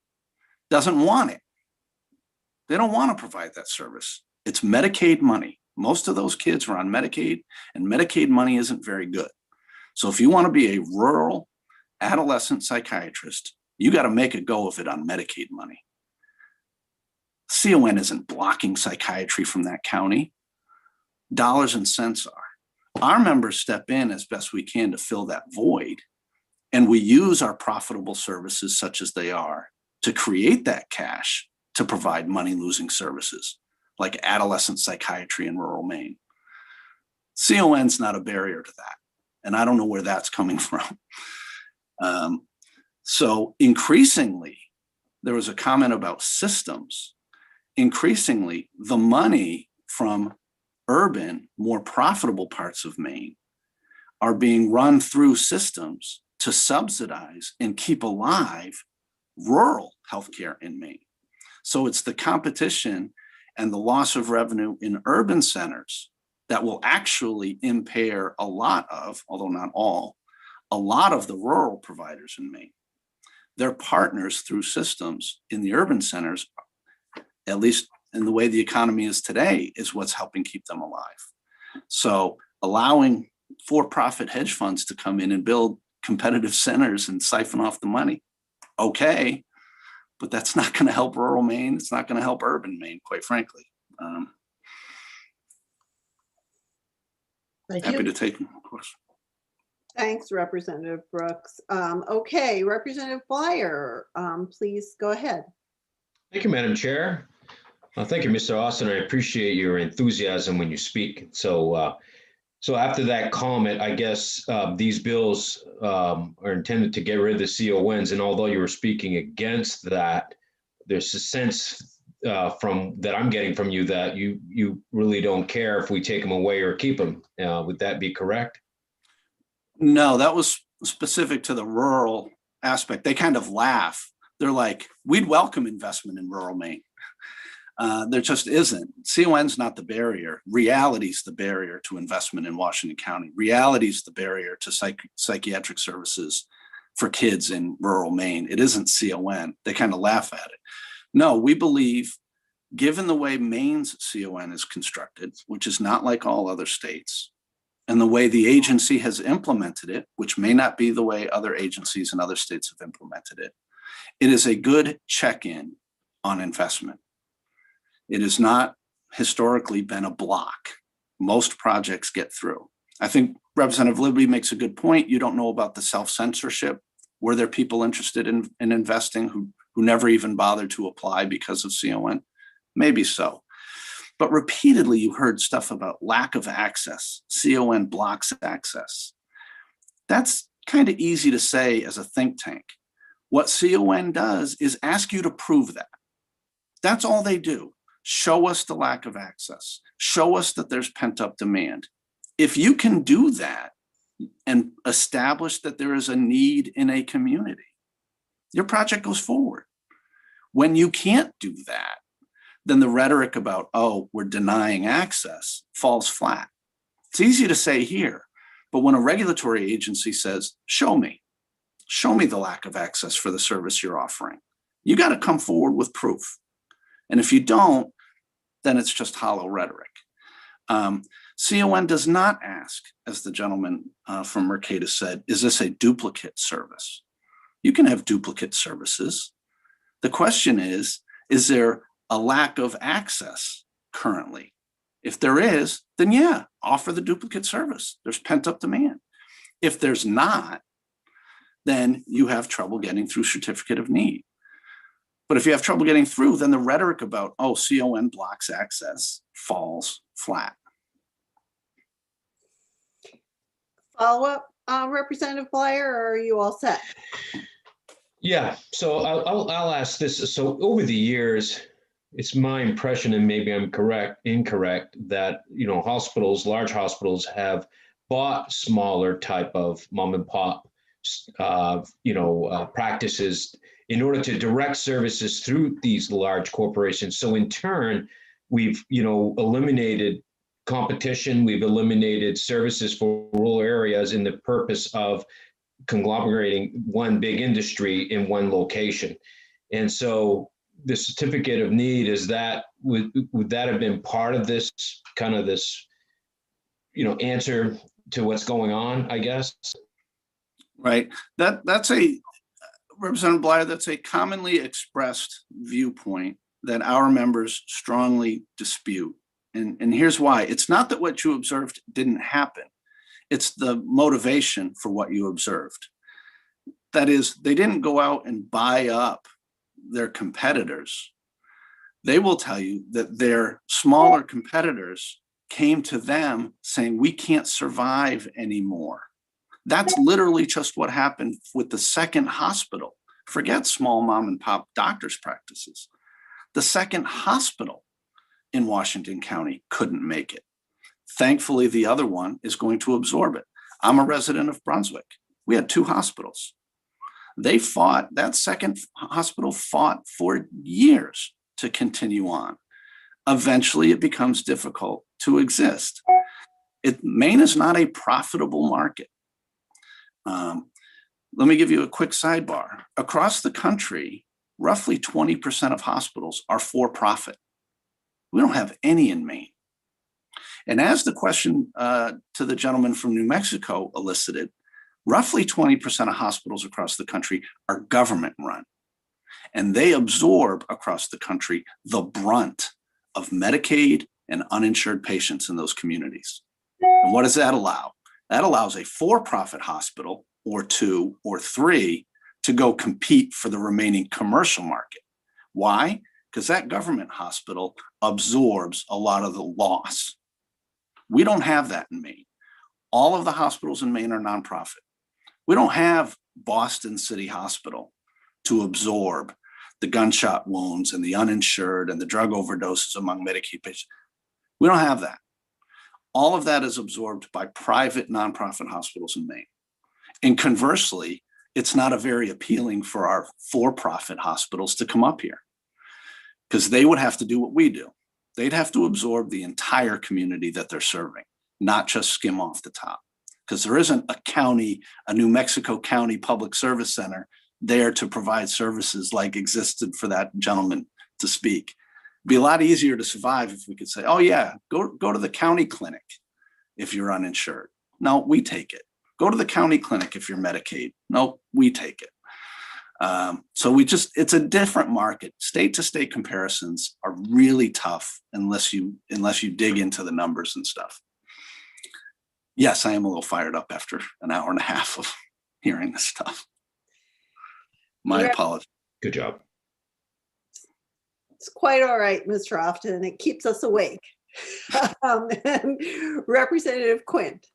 doesn't want it. They don't want to provide that service. It's Medicaid money. Most of those kids are on Medicaid, and Medicaid money isn't very good. So if you want to be a rural adolescent psychiatrist, you got to make a go of it on Medicaid money. CON isn't blocking psychiatry from that county. Dollars and cents are. Our members step in as best we can to fill that void, and we use our profitable services such as they are to create that cash to provide money-losing services like adolescent psychiatry in rural Maine. CON's not a barrier to that, and I don't know where that's coming from. So increasingly, there was a comment about systems. Increasingly, the money from urban, more profitable parts of Maine are being run through systems to subsidize and keep alive rural healthcare in Maine. So it's the competition and the loss of revenue in urban centers that will actually impair a lot of, although not all, a lot of the rural providers in Maine. Their partners through systems in the urban centers, at least in the way the economy is today, is what's helping keep them alive. So allowing for-profit hedge funds to come in and build competitive centers and siphon off the money, okay, but that's not going to help rural Maine. It's not going to help urban Maine, quite frankly. Happy to take a question. Thanks, Representative Brooks. Okay, Representative Bleier, please go ahead. Thank you, Madam Chair. Thank you, Mr. Austin. I appreciate your enthusiasm when you speak. So after that comment, I guess these bills are intended to get rid of the CONs. And although you were speaking against that, there's a sense from that I'm getting from you that you really don't care if we take them away or keep them. Would that be correct? No, that was specific to the rural aspect. They kind of laugh. They're like, we'd welcome investment in rural Maine. There just isn't. CON's not the barrier. Reality's the barrier to investment in Washington County. Reality's the barrier to psychiatric services for kids in rural Maine. It isn't CON. They kind of laugh at it. No, we believe, given the way Maine's CON is constructed, which is not like all other states, and the way the agency has implemented it, which may not be the way other agencies in other states have implemented it, it is a good check-in on investment. It has not historically been a block. Most projects get through. I think Representative Libby makes a good point. You don't know about the self-censorship. Were there people interested in investing who never even bothered to apply because of CON? Maybe so. But repeatedly, you heard stuff about lack of access. CON blocks access. That's kind of easy to say as a think tank. What CON does is ask you to prove that. That's all they do. Show us the lack of access. Show us that there's pent-up demand. If you can do that and establish that there is a need in a community, your project goes forward. When you can't do that, then the rhetoric about, oh, we're denying access falls flat. It's easy to say here, but when a regulatory agency says, show me the lack of access for the service you're offering, you got to come forward with proof. And if you don't, then it's just hollow rhetoric. CON does not ask, as the gentleman from Mercatus said, is this a duplicate service? You can have duplicate services. The question is Is there a lack of access currently? If there is, then yeah, offer the duplicate service. There's pent up demand. If there's not, then you have trouble getting through certificate of need. But if you have trouble getting through, then the rhetoric about, oh, CON blocks access falls flat. Follow up, Representative Bleier, or are you all set? Yeah, so I'll ask this. So over the years, it's my impression, and maybe I'm incorrect, that hospitals, large hospitals, have bought smaller type of mom and pop, practices in order to direct services through these large corporations. So in turn, we've eliminated competition, we've eliminated services for rural areas in the purpose of conglomerating one big industry in one location. And so the certificate of need, would that have been part of this answer to what's going on, I guess? Right. That's a, Representative Bleier, that's a commonly expressed viewpoint that our members strongly dispute. And here's why. It's not that what you observed didn't happen. It's the motivation for what you observed. That is, they didn't go out and buy up their competitors. They will tell you that their smaller competitors came to them saying, we can't survive anymore. That's literally just what happened with the second hospital. Forget small mom and pop doctors' practices. The second hospital in Washington County couldn't make it. Thankfully, the other one is going to absorb it. I'm a resident of Brunswick. We had 2 hospitals. That second hospital fought for years to continue on. Eventually, it becomes difficult to exist. Maine is not a profitable market. Let me give you a quick sidebar. Across the country, roughly 20% of hospitals are for profit. We don't have any in Maine. And as the question to the gentleman from New Mexico elicited, roughly 20% of hospitals across the country are government run. And they absorb across the country the brunt of Medicaid and uninsured patients in those communities. And what does that allow? That allows a for-profit hospital or 2 or 3 to go compete for the remaining commercial market. Why? Because that government hospital absorbs a lot of the loss. We don't have that in Maine. All of the hospitals in Maine are nonprofit. We don't have Boston City Hospital to absorb the gunshot wounds and the uninsured and the drug overdoses among Medicaid patients. We don't have that. All of that is absorbed by private nonprofit hospitals in Maine. And conversely, it's not a very appealing for our for-profit hospitals to come up here because they would have to do what we do. They'd have to absorb the entire community that they're serving, not just skim off the top. Because there isn't a New Mexico County Public Service Center there to provide services like existed for that gentleman to speak. It'd be a lot easier to survive if we could say, oh yeah, go to the county clinic if you're uninsured. No, we take it. Go to the county clinic if you're Medicaid. No, we take it. So it's a different market. State to state comparisons are really tough unless you dig into the numbers and stuff. Yes, I am a little fired up after an hour and a half of hearing this stuff. My apologies. Good job. It's quite all right, Mr. Often. It keeps us awake. And Representative Quint.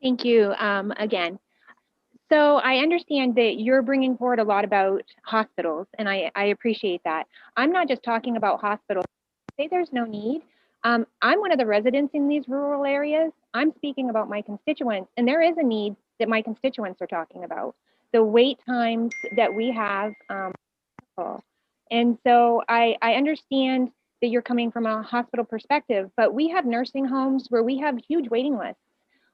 Thank you again. So I understand that you're bringing forward a lot about hospitals, and I appreciate that. I'm not just talking about hospitals. Say there's no need. I'm one of the residents in these rural areas. I'm speaking about my constituents, and there is a need that my constituents are talking about. The wait times that we have. And so I understand that you're coming from a hospital perspective, but we have nursing homes where we have huge waiting lists,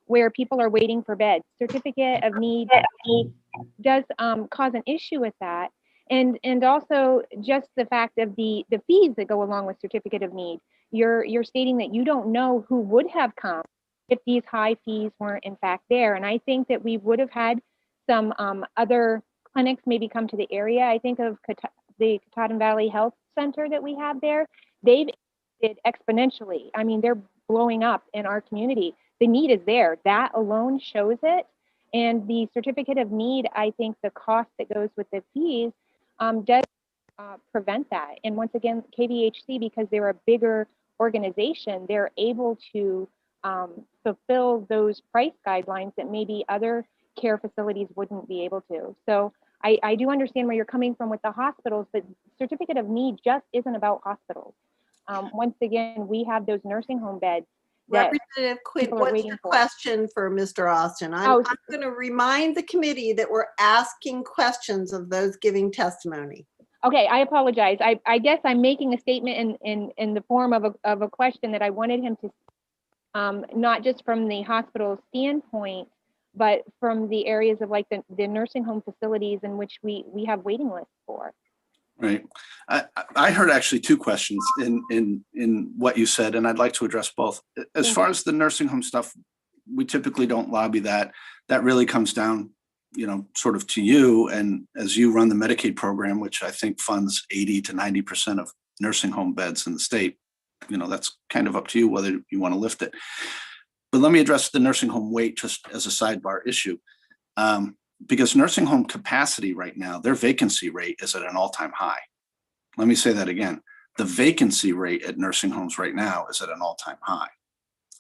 where people are waiting for beds. Certificate of need does cause an issue with that. And also just the fact of the fees that go along with certificate of need. You're stating that you don't know who would have come if these high fees weren't in fact there. And I think that we would have had some other clinics maybe come to the area. I think of the Katahdin Valley Health Center that we have there. They've expanded exponentially. I mean, they're blowing up in our community. The need is there. That alone shows it. And the certificate of need, I think the cost that goes with the fees does prevent that. And once again, KVHC, because they're a bigger organization, they're able to fulfill those price guidelines that maybe other care facilities wouldn't be able to. So I do understand where you're coming from with the hospitals, but certificate of need just isn't about hospitals. Once again, we have those nursing home beds. Representative Quinn, what's your question for Mr. Austin? I'm going to remind the committee that we're asking questions of those giving testimony. Okay, I apologize. I guess I'm making a statement in the form of a question that I wanted him to, not just from the hospital standpoint, but from the areas of like the nursing home facilities in which we have waiting lists for. Right. I heard actually two questions in what you said, and I'd like to address both. As far as the nursing home stuff, we typically don't lobby that. That really comes down, sort of to you. And as you run the Medicaid program, which I think funds 80 to 90% of nursing home beds in the state, that's kind of up to you whether you want to lift it. But let me address the nursing home wait just as a sidebar issue. Because nursing home capacity right now, their vacancy rate is at an all-time high. Let me say that again. The vacancy rate at nursing homes right now is at an all-time high.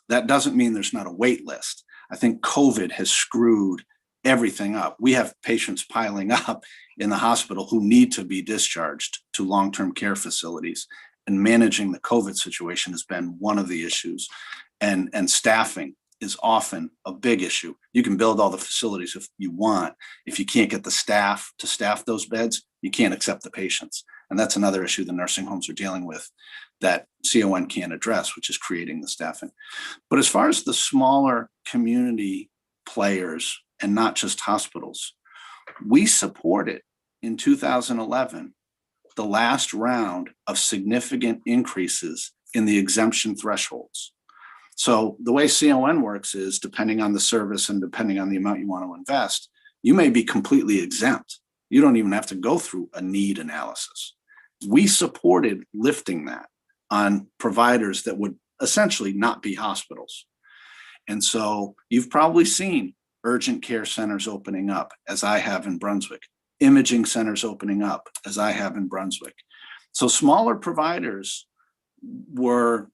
That doesn't mean there's not a wait list. I think COVID has screwed everything up. We have patients piling up in the hospital who need to be discharged to long-term care facilities, and managing the COVID situation has been one of the issues, and staffing is often a big issue. You can build all the facilities if you want. If you can't get the staff to staff those beds, you can't accept the patients. And that's another issue the nursing homes are dealing with that CON can't address, which is creating the staffing. But as far as the smaller community players and not just hospitals, we supported in 2011 the last round of significant increases in the exemption thresholds. So the way CON works is, depending on the service and depending on the amount you want to invest, you may be completely exempt. You don't even have to go through a need analysis. We supported lifting that on providers that would essentially not be hospitals. And so you've probably seen urgent care centers opening up, as I have in Brunswick, imaging centers opening up, as I have in Brunswick. So smaller providers were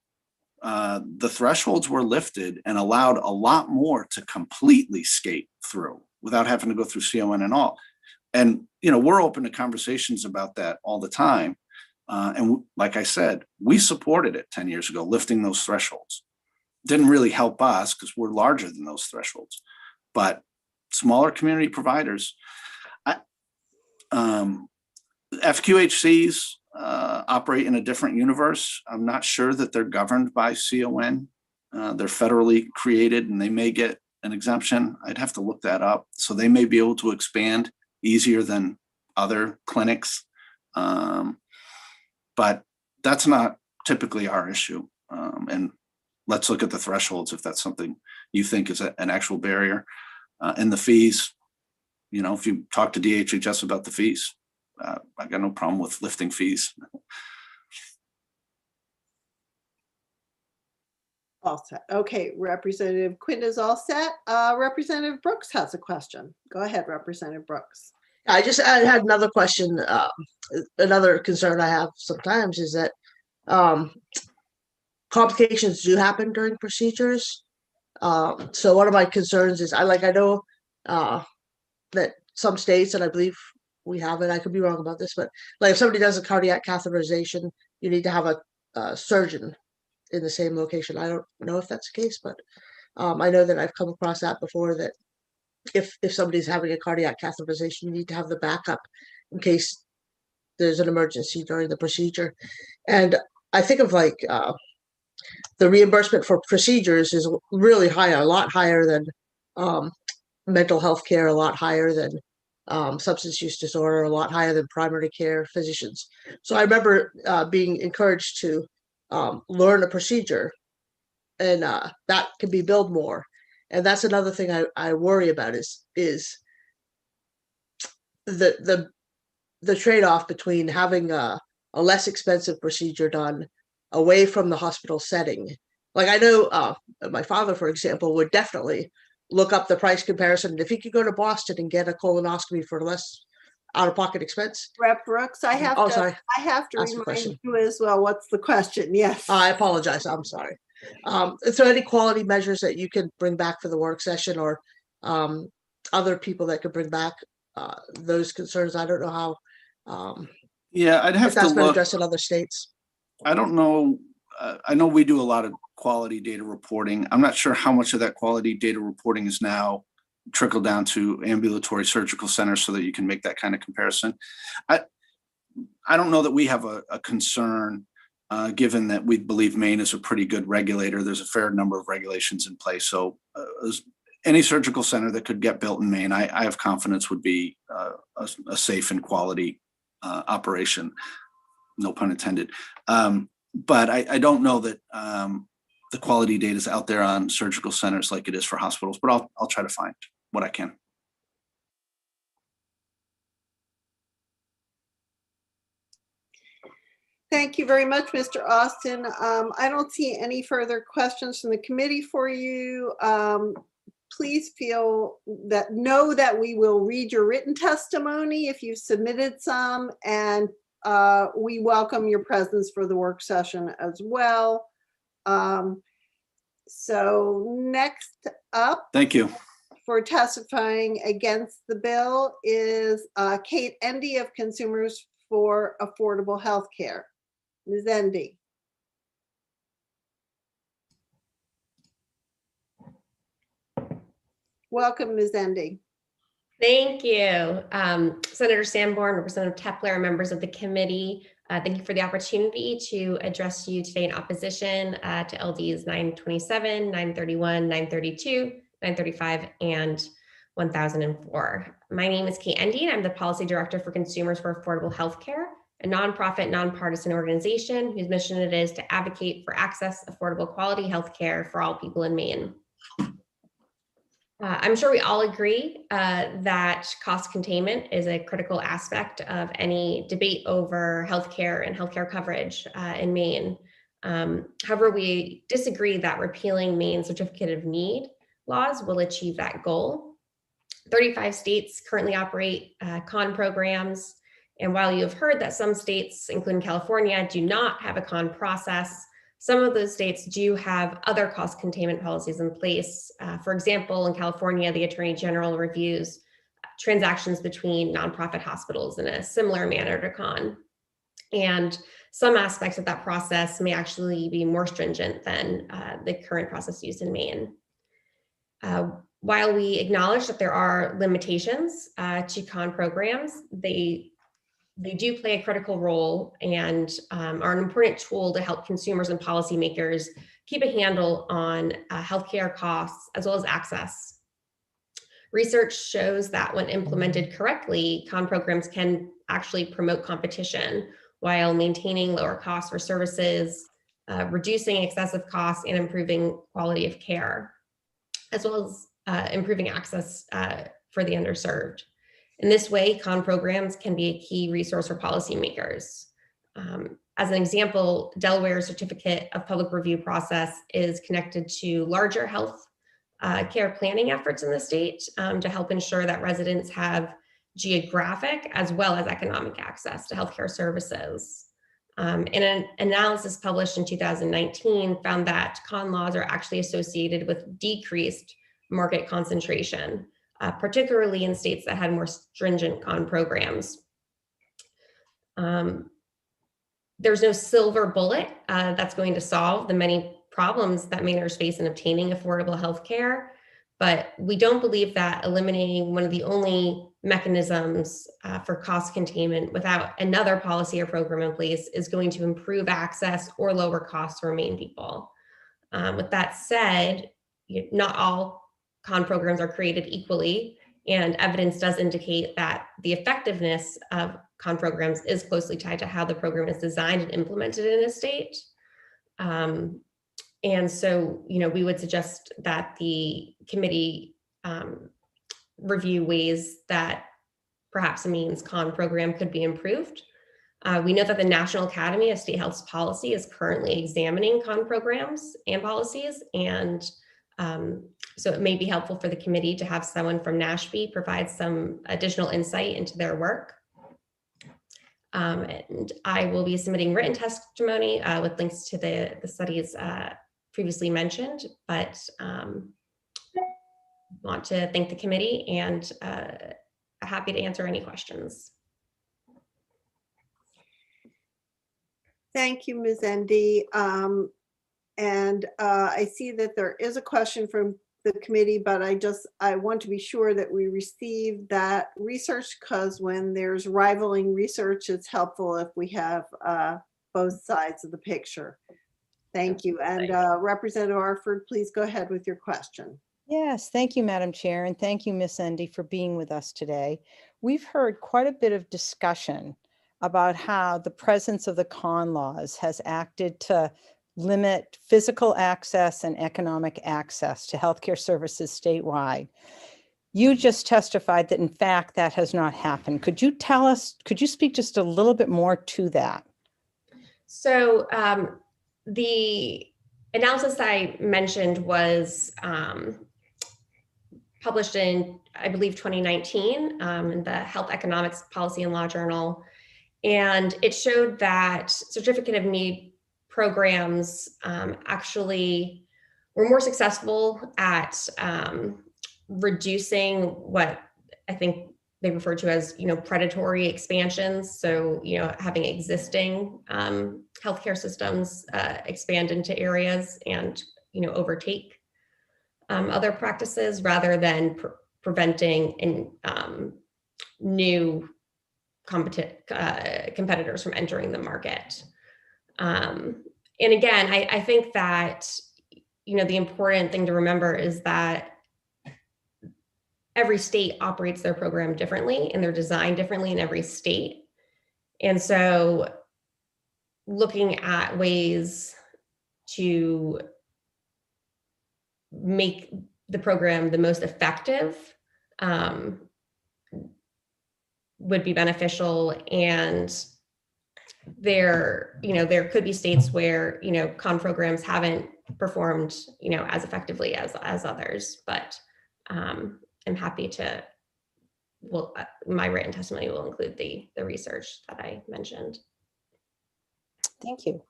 the thresholds were lifted and allowed a lot more to completely skate through without having to go through CON and all. And, we're open to conversations about that all the time. And like I said, we supported it 10 years ago, lifting those thresholds. Didn't really help us because we're larger than those thresholds. But smaller community providers, FQHCs operate in a different universe. I'm not sure that they're governed by CON. They're federally created and they may get an exemption. I'd have to look that up. So they may be able to expand easier than other clinics. But that's not typically our issue. And let's look at the thresholds if that's something you think is an actual barrier. And the fees, if you talk to DHHS about the fees, I got no problem with lifting fees. All set. Okay, Representative Quinn is all set. Representative Brooks has a question. Go ahead, Representative Brooks. I had another question. Another concern I have sometimes is that complications do happen during procedures. So one of my concerns is I know that some states, and I believe we have it, I could be wrong about this, but like if somebody does a cardiac catheterization, you need to have a surgeon in the same location. I don't know if that's the case, but I know that I've come across that before, that if somebody's having a cardiac catheterization, you need to have the backup in case there's an emergency during the procedure. And I think of like the reimbursement for procedures is really high, a lot higher than mental health care, a lot higher than substance use disorder, a lot higher than primary care physicians. So I remember being encouraged to learn a procedure, and that can be billed more. And that's another thing I worry about is the trade-off between having a less expensive procedure done away from the hospital setting. Like I know my father, for example, would definitely look up the price comparison. If he could go to Boston and get a colonoscopy for less out-of-pocket expense. Rep Brooks, I have Oh, to, sorry. I have to Ask a remind question. you as well. What's the question? Yes. I apologize. I'm sorry. Is there any quality measures that you can bring back for the work session, or other people that could bring back those concerns? I don't know how. Yeah, I'd have if that's to been look. addressed in other states. I don't know. I know we do a lot of quality data reporting. I'm not sure how much of that quality data reporting is now trickled down to ambulatory surgical centers so that you can make that kind of comparison. I don't know that we have a concern, given that we believe Maine is a pretty good regulator. There's a fair number of regulations in place. So any surgical center that could get built in Maine, I have confidence would be a safe and quality operation. No pun intended. But I don't know that the quality data is out there on surgical centers like it is for hospitals, but I'll try to find what I can. Thank you very much, Mr. Austin. I don't see any further questions from the committee for you. Please know that we will read your written testimony if you've submitted some, and we welcome your presence for the work session as well. So next up. Thank you. For testifying against the bill is Kate Endy of Consumers for Affordable Health Care. Ms. Endy. Welcome, Ms. Endy. Thank you. Senator Sanborn, Representative Tepler, members of the committee. Thank you for the opportunity to address you today in opposition to LDs 927, 931, 932, 935, and 1004. My name is Kate Endy, and I'm the Policy Director for Consumers for Affordable Healthcare, a nonprofit, nonpartisan organization whose mission it is to advocate for access, affordable, quality healthcare for all people in Maine. I'm sure we all agree that cost containment is a critical aspect of any debate over healthcare and healthcare coverage in Maine. However, we disagree that repealing Maine's Certificate of Need laws will achieve that goal. 35 states currently operate CON programs. And while you have heard that some states, including California, do not have a CON process, some of those states do have other cost containment policies in place. For example, in California, the Attorney General reviews transactions between nonprofit hospitals in a similar manner to CON. And some aspects of that process may actually be more stringent than the current process used in Maine. While we acknowledge that there are limitations to CON programs, they do play a critical role and are an important tool to help consumers and policymakers keep a handle on healthcare costs as well as access. Research shows that when implemented correctly, CON programs can actually promote competition while maintaining lower costs for services, reducing excessive costs, and improving quality of care, as well as improving access for the underserved. In this way, CON programs can be a key resource for policymakers. As an example, Delaware's Certificate of Public Review process is connected to larger health care planning efforts in the state to help ensure that residents have geographic as well as economic access to healthcare services. And an analysis published in 2019 found that CON laws are actually associated with decreased market concentration, particularly in states that had more stringent CON programs. There's no silver bullet that's going to solve the many problems that Mainers face in obtaining affordable health care, but we don't believe that eliminating one of the only mechanisms for cost containment without another policy or program in place is going to improve access or lower costs for Maine people. With that said, not all CON programs are created equally, and evidence does indicate that the effectiveness of CON programs is closely tied to how the program is designed and implemented in a state. And so, we would suggest that the committee review ways that perhaps means CON program could be improved. We know that the National Academy of State Health Policy is currently examining CON programs and policies, and so it may be helpful for the committee to have someone from NASHP provide some additional insight into their work. And I will be submitting written testimony with links to the studies previously mentioned, but want to thank the committee and happy to answer any questions. Thank you, Ms. Endy. And I see that there is a question from the committee, but I want to be sure that we receive that research, because when there's rivaling research, it's helpful if we have both sides of the picture. Thank you. And Representative Arford, please go ahead with your question. Yes, thank you, Madam Chair, and thank you, Ms. Endy, for being with us today. We've heard quite a bit of discussion about how the presence of the CON laws has acted to limit physical access and economic access to healthcare services statewide. You just testified that, in fact, that has not happened. Could you tell us, could you speak just a little bit more to that? So the analysis I mentioned was published in, I believe, 2019 in the Health Economics Policy and Law Journal. And it showed that certificate of need programs actually were more successful at reducing what I think they refer to as, predatory expansions. So, having existing healthcare systems expand into areas and, overtake other practices rather than preventing new competitors from entering the market. And again, I think that, the important thing to remember is that every state operates their program differently and they're designed differently in every state. And so looking at ways to make the program the most effective would be beneficial. And there could be states where, CON programs haven't performed, as effectively as others, but I'm happy to, my written testimony will include the research that I mentioned. Thank you.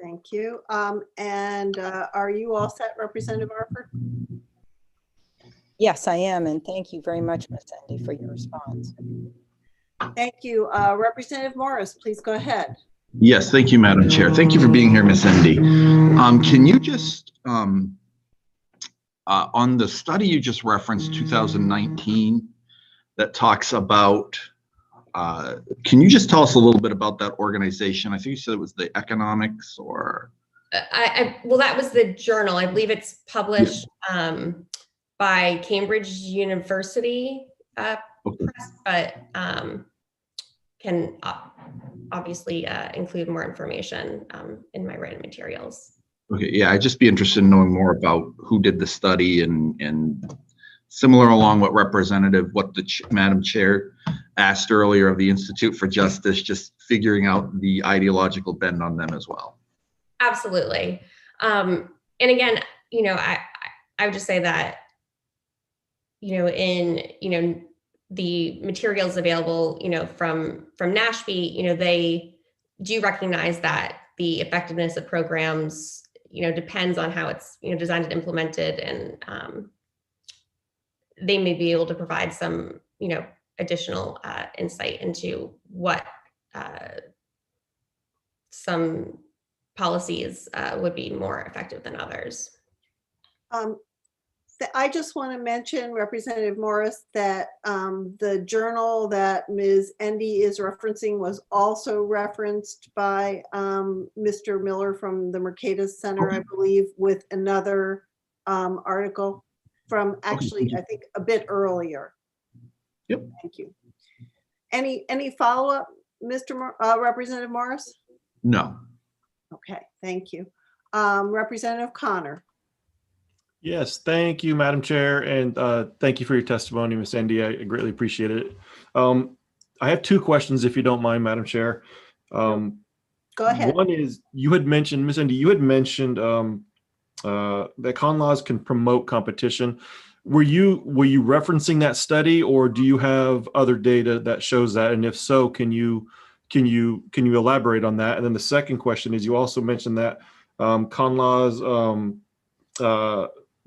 Thank you. And are you all set, Representative Arford? Yes, I am. And thank you very much, Ms. Endy, for your response. Thank you. Representative Morris, please go ahead. Yes, thank you, Madam Chair. Thank you for being here, Ms. Endy. Can you just, on the study you just referenced, 2019, that talks about, can you just tell us a little bit about that organization? I think you said it was the economics or? Well, that was the journal. I believe it's published by Cambridge University Press, but can obviously include more information in my written materials. Okay, yeah, I'd just be interested in knowing more about who did the study and similar along what the Madam Chair asked earlier of the Institute for Justice, just figuring out the ideological bend on them as well. Absolutely. And again, I would just say that, in, the materials available, from NASHP, they do recognize that the effectiveness of programs, depends on how it's, designed and implemented, and they may be able to provide some, additional insight into what some policies would be more effective than others. I just want to mention, Representative Morris, that the journal that Ms. Endy is referencing was also referenced by Mr. Miller from the Mercatus Center, I believe, with another article from actually, I think, a bit earlier. Yep. Thank you. Any follow-up, Representative Morris? No. Okay, thank you. Representative Connor. Yes, thank you, Madam Chair, and thank you for your testimony, Ms. Endy. I greatly appreciate it. I have two questions, if you don't mind, Madam Chair. Go ahead. One is, you had mentioned, Ms. Endy, you had mentioned that con laws can promote competition. Were you referencing that study, or do you have other data that shows that? And if so, can you elaborate on that? And then the second question is, you also mentioned that con laws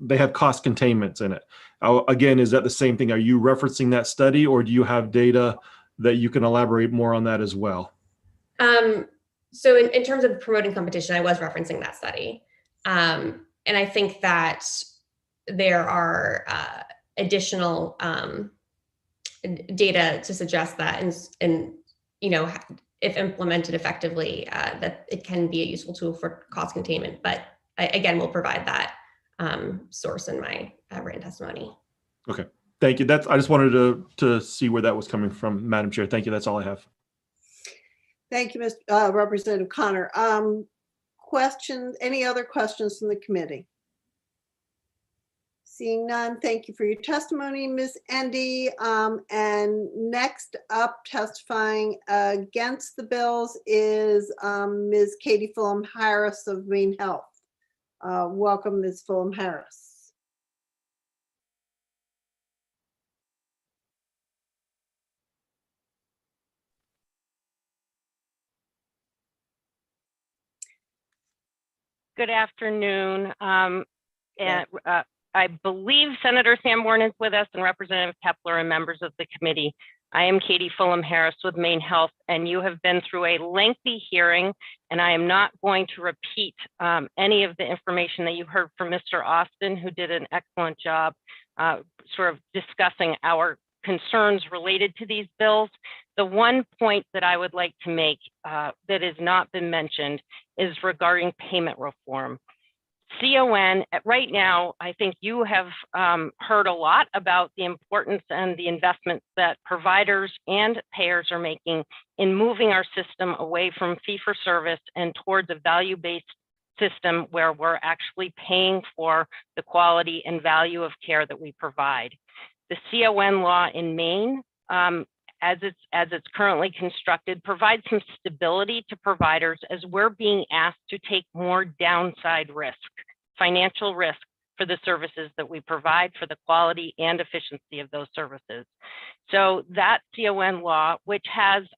they have cost containments in it. Again, is that the same thing? Are you referencing that study, or do you have data that you can elaborate more on that as well? So in terms of promoting competition, I was referencing that study. And I think that there are additional data to suggest that, and you know, if implemented effectively, that it can be a useful tool for cost containment. But again, we'll provide that source in my written testimony. Okay, thank you. I just wanted to see where that was coming from, Madam Chair. Thank you. That's all I have. Thank you, Representative Connor. Questions? Any other questions from the committee? Seeing none, thank you for your testimony, Ms. Endy. And next up, testifying against the bills is Ms. Katie Fulham-Harris of Maine Health. Welcome, Ms. Fulham-Harris. Good afternoon. I believe Senator Sanborn is with us, and Representative Tepler and members of the committee. I am Katie Fulham-Harris with Maine Health, and you have been through a lengthy hearing, and I am not going to repeat any of the information that you heard from Mr. Austin, who did an excellent job sort of discussing our concerns related to these bills. The one point that I would like to make that has not been mentioned is regarding payment reform. CON, right now, I think you have heard a lot about the importance and the investments that providers and payers are making in moving our system away from fee-for-service and towards a value-based system where we're actually paying for the quality and value of care that we provide. The CON law in Maine, as it's currently constructed, provides some stability to providers as we're being asked to take more downside risk, financial risk, for the services that we provide, for the quality and efficiency of those services. So that CON law, which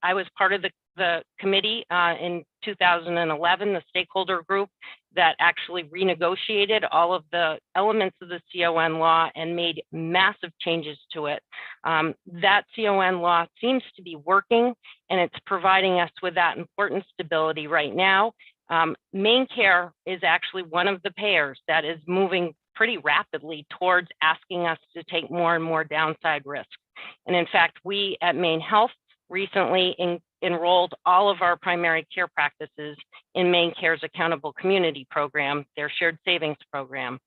I was part of the committee in 2011, the stakeholder group that actually renegotiated all of the elements of the CON law and made massive changes to it. That CON law seems to be working, and it's providing us with that important stability right now. MaineCare is actually one of the payers that is moving pretty rapidly towards asking us to take more and more downside risk. And in fact, we at Maine Health recently enrolled all of our primary care practices in MaineCare's Accountable Community Program, their shared savings program.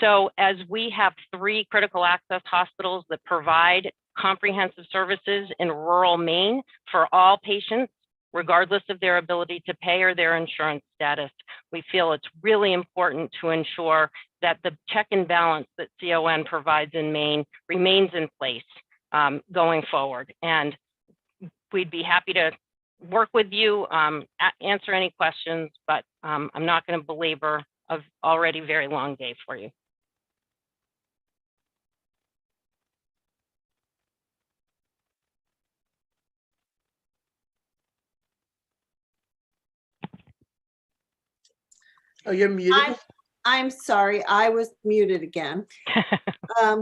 So as we have 3 critical access hospitals that provide comprehensive services in rural Maine for all patients, regardless of their ability to pay or their insurance status, we feel it's really important to ensure that the check and balance that CON provides in Maine remains in place going forward. And we'd be happy to work with you, answer any questions, but I'm not going to belabor an already very long day for you. Oh, you're muted? I'm sorry, I was muted again.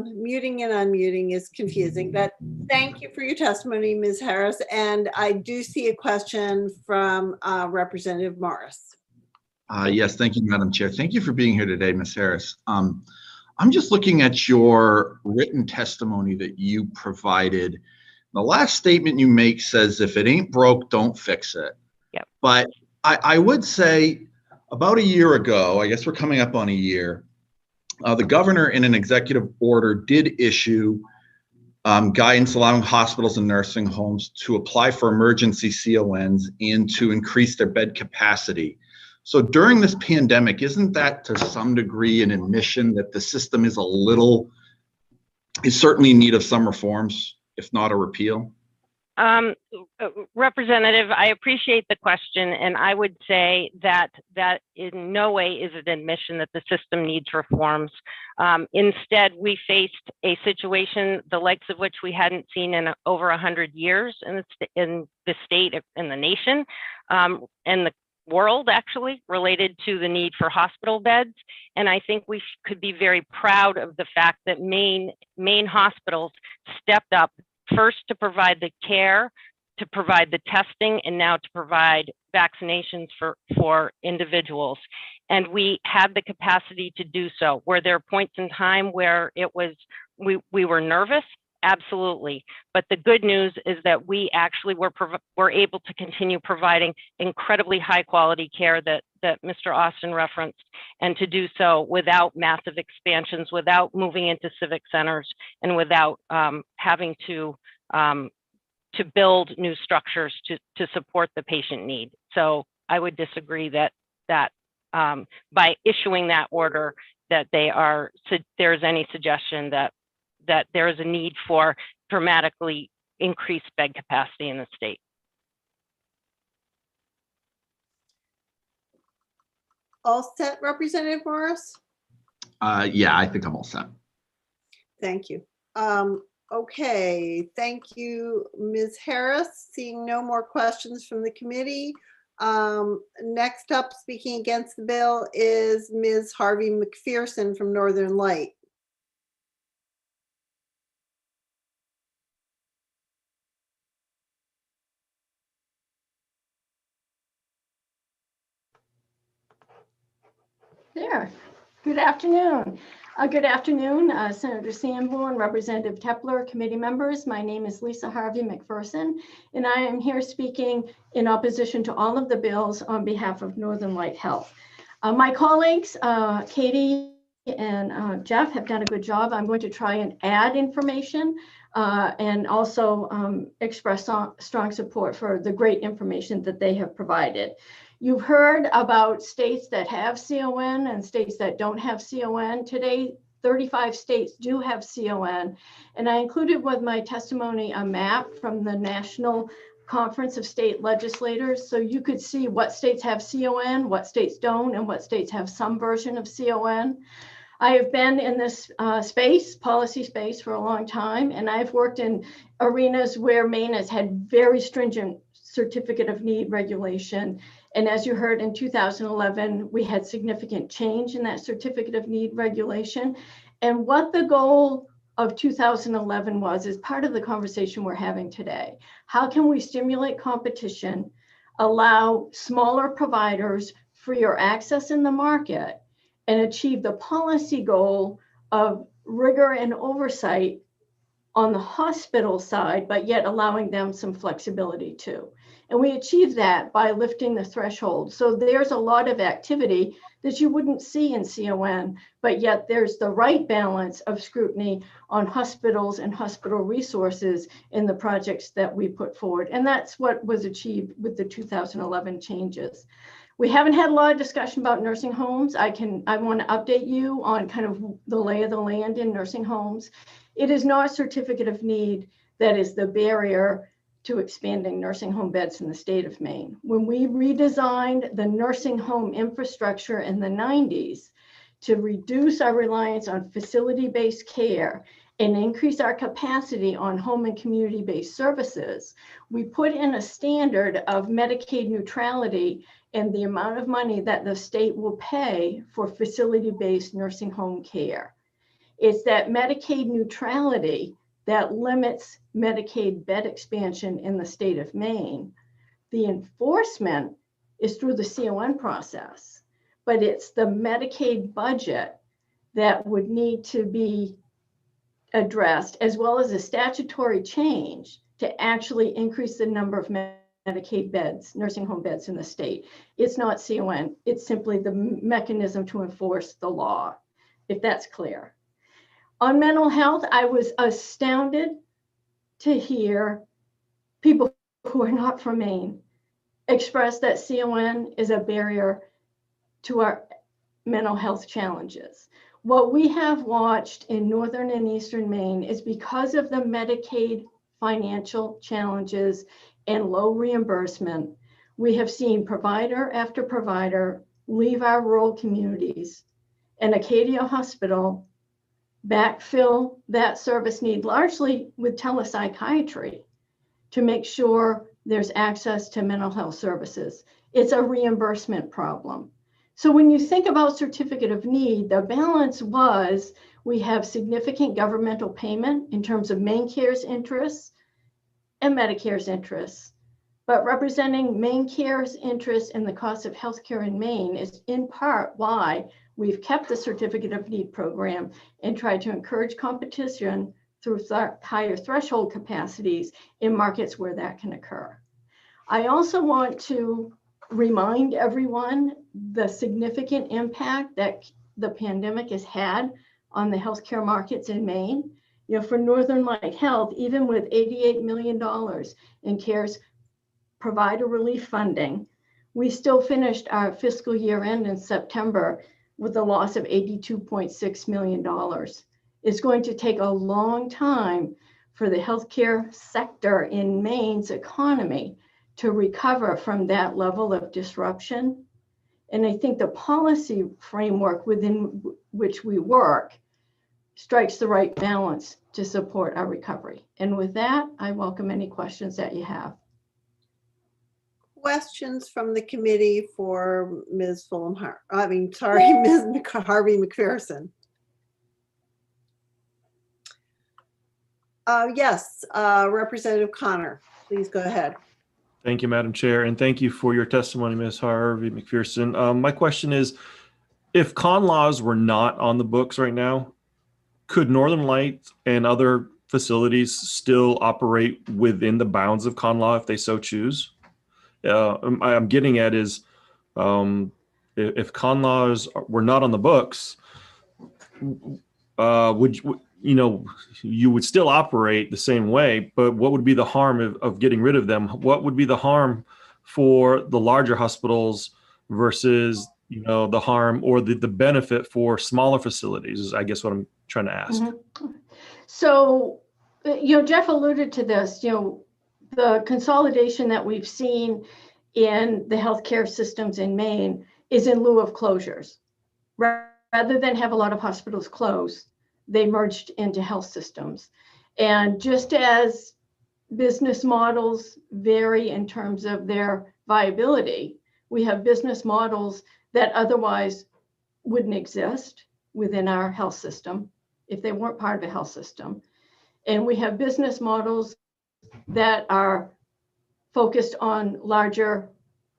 Muting and unmuting is confusing, but thank you for your testimony, Ms. Harris. And I do see a question from Representative Morris. Yes, thank you, Madam Chair. Thank you for being here today, Ms. Harris. I'm just looking at your written testimony that you provided. The last statement you make says, if it ain't broke, don't fix it. Yep. But I would say about a year ago, I guess we're coming up on a year, the governor in an executive order did issue guidance allowing hospitals and nursing homes to apply for emergency CONs and to increase their bed capacity So during this pandemic, isn't that to some degree an admission that the system is certainly in need of some reforms, if not a repeal? Representative, I appreciate the question, and I would say that in no way is it an admission that the system needs reforms. Instead, we faced a situation the likes of which we hadn't seen in over 100 years in the state, in the nation, and the world, actually, related to the need for hospital beds. And I think we could be very proud of the fact that Maine hospitals stepped up first to provide the care, to provide the testing, and now to provide vaccinations for individuals. And we had the capacity to do so. Were there points in time where we were nervous? Absolutely. But the good news is that we actually were able to continue providing incredibly high quality care that Mr. Austin referenced, and to do so without massive expansions, without moving into civic centers, and without having to build new structures to support the patient need. So I would disagree that by issuing that order that there's any suggestion that there is a need for dramatically increased bed capacity in the state. All set, Representative Morris? Yeah, I think I'm all set. Thank you. Okay, thank you, Ms. Harris. Seeing no more questions from the committee. Next up, speaking against the bill is Ms. Harvey McPherson from Northern Light. There. Good afternoon. Good afternoon, Senator Sanborn, Representative Tepler, committee members. My name is Lisa Harvey McPherson, and I am here speaking in opposition to all of the bills on behalf of Northern Light Health. My colleagues, Katie and Jeff, have done a good job. I'm going to try and add information and also express strong support for the great information that they have provided. You've heard about states that have CON and states that don't have CON. Today, 35 states do have CON, and I included with my testimony a map from the National Conference of State Legislators, so you could see what states have CON, what states don't, and what states have some version of CON. I have been in this policy space, for a long time, and I've worked in arenas where Maine has had very stringent certificate of need regulation. And as you heard, in 2011, we had significant change in that certificate of need regulation. And what the goal of 2011 was is part of the conversation we're having today. How can we stimulate competition, allow smaller providers freer access in the market, and achieve the policy goal of rigor and oversight on the hospital side, but yet allowing them some flexibility too. And we achieved that by lifting the threshold. So there's a lot of activity that you wouldn't see in CON, but yet there's the right balance of scrutiny on hospitals and hospital resources in the projects that we put forward. And that's what was achieved with the 2011 changes. We haven't had a lot of discussion about nursing homes. I want to update you on kind of the lay of the land in nursing homes. It is not a certificate of need that is the barrier to expanding nursing home beds in the state of Maine. When we redesigned the nursing home infrastructure in the 90s to reduce our reliance on facility-based care and increase our capacity on home and community-based services, we put in a standard of Medicaid neutrality and the amount of money that the state will pay for facility-based nursing home care. It's that Medicaid neutrality that limits Medicaid bed expansion in the state of Maine. The enforcement is through the CON process, but it's the Medicaid budget that would need to be addressed, as well as a statutory change to actually increase the number of Medicaid beds, nursing home beds in the state. It's not CON, it's simply the mechanism to enforce the law, if that's clear. On mental health, I was astounded to hear people who are not from Maine express that CON is a barrier to our mental health challenges. What we have watched in Northern and Eastern Maine is because of the Medicaid financial challenges and low reimbursement, we have seen provider after provider leave our rural communities, and Acadia Hospital backfill that service need largely with telepsychiatry to make sure there's access to mental health services. It's a reimbursement problem. So when you think about certificate of need, the balance was we have significant governmental payment in terms of MaineCare's interests and Medicare's interests. But representing MaineCare's interest in the cost of healthcare in Maine is in part why we've kept the certificate of need program and tried to encourage competition through higher threshold capacities in markets where that can occur. I also want to remind everyone the significant impact that the pandemic has had on the healthcare markets in Maine. You know, for Northern Light Health, even with $88 million in CARES provider relief funding, we still finished our fiscal year end in September with a loss of $82.6 million. It's going to take a long time for the healthcare sector in Maine's economy to recover from that level of disruption. And I think the policy framework within which we work strikes the right balance to support our recovery. And with that, I welcome any questions that you have. Questions from the committee for Ms. Ms. Harvey McPherson. Yes, Representative Connor, please go ahead. Thank you, Madam Chair, and thank you for your testimony, Ms. Harvey McPherson. My question is, if con laws were not on the books right now, could Northern Light and other facilities still operate within the bounds of con law if they so choose? I'm getting at is, if con laws were not on the books, you would still operate the same way, but what would be the harm of getting rid of them? What would be the harm for the larger hospitals versus, the harm or the benefit for smaller facilities is, I guess, what I'm trying to ask. Mm-hmm. So, Jeff alluded to this, the consolidation that we've seen in the healthcare systems in Maine is in lieu of closures. Rather than have a lot of hospitals close, they merged into health systems. And just as business models vary in terms of their viability, we have business models that otherwise wouldn't exist within our health system if they weren't part of a health system. And we have business models that are focused on larger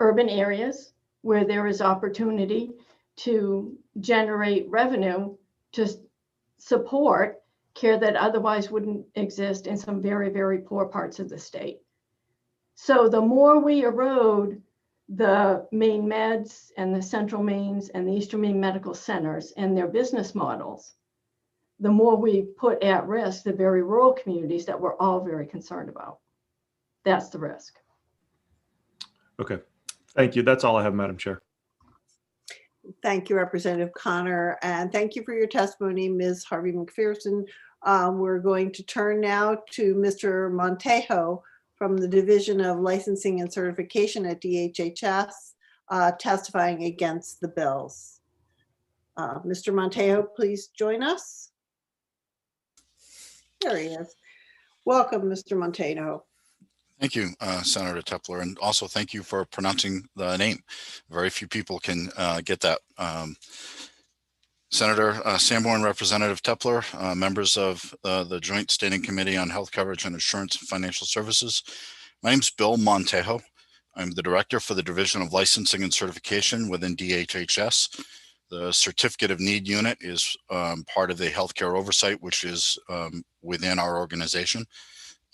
urban areas where there is opportunity to generate revenue to support care that otherwise wouldn't exist in some very, very poor parts of the state. So the more we erode the Maine Meds and the Central Maines and the Eastern Maine Medical Centers and their business models, the more we put at risk the very rural communities that we're all very concerned about. That's the risk. Okay, thank you. That's all I have, Madam Chair. Thank you, Representative Connor, and thank you for your testimony, Ms. Harvey McPherson. We're going to turn now to Mr. Montejo from the Division of Licensing and Certification at DHHS, testifying against the bills. Mr. Montejo, please join us. There he is. Welcome, Mr. Montejo. Thank you, Senator Tepler, and also thank you for pronouncing the name. Very few people can get that. Senator Sanborn, Representative Tepler, members of the Joint Standing Committee on Health Coverage and Insurance and Financial Services. My name is Bill Montejo. I'm the Director for the Division of Licensing and Certification within DHHS. The Certificate of Need Unit is part of the healthcare oversight, which is within our organization.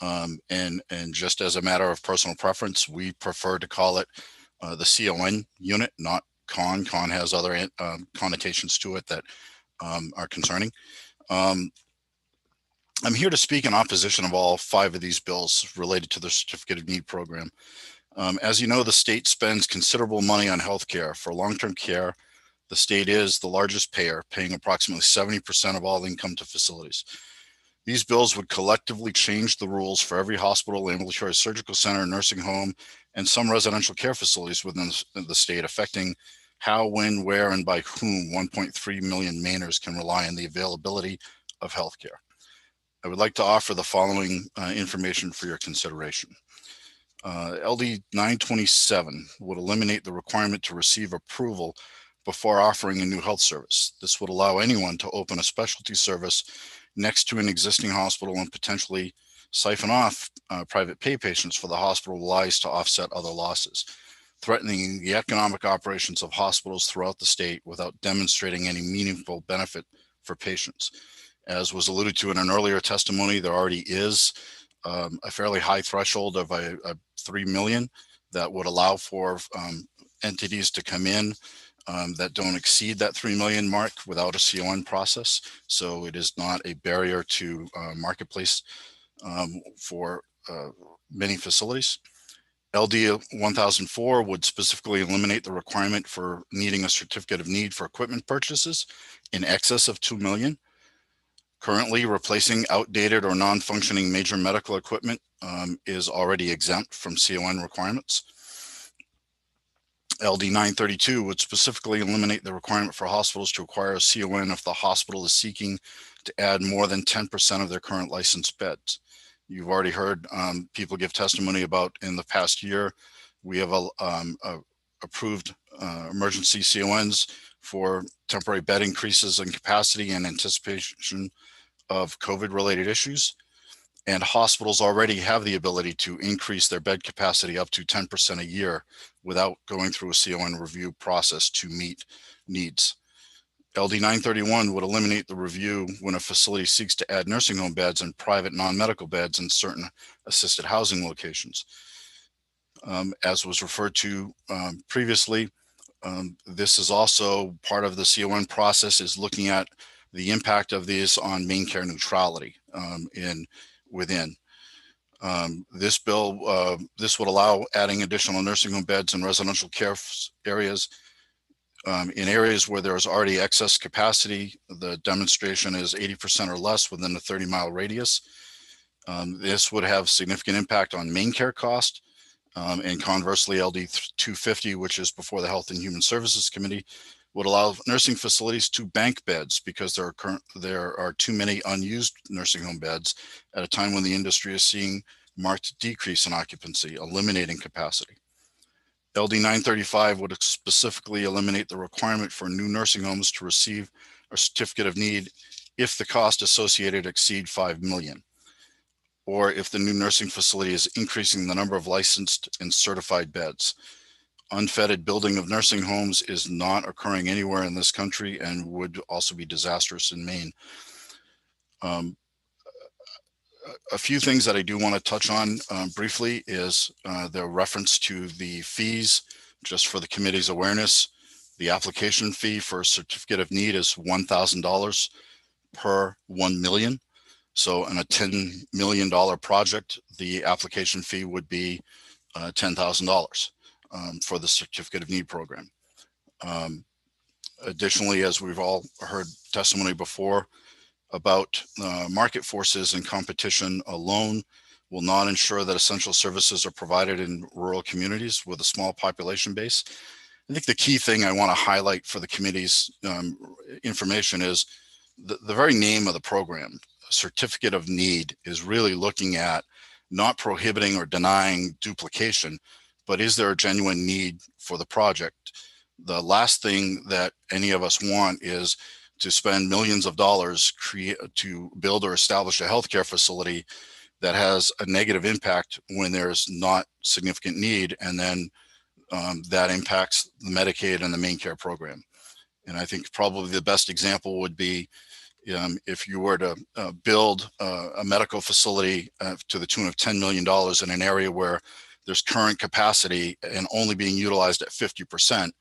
And just as a matter of personal preference, we prefer to call it the CON unit, not CON. CON has other connotations to it that are concerning. I'm here to speak in opposition of all 5 of these bills related to the Certificate of Need program. As you know, the state spends considerable money on healthcare for long-term care, The state is the largest payer, paying approximately 70% of all income to facilities. These bills would collectively change the rules for every hospital, ambulatory surgical center, nursing home, and some residential care facilities within the state, affecting how, when, where, and by whom 1.3 million Mainers can rely on the availability of healthcare. I would like to offer the following information for your consideration. LD 927 would eliminate the requirement to receive approval before offering a new health service. This would allow anyone to open a specialty service next to an existing hospital and potentially siphon off private pay patients for the hospital relies to offset other losses, threatening the economic operations of hospitals throughout the state without demonstrating any meaningful benefit for patients. As was alluded to in an earlier testimony, there already is a fairly high threshold of a 3 million that would allow for entities to come in that don't exceed that 3 million mark without a CON process. So it is not a barrier to marketplace for many facilities. LD 1004 would specifically eliminate the requirement for needing a certificate of need for equipment purchases in excess of 2 million. Currently, replacing outdated or non-functioning major medical equipment is already exempt from CON requirements. LD 932 would specifically eliminate the requirement for hospitals to acquire a CON if the hospital is seeking to add more than 10% of their current licensed beds. You've already heard people give testimony about in the past year, we have approved emergency CONs for temporary bed increases in capacity in anticipation of COVID-related issues. And hospitals already have the ability to increase their bed capacity up to 10% a year without going through a CON review process to meet needs. LD 931 would eliminate the review when a facility seeks to add nursing home beds and private non-medical beds in certain assisted housing locations. As was referred to previously, this is also part of the CON process, is looking at the impact of these on main care neutrality within. This bill, this would allow adding additional nursing home beds in residential care areas. In areas where there is already excess capacity, the demonstration is 80% or less within a 30-mile radius. This would have significant impact on main care cost. And conversely, LD 250, which is before the Health and Human Services Committee, would allow nursing facilities to bank beds because there are too many unused nursing home beds at a time when the industry is seeing marked decrease in occupancy, eliminating capacity. LD 935 would specifically eliminate the requirement for new nursing homes to receive a certificate of need if the cost associated exceed 5 million, or if the new nursing facility is increasing the number of licensed and certified beds. Unfettered building of nursing homes is not occurring anywhere in this country and would also be disastrous in Maine. A few things that I do want to touch on briefly is the reference to the fees, just for the committee's awareness. The application fee for a certificate of need is $1,000 per 1 million. So in a $10 million project, the application fee would be $10,000 for the certificate of need program. Additionally, as we've all heard testimony before about market forces and competition alone will not ensure that essential services are provided in rural communities with a small population base. I think the key thing I want to highlight for the committee's information is the very name of the program, Certificate of Need, is really looking at not prohibiting or denying duplication, but is there a genuine need for the project? The last thing that any of us want is to spend millions of dollars to build or establish a healthcare facility that has a negative impact when there's not significant need, and then that impacts the Medicaid and the main care program. And I think probably the best example would be if you were to build a medical facility to the tune of $10 million in an area where there's current capacity and only being utilized at 50%.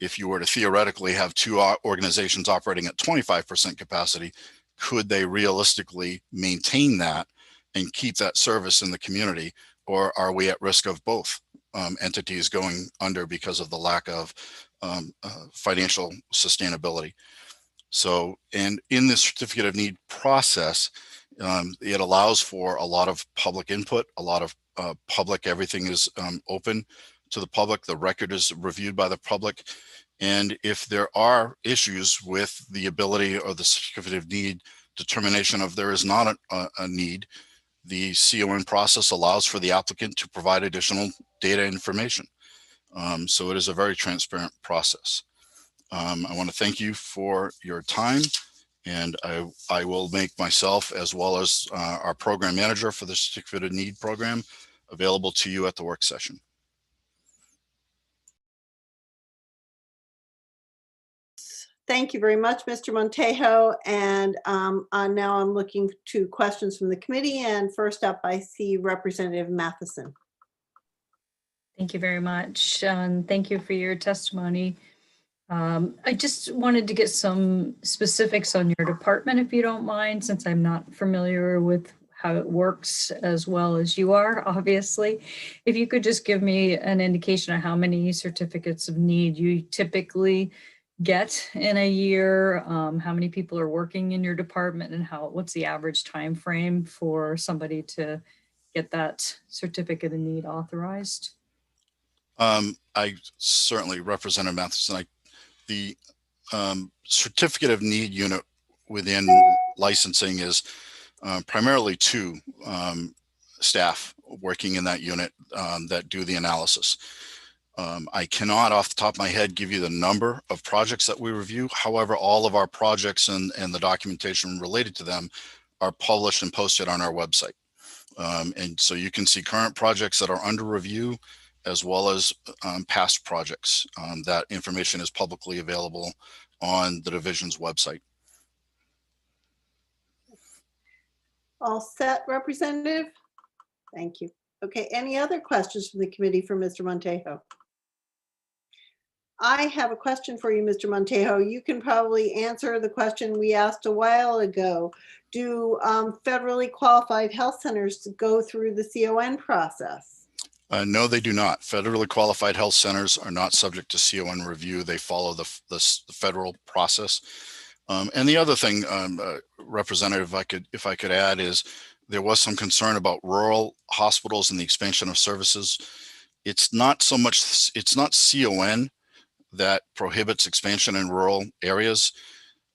If you were to theoretically have two organizations operating at 25% capacity, could they realistically maintain that and keep that service in the community? Or are we at risk of both entities going under because of the lack of financial sustainability. So, and in this certificate of need process, it allows for a lot of public input, a lot of public, everything is open to the public. The record is reviewed by the public. And if there are issues with the ability or the certificate of need determination of there is not a need, the CON process allows for the applicant to provide additional data information. So it is a very transparent process. I want to thank you for your time, and I will make myself, as well as our program manager for the Certificate of Need program, available to you at the work session. Thank you very much, Mr. Montejo. And now I'm looking to questions from the committee. And first up, I see Representative Matheson. Thank you very much. And thank you for your testimony. I just wanted to get some specifics on your department, if you don't mind, since I'm not familiar with how it works as well as you are, obviously. If you could just give me an indication of how many certificates of need you typically get in a year, how many people are working in your department, and what's the average time frame for somebody to get that certificate of need authorized? I certainly, Representative Matheson, the certificate of need unit within licensing is primarily 2 staff working in that unit that do the analysis. I cannot off the top of my head give you the number of projects that we review. However, all of our projects and the documentation related to them are published and posted on our website. And so you can see current projects that are under review, as well as past projects. That information is publicly available on the division's website. All set, Representative? Thank you. Okay, any other questions from the committee for Mr. Montejo? I have a question for you, Mr. Montejo. You can probably answer the question we asked a while ago. Do federally qualified health centers go through the CON process? No, they do not. Federally qualified health centers are not subject to CON review. They follow the federal process. And the other thing, Representative, if I could add, is there was some concern about rural hospitals and the expansion of services. It's not so much, it's not CON that prohibits expansion in rural areas,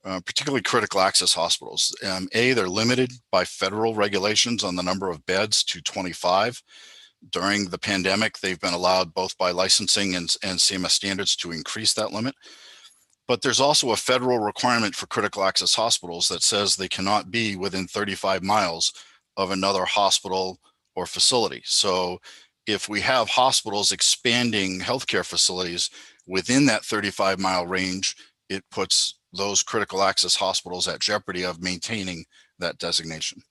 particularly critical access hospitals. They're limited by federal regulations on the number of beds to 25. During the pandemic, they've been allowed both by licensing and CMS standards to increase that limit. But there's also a federal requirement for critical access hospitals that says they cannot be within 35 miles of another hospital or facility. So if we have hospitals expanding healthcare facilities within that 35-mile range, it puts those critical access hospitals at jeopardy of maintaining that designation.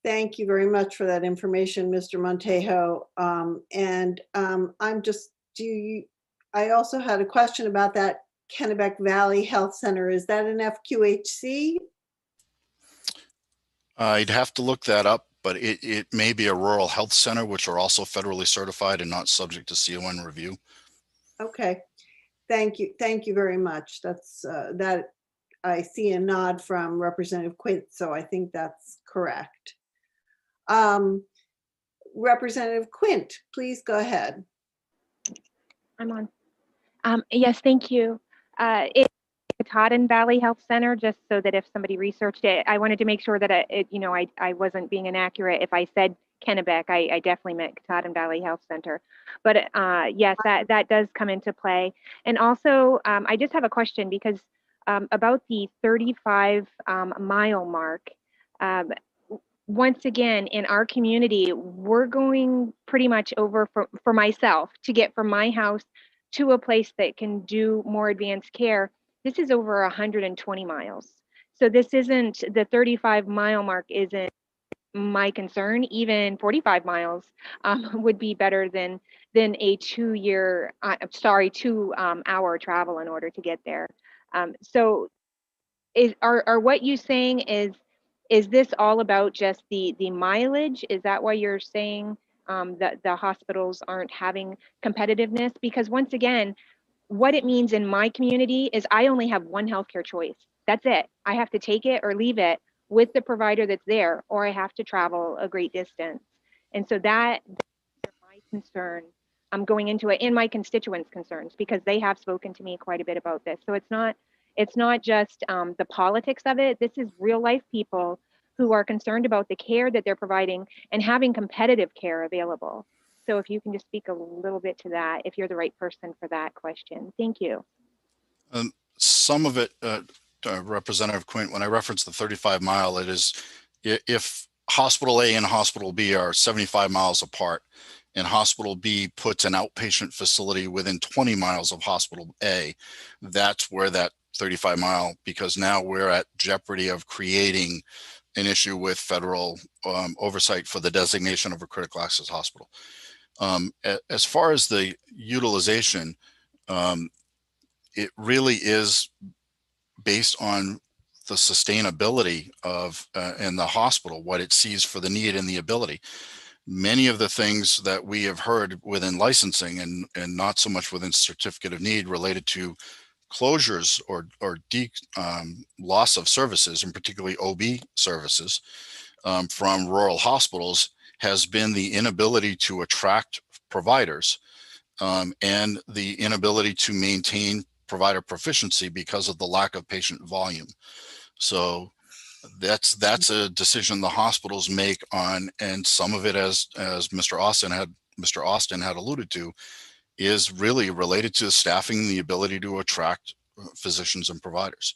Thank you very much for that information, Mr. Montejo. I also had a question about that Kennebec Valley Health Center. Is that an FQHC? I'd have to look that up, but it may be a rural health center, which are also federally certified and not subject to CON review. Okay, thank you. Thank you very much. That's that I see a nod from Representative Quint, so I think that's correct. Representative Quint, please go ahead. I'm on. Yes, thank you. It's Katahdin Valley Health Center, just so that if somebody researched it, I wanted to make sure that I wasn't being inaccurate. If I said Kennebec, I definitely meant Katahdin Valley Health Center. But yes, that does come into play. And also, I just have a question because about the 35-mile mark. Once again, in our community, we're going pretty much over for myself to get from my house to a place that can do more advanced care. This is over 120 miles. So this isn't, the 35-mile mark isn't my concern. Even 45 miles would be better than a 2 hour travel in order to get there. So are what you saying is this all about just the mileage? Is that why you're saying that the hospitals aren't having competitiveness, because once again, what it means in my community is I only have one healthcare choice. That's it. I have to take it or leave it with the provider that's there, or I have to travel a great distance. And so that's my concern. I'm going into it, and my constituents' concerns, because they have spoken to me quite a bit about this. So it's not just the politics of it. This is real life people who are concerned about the care that they're providing and having competitive care available. So if you can just speak a little bit to that, if you're the right person for that question. Thank you. Some of it, Representative Quint, when I reference the 35 mile, it is if Hospital A and Hospital B are 75 miles apart, and Hospital B puts an outpatient facility within 20 miles of Hospital A, that's where that 35 mile, because now we're at jeopardy of creating an issue with federal oversight for the designation of a critical access hospital. As far as the utilization, it really is based on the sustainability of in the hospital, what it sees for the need and the ability. Many of the things that we have heard within licensing and not so much within certificate of need related to closures or loss of services, and particularly OB services from rural hospitals, has been the inability to attract providers and the inability to maintain provider proficiency because of the lack of patient volume. So that's a decision the hospitals make on, and some of it, as Mr. Austin had alluded to, is really related to staffing, the ability to attract physicians and providers.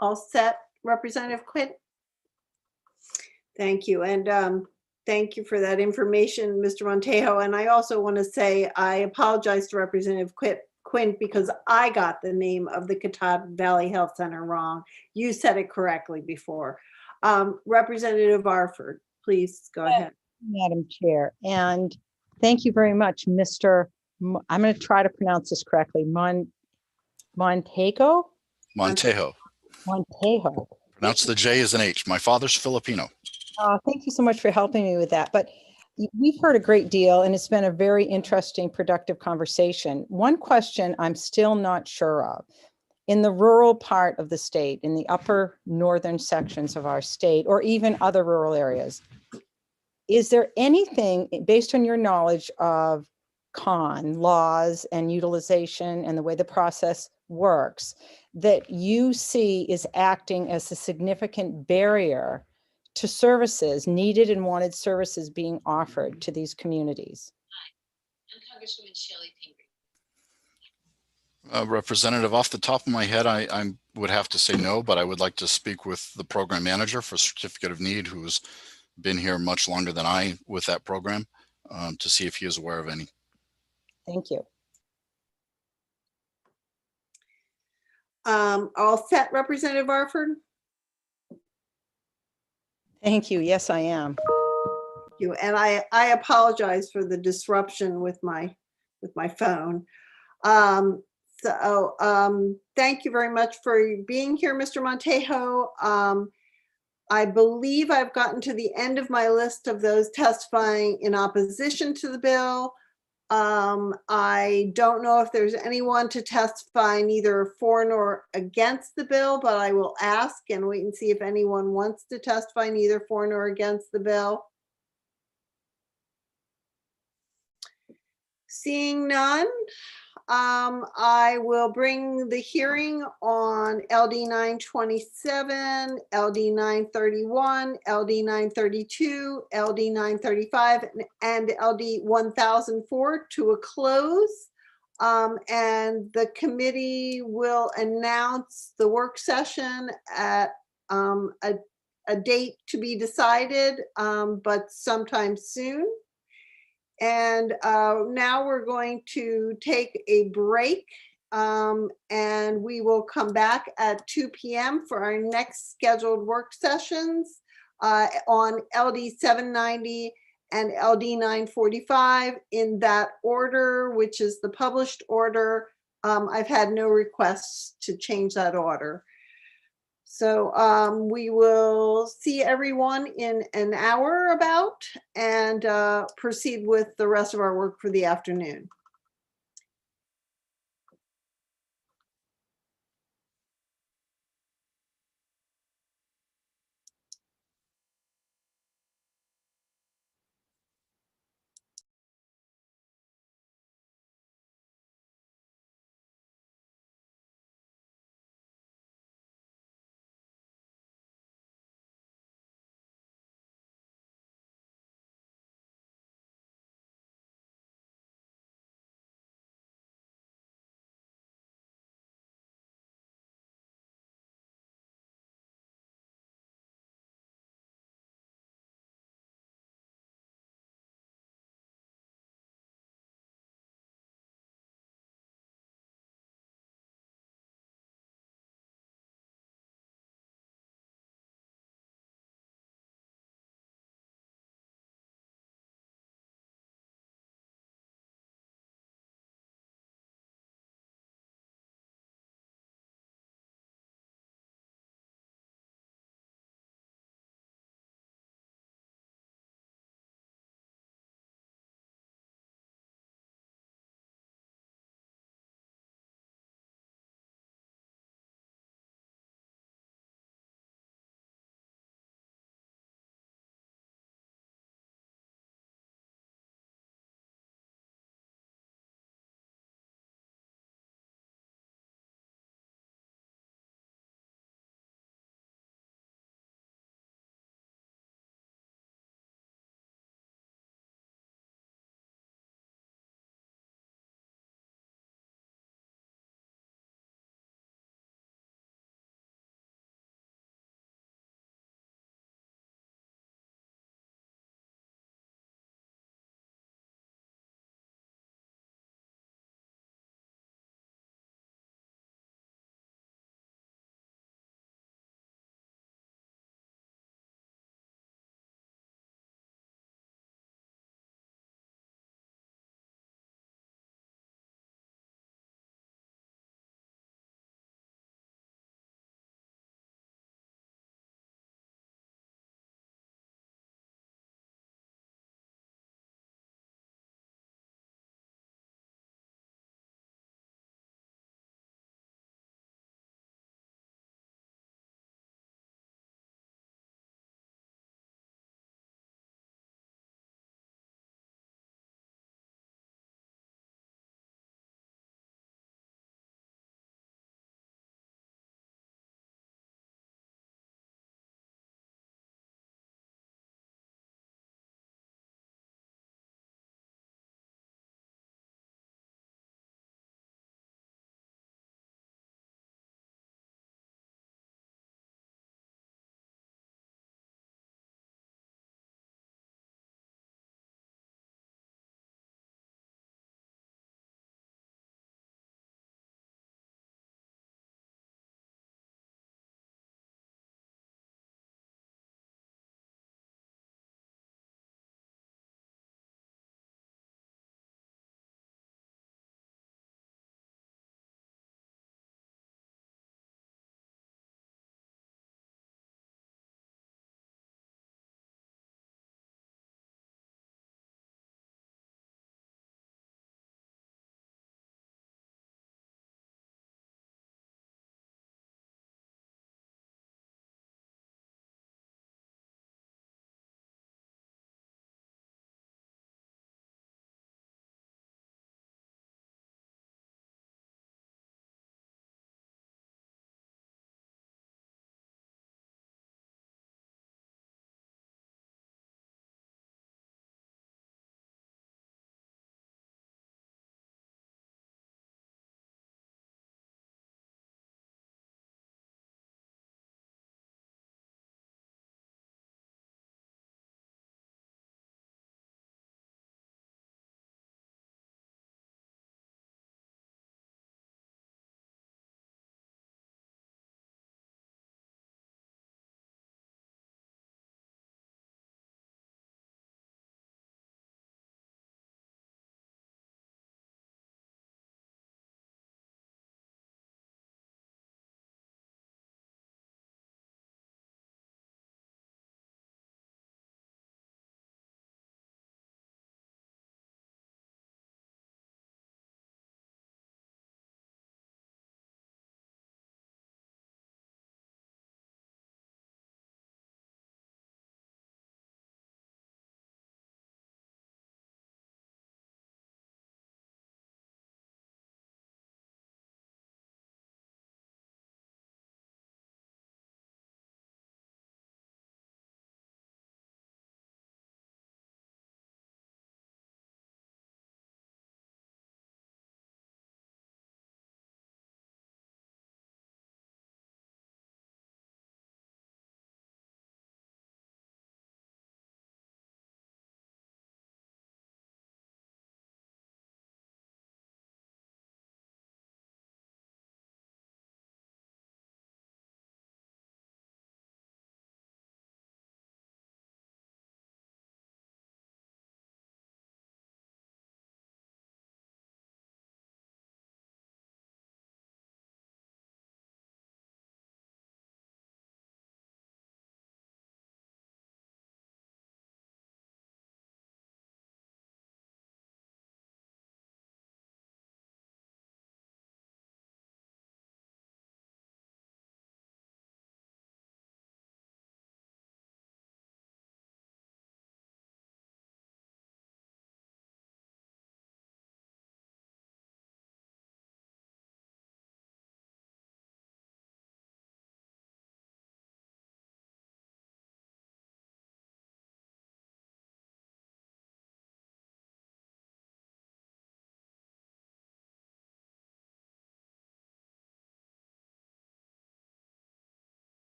All set, Representative Quint? Thank you. And thank you for that information, Mr. Montejo. And I also want to say I apologize to Representative Quint because I got the name of the Catawba Valley Health Center wrong. You said it correctly before. Representative Arford, please go ahead. Madam Chair, and thank you very much, Mr. I'm going to try to pronounce this correctly. Montejo? Montejo. Montejo. Pronounce the J as an H. My father's Filipino. Thank you so much for helping me with that. But we've heard a great deal, and it's been a very interesting, productive conversation. One question I'm still not sure of. In the rural part of the state, in the upper northern sections of our state, or even other rural areas, is there anything, based on your knowledge of CON laws and utilization and the way the process works, that you see is acting as a significant barrier to services, needed and wanted services being offered to these communities? I'm Congresswoman Shelley Pingree. Representative, off the top of my head, I would have to say no, but I would like to speak with the program manager for Certificate of Need, who's been here much longer than I with that program, to see if he is aware of any. Thank you. All set, Representative Arford? Thank you. Yes, I am. Thank you. And I apologize for the disruption with my phone. Thank you very much for being here, Mr. Montejo. I believe I've gotten to the end of my list of those testifying in opposition to the bill. I don't know if there's anyone to testify neither for nor against the bill, but I will ask and wait and see if anyone wants to testify neither for nor against the bill. Seeing none, I will bring the hearing on LD 927, LD 931, LD 932, LD 935, and LD 1004 to a close. And the committee will announce the work session at a date to be decided, but sometime soon. And now we're going to take a break, and we will come back at 2 p.m. for our next scheduled work sessions on LD 790 and LD 945 in that order, which is the published order. I've had no requests to change that order. So we will see everyone in an hour about and proceed with the rest of our work for the afternoon.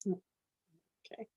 Okay.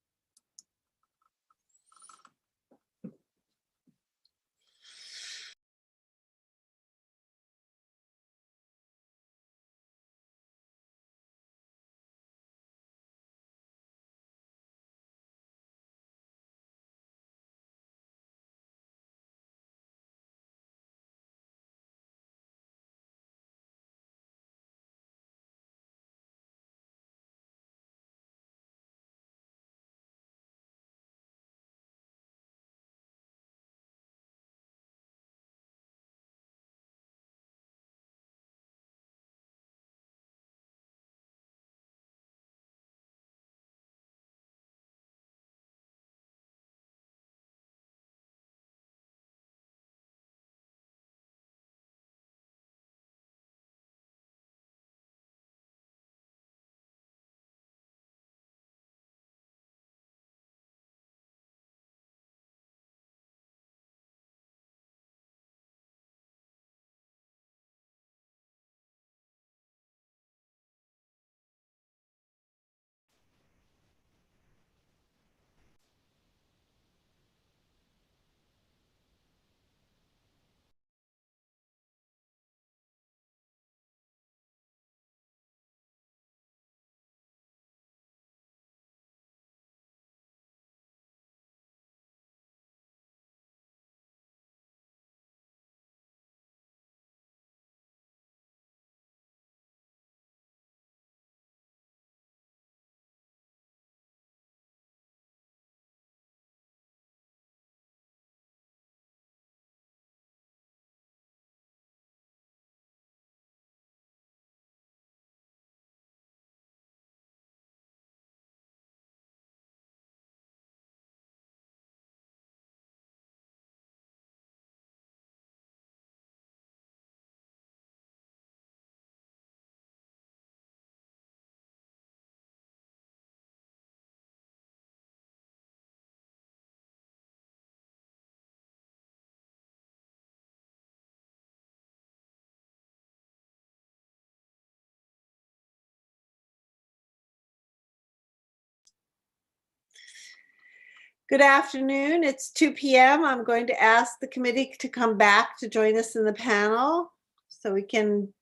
Good afternoon. It's 2 p.m. I'm going to ask the committee to come back to join us in the panel so we can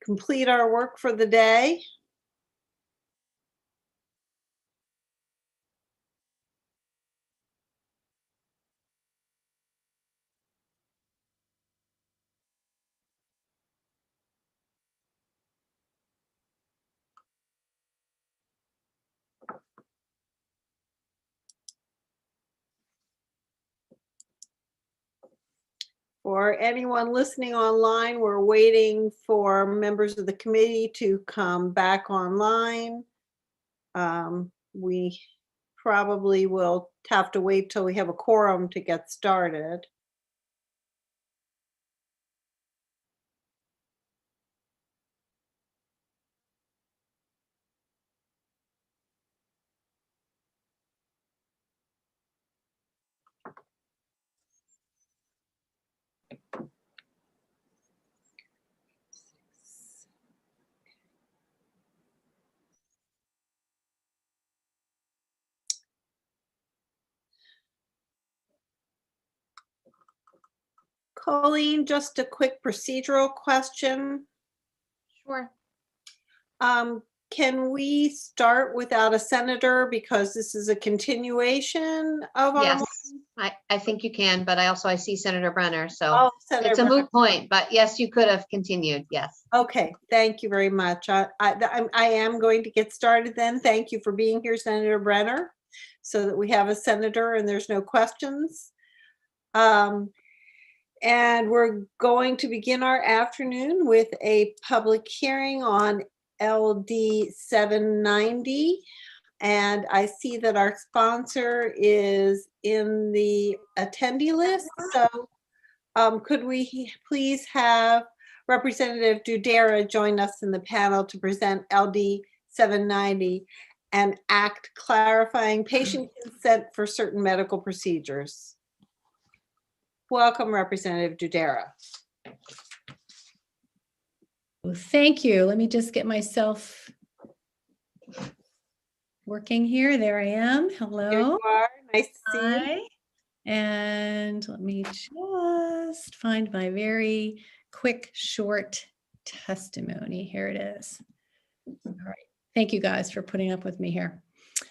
complete our work for the day. For anyone listening online, we're waiting for members of the committee to come back online. We probably will have to wait till we have a quorum to get started. Colleen, just a quick procedural question. Sure. Can we start without a senator because this is a continuation of our? Yes, I think you can, but I see Senator Brenner, so Oh, Senator it's a Brenner. moot point, but yes, you could have continued, yes. Okay, thank you very much. I am going to get started then. Thank you for being here, Senator Brenner, so that we have a senator and there's no questions. And we're going to begin our afternoon with a public hearing on LD 790. And I see that our sponsor is in the attendee list. So could we please have Representative Dudera join us in the panel to present LD 790, an act clarifying patient consent for certain medical procedures. Welcome, Representative Dudera. Well, thank you. Let me just get myself working here. There I am. Here Hello. you are. Nice to see you. Hi. And let me just find my very quick, short testimony. Here it is. All right. Thank you guys for putting up with me here.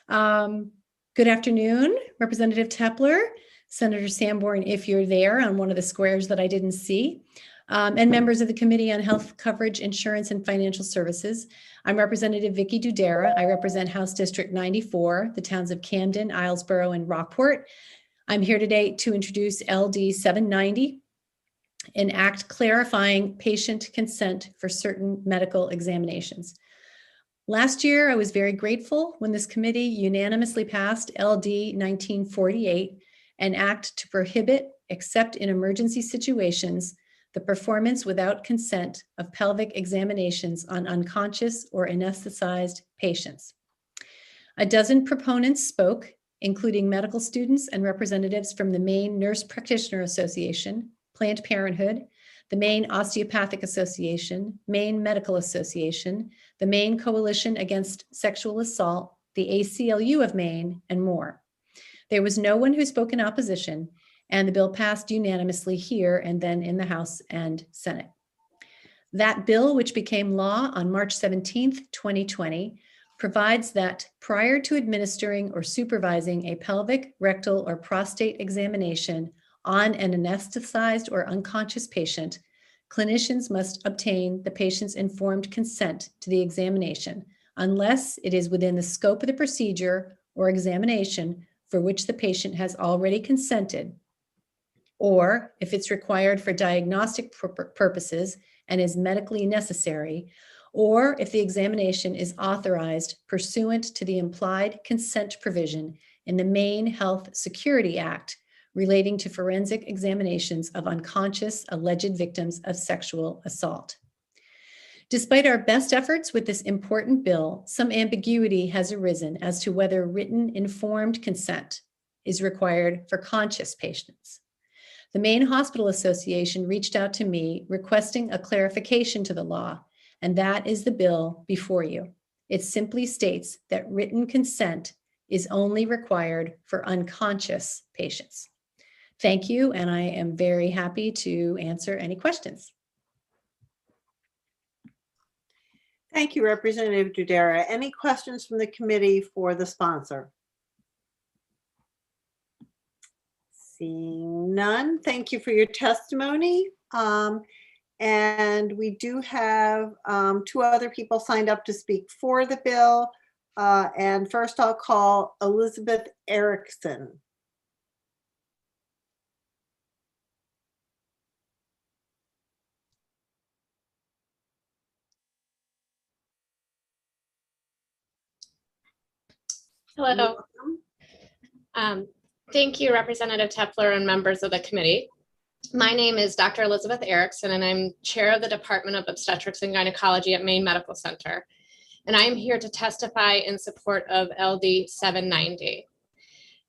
Good afternoon, Representative Tepler, Senator Sanborn, if you're there on one of the squares that I didn't see, and members of the Committee on Health Coverage, Insurance, and Financial Services. I'm Representative Vicky Dudera. I represent House District 94, the towns of Camden, Islesboro, and Rockport. I'm here today to introduce LD 790, an act clarifying patient consent for certain medical examinations. Last year, I was very grateful when this committee unanimously passed LD 1948, an act to prohibit, except in emergency situations, the performance without consent of pelvic examinations on unconscious or anesthetized patients. A dozen proponents spoke, including medical students and representatives from the Maine Nurse Practitioner Association, Planned Parenthood, the Maine Osteopathic Association, Maine Medical Association, the Maine Coalition Against Sexual Assault, the ACLU of Maine, and more. There was no one who spoke in opposition, and the bill passed unanimously here and then in the House and Senate. That bill, which became law on March 17th, 2020, provides that prior to administering or supervising a pelvic, rectal, or prostate examination on an anesthetized or unconscious patient, clinicians must obtain the patient's informed consent to the examination unless it is within the scope of the procedure or examination for which the patient has already consented, or if it's required for diagnostic purposes and is medically necessary, or if the examination is authorized pursuant to the implied consent provision in the Maine Health Security Act relating to forensic examinations of unconscious alleged victims of sexual assault. Despite our best efforts with this important bill, some ambiguity has arisen as to whether written informed consent is required for conscious patients. The Maine Hospital Association reached out to me requesting a clarification to the law, and that is the bill before you. It simply states that written consent is only required for unconscious patients. Thank you, and I am very happy to answer any questions. Thank you, Representative Dudera. Any questions from the committee for the sponsor? Seeing none, thank you for your testimony. And we do have two other people signed up to speak for the bill. And first I'll call Elizabeth Erickson. Hello. Thank you, Representative Tepler and members of the committee. My name is Dr. Elizabeth Erickson, and I'm chair of the Department of Obstetrics and Gynecology at Maine Medical Center. And I am here to testify in support of LD 790.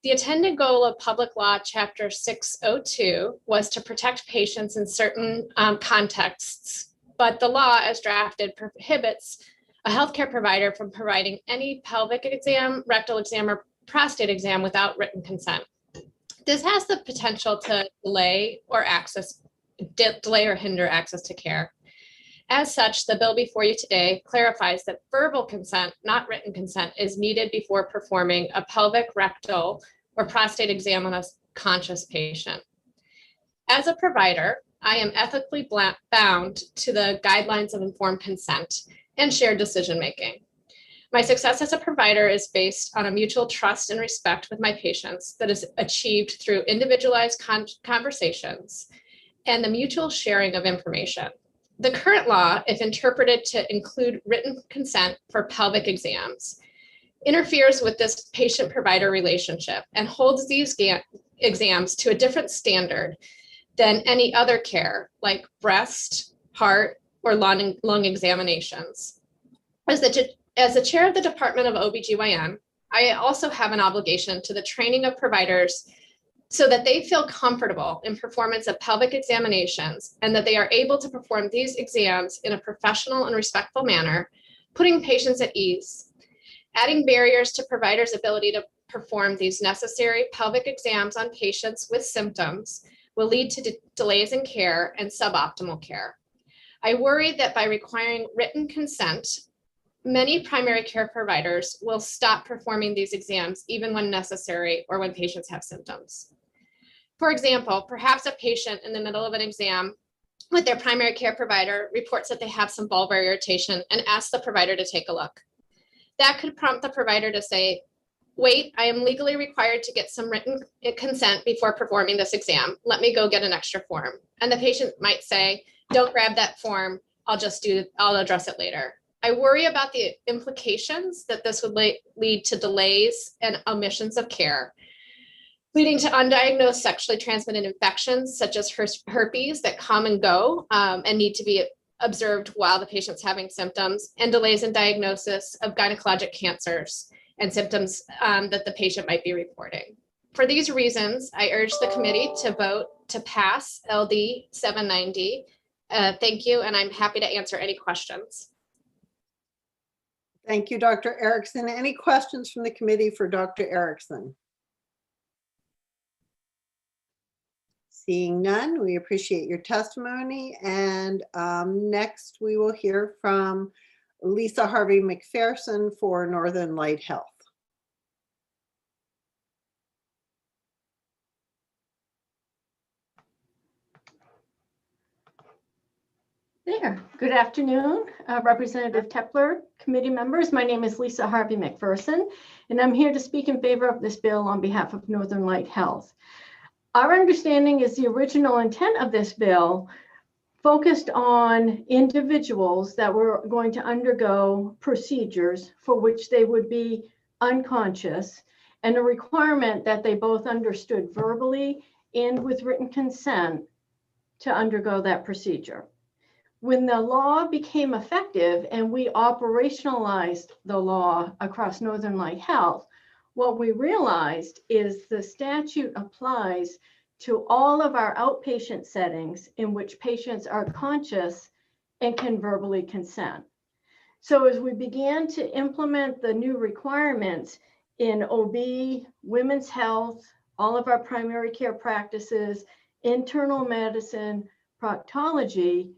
The intended goal of Public Law Chapter 602 was to protect patients in certain contexts, but the law as drafted prohibits a healthcare provider from providing any pelvic exam, rectal exam, or prostate exam without written consent. This has the potential to delay or hinder access to care. As such, the bill before you today clarifies that verbal consent, not written consent, is needed before performing a pelvic, rectal, or prostate exam on a conscious patient. As a provider, I am ethically bound to the guidelines of informed consent and shared decision-making. My success as a provider is based on a mutual trust and respect with my patients that is achieved through individualized conversations and the mutual sharing of information. The current law, if interpreted to include written consent for pelvic exams, interferes with this patient-provider relationship and holds these exams to a different standard than any other care like breast, heart, or lung examinations. As the chair of the Department of OBGYN, I also have an obligation to the training of providers so that they feel comfortable in performance of pelvic examinations and that they are able to perform these exams in a professional and respectful manner, putting patients at ease. Adding barriers to providers' ability to perform these necessary pelvic exams on patients with symptoms will lead to delays in care and suboptimal care. I worry that by requiring written consent, many primary care providers will stop performing these exams even when necessary or when patients have symptoms. For example, perhaps a patient in the middle of an exam with their primary care provider reports that they have some vulvar irritation and asks the provider to take a look. That could prompt the provider to say, wait, I am legally required to get some written consent before performing this exam. Let me go get an extra form. And the patient might say, don't grab that form. I'll address it later. I worry about the implications that this would lead to delays and omissions of care, leading to undiagnosed sexually transmitted infections such as herpes that come and go and need to be observed while the patient's having symptoms, and delays in diagnosis of gynecologic cancers and symptoms that the patient might be reporting. For these reasons, I urge the committee to vote to pass LD 790. Thank you, and I'm happy to answer any questions. Thank you, Dr. Erickson. Any questions from the committee for Dr. Erickson? Seeing none, we appreciate your testimony. And next we will hear from Lisa Harvey McPherson for Northern Light Health. There. Good afternoon, Representative Tepler, committee members. My name is Lisa Harvey McPherson, and I'm here to speak in favor of this bill on behalf of Northern Light Health. Our understanding is the original intent of this bill focused on individuals that were going to undergo procedures for which they would be unconscious, and a requirement that they both understood verbally and with written consent to undergo that procedure. When the law became effective and we operationalized the law across Northern Light Health, what we realized is the statute applies to all of our outpatient settings in which patients are conscious and can verbally consent. So as we began to implement the new requirements in OB, women's health, all of our primary care practices, internal medicine, proctology,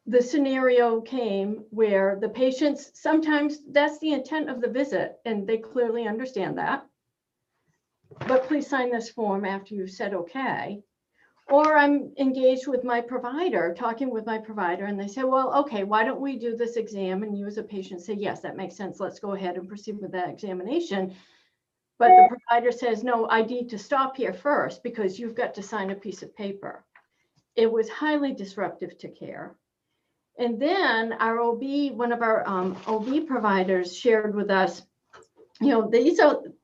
the scenario came where the patients, sometimes that's the intent of the visit and they clearly understand that, but please sign this form after you've said okay. Or I'm engaged with my provider, talking with my provider, and they say, well, okay, why don't we do this exam? And you as a patient say, yes, that makes sense. Let's go ahead and proceed with that examination. But the provider says, no, I need to stop here first because you've got to sign a piece of paper. It was highly disruptive to care. And then our OB, one of our OB providers shared with us, you know,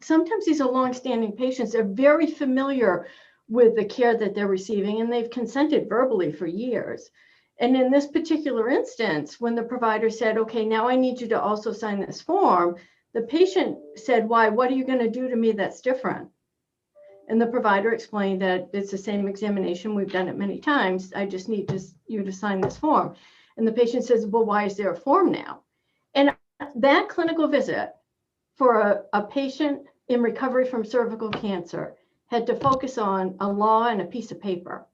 sometimes these are longstanding patients. They're very familiar with the care that they're receiving, and they've consented verbally for years. And in this particular instance, when the provider said, okay, now I need you to also sign this form, the patient said, why, what are you going to do to me that's different? And the provider explained that it's the same examination. We've done it many times. I just need you to sign this form. And the patient says, well, why is there a form now? And that clinical visit for a patient in recovery from cervical cancer had to focus on a law and a piece of paper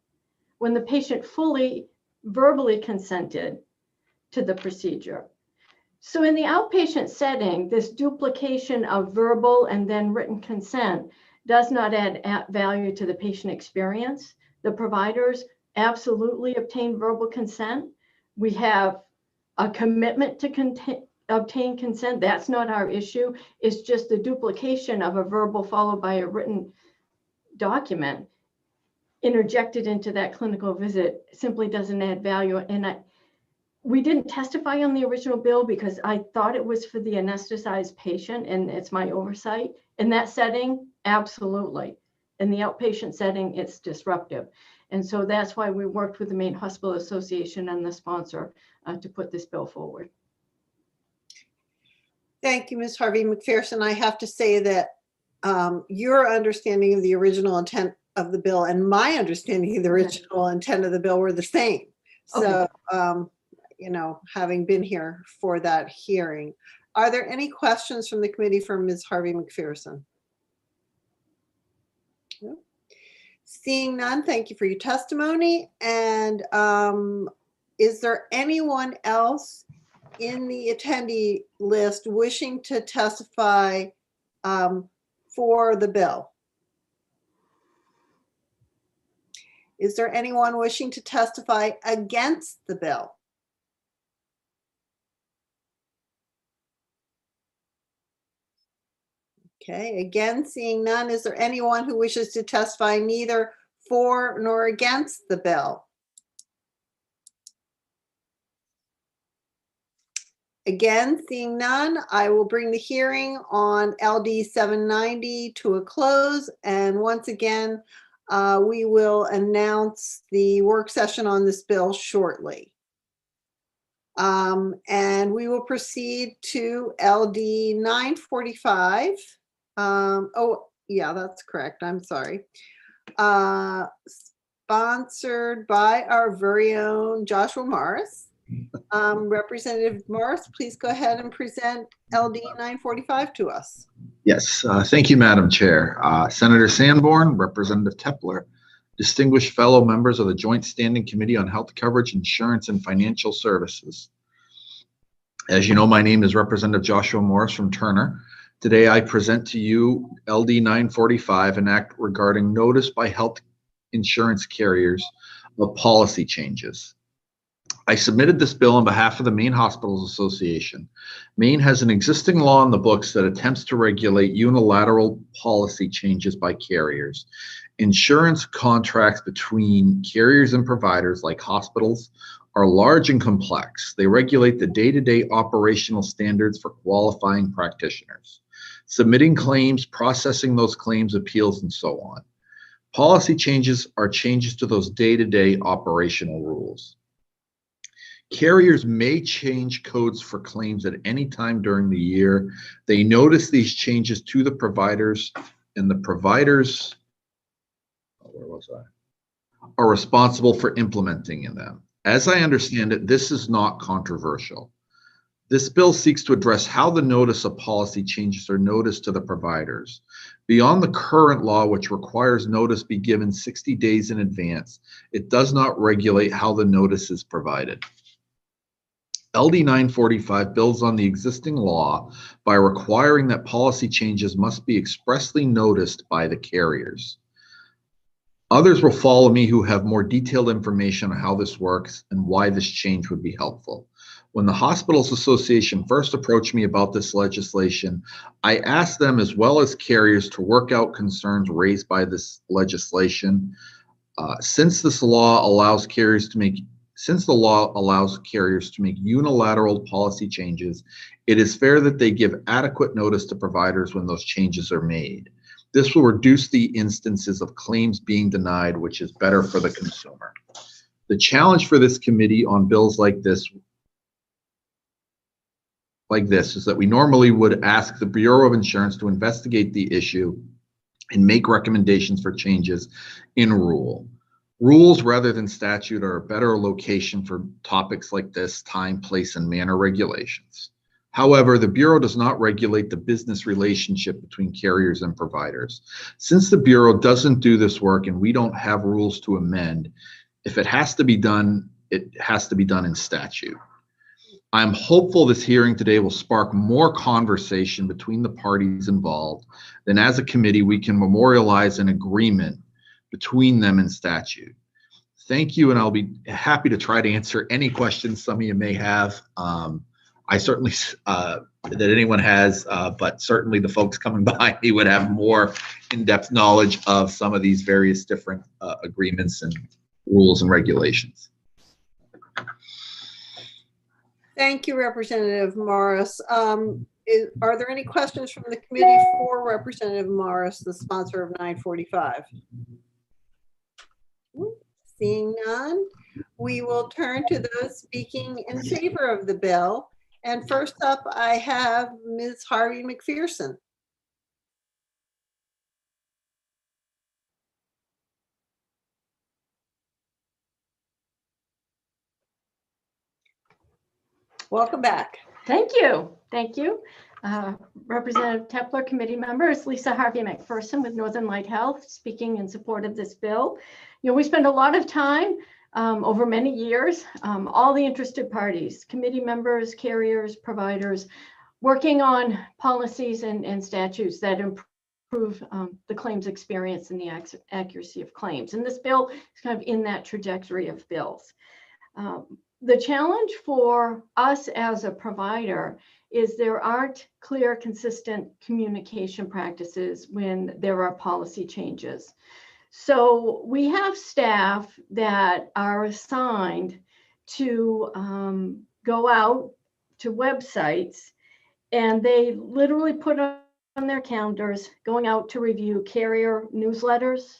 when the patient fully verbally consented to the procedure. So in the outpatient setting, this duplication of verbal and then written consent does not add value to the patient experience. The providers absolutely obtain verbal consent. We have a commitment to obtain consent. That's not our issue. It's just the duplication of a verbal followed by a written document interjected into that clinical visit simply doesn't add value. And we didn't testify on the original bill because I thought it was for the anesthetized patient, and it's my oversight. In that setting, absolutely. In the outpatient setting, it's disruptive. And so that's why we worked with the Maine Hospital Association and the sponsor to put this bill forward. Thank you, Ms. Harvey McPherson. I have to say that your understanding of the original intent of the bill and my understanding of the original intent of the bill were the same. So, you know, having been here for that hearing, Are there any questions from the committee for Ms. Harvey McPherson? No? Seeing none, thank you for your testimony. And is there anyone else in the attendee list wishing to testify for the bill? Is there anyone wishing to testify against the bill? Okay, again, seeing none, is there anyone who wishes to testify neither for nor against the bill? Again, seeing none, I will bring the hearing on LD 790 to a close. And once again, we will announce the work session on this bill shortly. And we will proceed to LD 945. Oh, yeah, that's correct. I'm sorry. Sponsored by our very own Joshua Morris. Representative Morris, please go ahead and present LD 945 to us. Yes, thank you, Madam Chair. Senator Sanborn, Representative Tepler, distinguished fellow members of the Joint Standing Committee on Health Coverage, Insurance, and Financial Services. As you know, my name is Representative Joshua Morris from Turner. Today, I present to you LD 945, an act regarding notice by health insurance carriers of policy changes. I submitted this bill on behalf of the Maine Hospitals Association. Maine has an existing law in the books that attempts to regulate unilateral policy changes by carriers. Insurance contracts between carriers and providers like hospitals are large and complex. They regulate the day-to-day operational standards for qualifying practitioners, submitting claims, processing those claims, appeals, and so on. Policy changes are changes to those day-to-day operational rules. Carriers may change codes for claims at any time during the year. They notice these changes to the providers, and the providers are responsible for implementing them. As I understand it, this is not controversial. This bill seeks to address how the notice of policy changes are noticed to the providers. Beyond the current law, which requires notice be given 60 days in advance, it does not regulate how the notice is provided. LD 945 builds on the existing law by requiring that policy changes must be expressly noticed by the carriers. Others will follow me who have more detailed information on how this works and why this change would be helpful. When the Hospitals Association first approached me about this legislation, I asked them, as well as carriers, to work out concerns raised by this legislation. Since the law allows carriers to make unilateral policy changes, it is fair that they give adequate notice to providers when those changes are made. This will reduce the instances of claims being denied, which is better for the consumer. The challenge for this committee on bills like this is that we normally would ask the Bureau of Insurance to investigate the issue and make recommendations for changes in rule. Rules rather than statute are a better location for topics like this: time, place, and manner regulations. However, the Bureau does not regulate the business relationship between carriers and providers. Since the Bureau doesn't do this work and we don't have rules to amend, if it has to be done, it has to be done in statute. I'm hopeful this hearing today will spark more conversation between the parties involved. Then as a committee, we can memorialize an agreement between them in statute. Thank you, and I'll be happy to try to answer any questions some of you may have. I certainly, that anyone has, but certainly the folks coming behind me would have more in-depth knowledge of some of these various different agreements and rules and regulations. Thank you, Representative Morris. Are there any questions from the committee for Representative Morris, the sponsor of 945? Seeing none, we will turn to those speaking in favor of the bill. And first up, I have Ms. Harvey McPherson. Welcome back. Thank you. Thank you. Representative Tepler, committee members, Lisa Harvey McPherson with Northern Light Health, speaking in support of this bill. You know, we spend a lot of time over many years, all the interested parties, committee members, carriers, providers, working on policies and statutes that improve the claims experience and the accuracy of claims. And this bill is kind of in that trajectory of bills. The challenge for us as a provider is there aren't clear, consistent communication practices when there are policy changes. So we have staff that are assigned to go out to websites, and they literally put on their calendars going out to review carrier newsletters.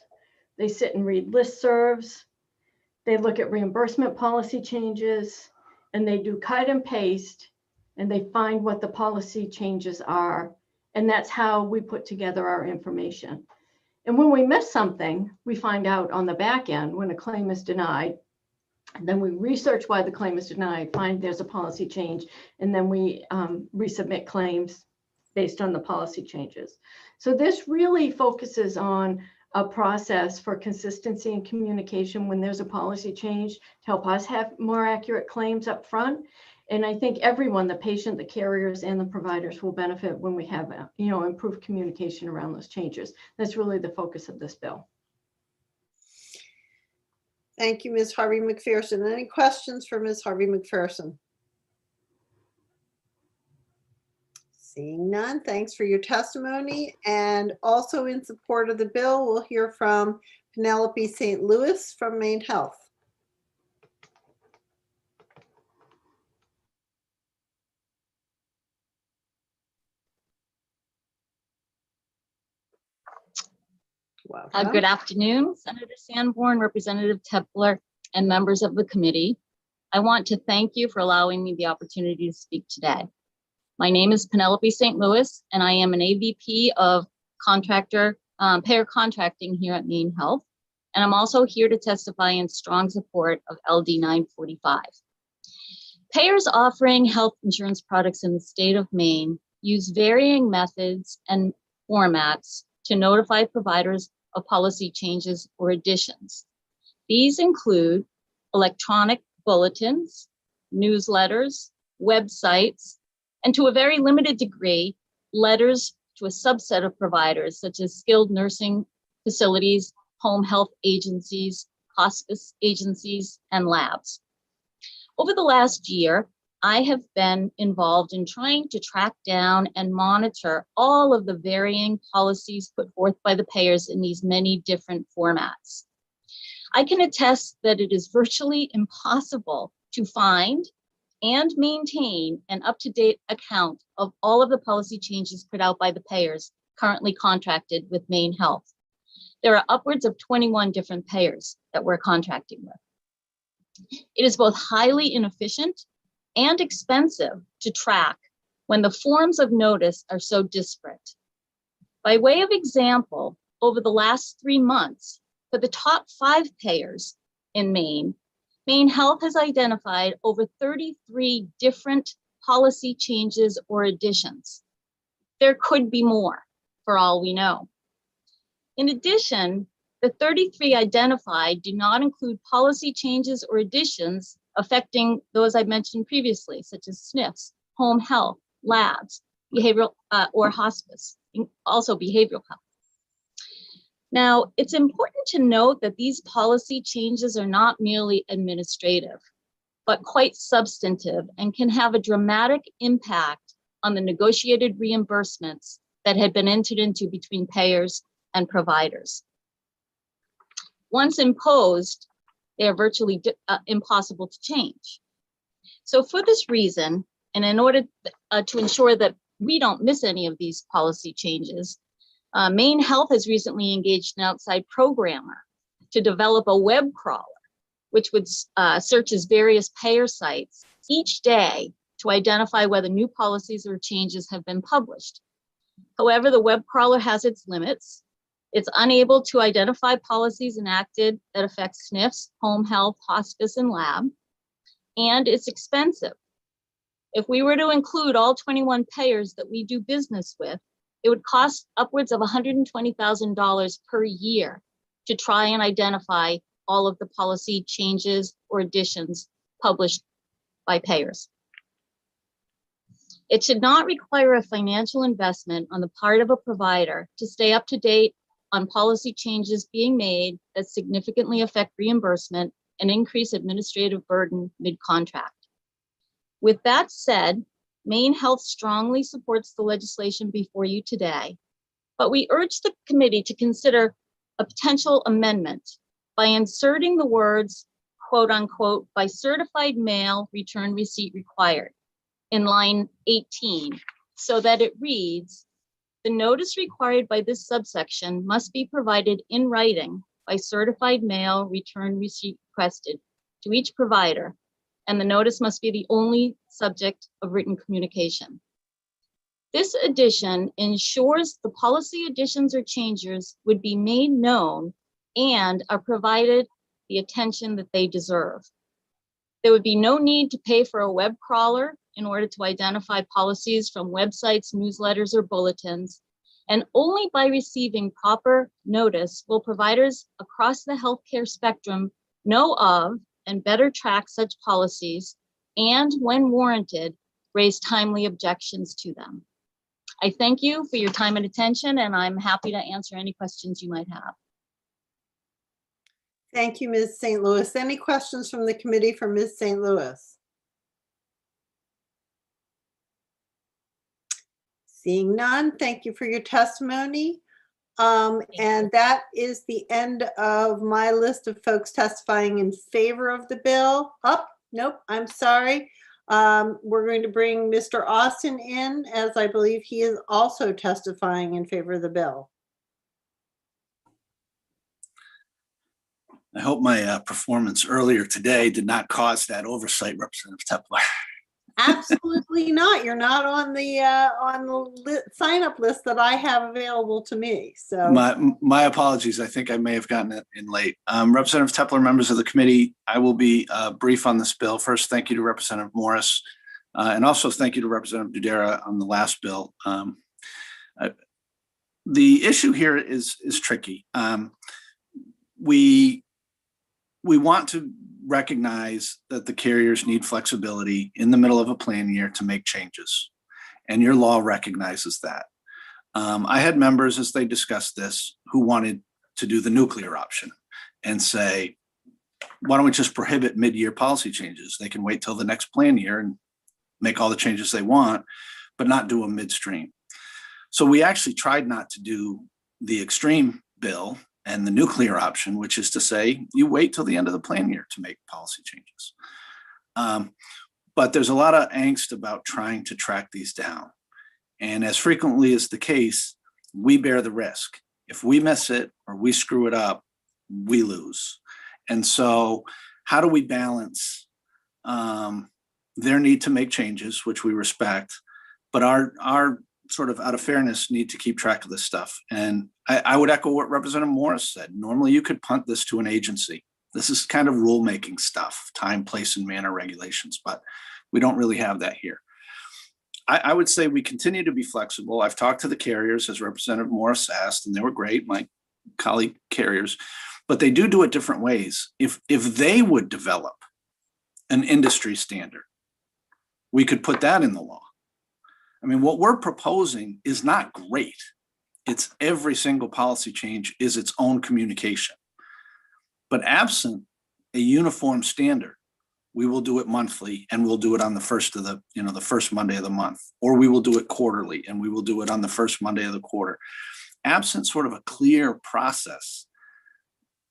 They sit and read listservs. They look at reimbursement policy changes, and they do cut and paste, and they find what the policy changes are. And that's how we put together our information. And when we miss something, we find out on the back end when a claim is denied. And then we research why the claim is denied, find there's a policy change, and then we resubmit claims based on the policy changes. So this really focuses on a process for consistency and communication when there's a policy change to help us have more accurate claims up front. And I think everyone, the patient, the carriers, and the providers will benefit when we have, improved communication around those changes. That's really the focus of this bill. Thank you, Ms. Harvey McPherson. Any questions for Ms. Harvey McPherson? Seeing none, thanks for your testimony. And also in support of the bill, we'll hear from Penelope St. Louis from Maine Health. Good afternoon, Senator Sanborn, Representative Tepler, and members of the committee. I want to thank you for allowing me the opportunity to speak today. My name is Penelope St. Louis, and I am an AVP of payer contracting here at Maine Health. And I'm also here to testify in strong support of LD 945. Payers offering health insurance products in the state of Maine use varying methods and formats to notify providers of policy changes or additions. These include electronic bulletins, newsletters, websites, and to a very limited degree, letters to a subset of providers such as skilled nursing facilities, home health agencies, hospice agencies, and labs. Over the last year, I have been involved in trying to track down and monitor all of the varying policies put forth by the payers in these many different formats. I can attest that it is virtually impossible to find and maintain an up-to-date account of all of the policy changes put out by the payers currently contracted with Maine Health. There are upwards of 21 different payers that we're contracting with. It is both highly inefficient and expensive to track when the forms of notice are so disparate. By way of example, over the last 3 months, for the top 5 payers in Maine, Maine Health has identified over 33 different policy changes or additions. There could be more, for all we know. In addition, the 33 identified do not include policy changes or additions affecting those I mentioned previously, such as SNFs, home health, labs, behavioral or hospice, also behavioral health. Now, it's important to note that these policy changes are not merely administrative, but quite substantive and can have a dramatic impact on the negotiated reimbursements that had been entered into between payers and providers. Once imposed, they are virtually impossible to change. So for this reason, and in order to ensure that we don't miss any of these policy changes, Maine Health has recently engaged an outside programmer to develop a web crawler, which would searches various payer sites each day to identify whether new policies or changes have been published. However, the web crawler has its limits. It's unable to identify policies enacted that affect SNFs, home health, hospice, and lab, and it's expensive. If we were to include all 21 payers that we do business with, it would cost upwards of $120,000 per year to try and identify all of the policy changes or additions published by payers. It should not require a financial investment on the part of a provider to stay up to date on policy changes being made that significantly affect reimbursement and increase administrative burden mid-contract. With that said, Maine Health strongly supports the legislation before you today, but we urge the committee to consider a potential amendment by inserting the words, quote unquote, by certified mail return receipt required in line 18, so that it reads, the notice required by this subsection must be provided in writing by certified mail return receipt requested to each provider, and the notice must be the only subject of written communication. This addition ensures the policy additions or changes would be made known and are provided the attention that they deserve. There would be no need to pay for a web crawler in order to identify policies from websites, newsletters, or bulletins, and only by receiving proper notice will providers across the healthcare spectrum know of and better track such policies, and when warranted, raise timely objections to them. I thank you for your time and attention, and I'm happy to answer any questions you might have. Thank you, Ms. St. Louis. Any questions from the committee for Ms. St. Louis? Seeing none, thank you for your testimony. And that is the end of my list of folks testifying in favor of the bill. Nope, I'm sorry. We're going to bring Mr. Austin in, as I believe he is also testifying in favor of the bill. I hope my performance earlier today did not cause that oversight, Representative Tepler. Absolutely not. You're not on the sign-up list that I have available to me. So my apologies. I think I may have gotten it in late. Representative Tepler, members of the committee, I will be brief on this bill. First, thank you to Representative Morris, and also thank you to Representative Dudera on the last bill. The issue here is tricky. We want to recognize that the carriers need flexibility in the middle of a plan year to make changes, and your law recognizes that. I had members, as they discussed this, who wanted to do the nuclear option and say, why don't we just prohibit mid-year policy changes? They can wait till the next plan year and make all the changes they want, but not do them midstream. So we actually tried not to do the extreme bill and the nuclear option, which is to say, you wait till the end of the plan year to make policy changes. But there's a lot of angst about trying to track these down. And as frequently as the case, we bear the risk. If we miss it or we screw it up, we lose. And so how do we balance their need to make changes, which we respect, but our sort of out of fairness need to keep track of this stuff. And I would echo what Representative Morris said. Normally you could punt this to an agency. This is kind of rulemaking stuff, time, place, and manner regulations, but we don't really have that here. I would say we continue to be flexible. I've talked to the carriers, as Representative Morris asked, and they were great, my colleague carriers, but they do it different ways. If they would develop an industry standard, we could put that in the law. I mean, what we're proposing is not great. It's every single policy change is its own communication. But absent a uniform standard, we will do it monthly, and we'll do it on the first of the, the first Monday of the month, or we will do it quarterly, and we will do it on the first Monday of the quarter. Absent sort of a clear process,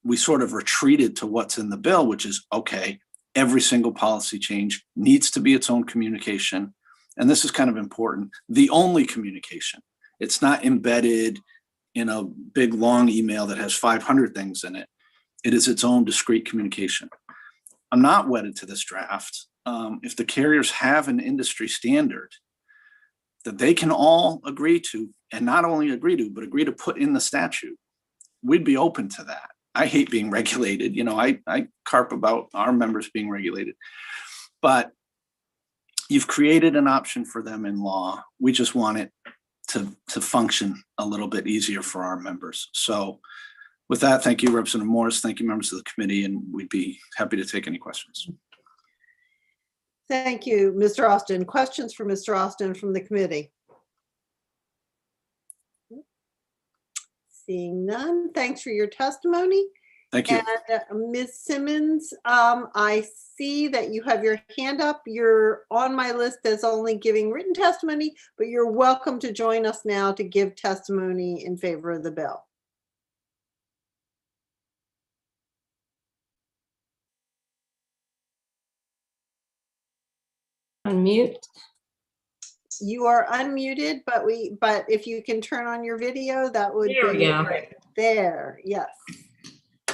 we sort of retreated to what's in the bill, which is, okay, every single policy change needs to be its own communication. And this is kind of important, the only communication. It's not embedded in a big long email that has 500 things in it. It is its own discrete communication. I'm not wedded to this draft. If the carriers have an industry standard that they can all agree to, and not only agree to, but agree to put in the statute, we'd be open to that. I hate being regulated. I carp about our members being regulated. But you've created an option for them in law. We just want it to function a little bit easier for our members. So with that, thank you, Representative Morris. Thank you, members of the committee, and we'd be happy to take any questions. Thank you, Mr. Austin. Questions for Mr. Austin from the committee? Seeing none, thanks for your testimony. Thank you. And Ms. Simmons, I see that you have your hand up. You're on my list as only giving written testimony, but you're welcome to join us now to give testimony in favor of the bill. Unmute. You are unmuted, but if you can turn on your video, that would There we go. great. There, yes.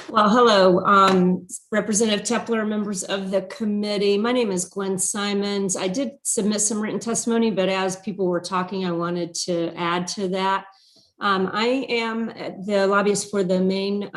Well, hello, Representative Tepler, members of the committee. My name is Gwen Simons. I did submit some written testimony, but as people were talking, I wanted to add to that. I am the lobbyist for the Maine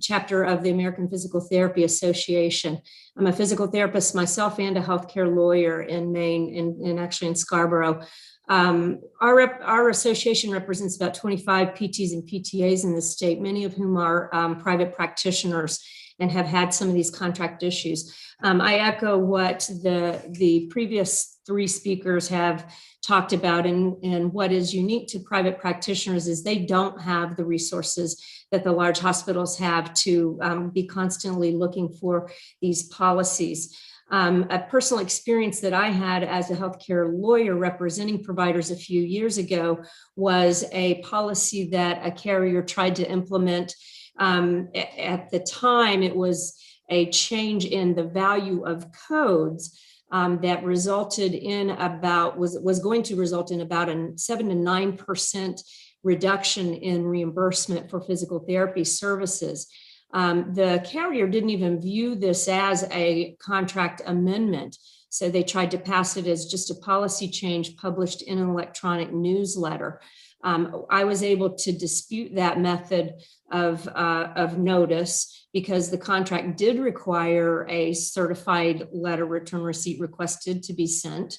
chapter of the American Physical Therapy Association. I'm a physical therapist myself and a healthcare lawyer in Maine and actually in Scarborough. Our association represents about 25 PTs and PTAs in the state, many of whom are private practitioners and have had some of these contract issues. I echo what the previous three speakers have talked about, and what is unique to private practitioners is they don't have the resources that the large hospitals have to be constantly looking for these policies. A personal experience that I had as a healthcare lawyer representing providers a few years ago was a policy that a carrier tried to implement. At the time, it was a change in the value of codes that resulted in was going to result in about a 7 to 9% reduction in reimbursement for physical therapy services. The carrier didn't even view this as a contract amendment. So they tried to pass it as just a policy change published in an electronic newsletter. I was able to dispute that method of notice because the contract did require a certified letter return receipt requested to be sent.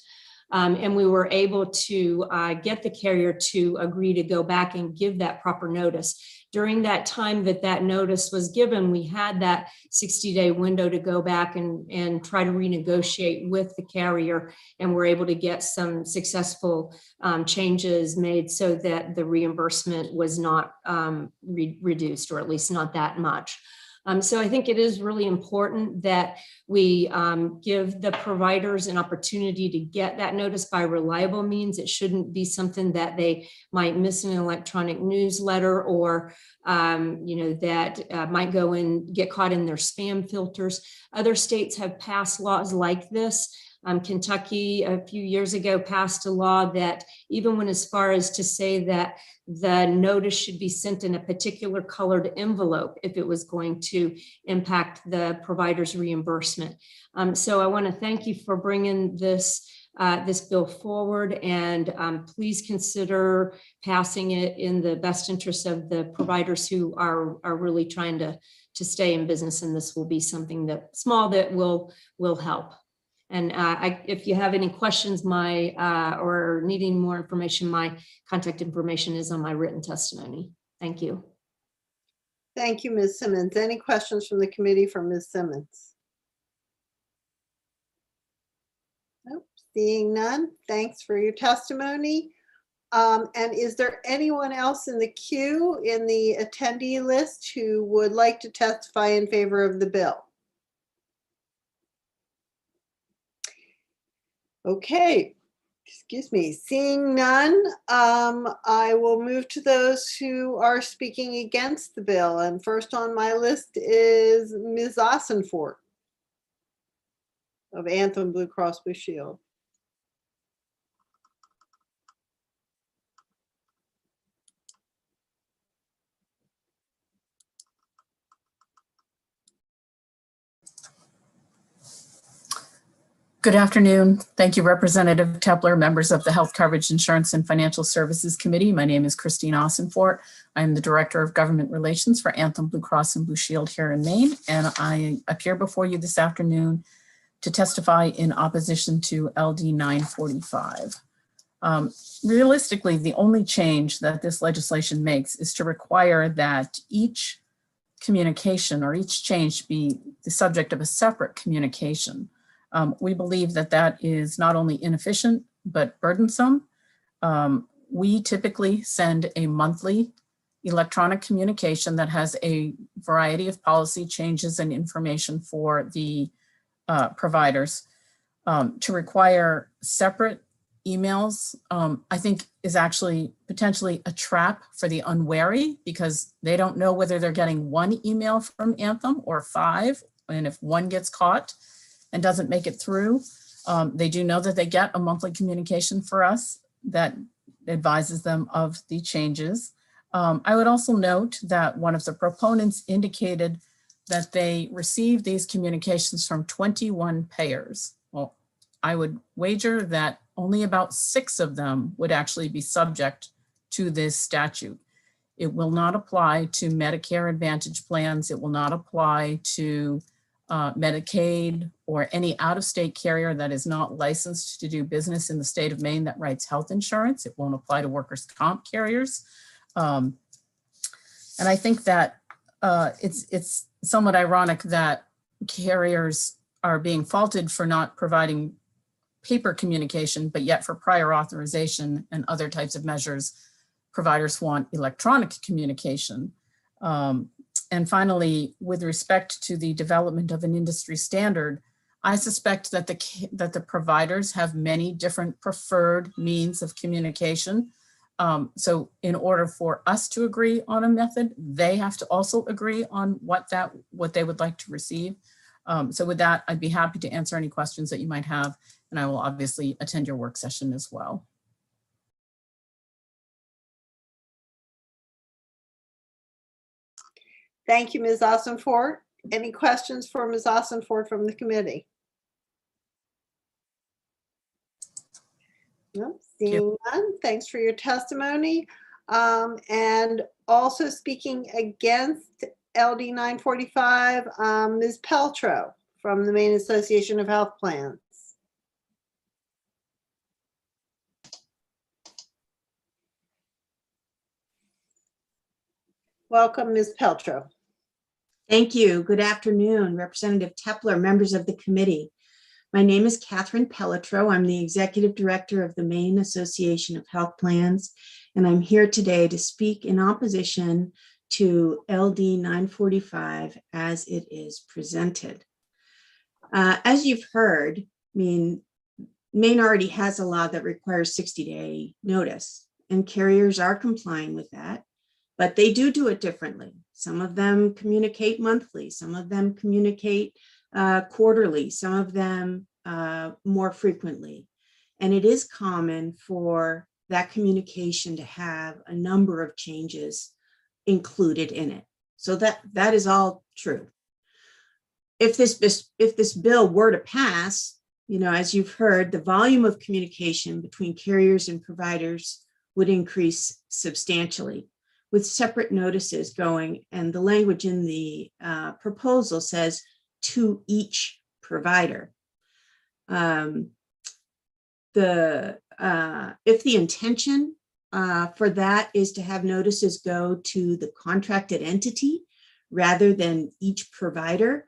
And we were able to get the carrier to agree to go back and give that proper notice. During that time that notice was given, we had that 60-day window to go back and try to renegotiate with the carrier, and we're able to get some successful changes made so that the reimbursement was not reduced, or at least not that much. So I think it is really important that we give the providers an opportunity to get that notice by reliable means. It shouldn't be something that they might miss in an electronic newsletter, or that might go and get caught in their spam filters. Other states have passed laws like this. Kentucky a few years ago passed a law that even went as far as to say that the notice should be sent in a particular colored envelope if it was going to impact the provider's reimbursement. So I want to thank you for bringing this bill forward, and please consider passing it in the best interest of the providers who are really trying to stay in business, and this will be something that small that will help. And if you have any questions, or needing more information, my contact information is on my written testimony. Thank you. Thank you, Ms. Simmons. Any questions from the committee for Ms. Simmons? Nope, seeing none. Thanks for your testimony. And is there anyone else in the queue in the attendee list who would like to testify in favor of the bill? Okay, excuse me, seeing none, I will move to those who are speaking against the bill. And first on my list is Ms. Ossenfort of Anthem Blue Cross Blue Shield. Good afternoon. Thank you, Representative Tepler, members of the Health Coverage Insurance and Financial Services Committee. My name is Christine Ossenfort. I'm the Director of Government Relations for Anthem Blue Cross and Blue Shield here in Maine, and I appear before you this afternoon to testify in opposition to LD 945. Realistically, the only change that this legislation makes is to require that each communication or each change be the subject of a separate communication. We believe that that is not only inefficient, but burdensome. We typically send a monthly electronic communication that has a variety of policy changes and information for the providers. To require separate emails, I think is actually potentially a trap for the unwary, because they don't know whether they're getting one email from Anthem or 5. And if one gets caught and doesn't make it through, they do know that they get a monthly communication for us that advises them of the changes. I would also note that one of the proponents indicated that they received these communications from 21 payers. Well, I would wager that only about 6 of them would actually be subject to this statute. It will not apply to Medicare Advantage plans. It will not apply to Medicaid or any out-of-state carrier that is not licensed to do business in the state of Maine that writes health insurance. It won't apply to workers' comp carriers. And I think that it's somewhat ironic that carriers are being faulted for not providing paper communication, but yet for prior authorization and other types of measures, providers want electronic communication. And finally, with respect to the development of an industry standard, I suspect that the providers have many different preferred means of communication. So in order for us to agree on a method, they have to also agree on what they would like to receive. So with that, I'd be happy to answer any questions that you might have, and I will obviously attend your work session as well. Thank you, Ms. Ossenfort. Any questions for Ms. Ossenfort from the committee? No, seeing none. Thanks for your testimony. And also speaking against LD 945, Ms. Peltro from the Maine Association of Health Plans. Welcome, Ms. Peltro. Thank you. Good afternoon, Representative Tepler, members of the committee. My name is Catherine Pelletro. I'm the Executive Director of the Maine Association of Health Plans, and I'm here today to speak in opposition to LD 945 as it is presented. As you've heard, Maine already has a law that requires 60-day notice, and carriers are complying with that, but they do it differently. Some of them communicate monthly, some of them communicate quarterly, some of them more frequently. And it is common for that communication to have a number of changes included in it. So that is all true. If this bill were to pass, as you've heard, the volume of communication between carriers and providers would increase substantially, with separate notices going, and the language in the proposal says to each provider. If the intention for that is to have notices go to the contracted entity rather than each provider,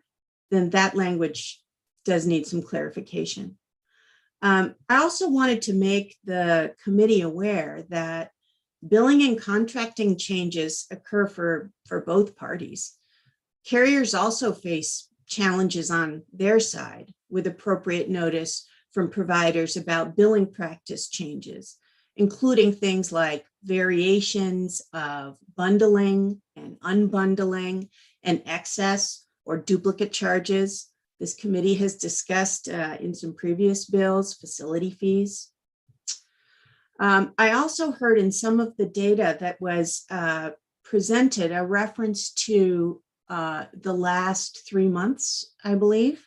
then that language does need some clarification. I also wanted to make the committee aware that billing and contracting changes occur for both parties. Carriers also face challenges on their side with appropriate notice from providers about billing practice changes, including things like variations of bundling and unbundling and excess or duplicate charges. This committee has discussed in some previous bills, facility fees. I also heard in some of the data that was presented a reference to the last 3 months, I believe.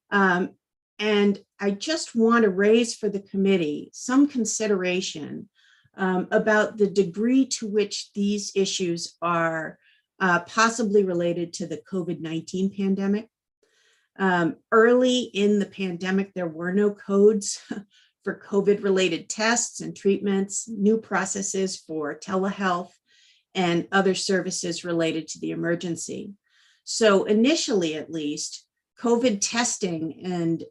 And I just want to raise for the committee some consideration about the degree to which these issues are possibly related to the COVID-19 pandemic. Early in the pandemic, there were no codes for COVID-related tests and treatments, new processes for telehealth, and other services related to the emergency. So initially, at least, COVID testing and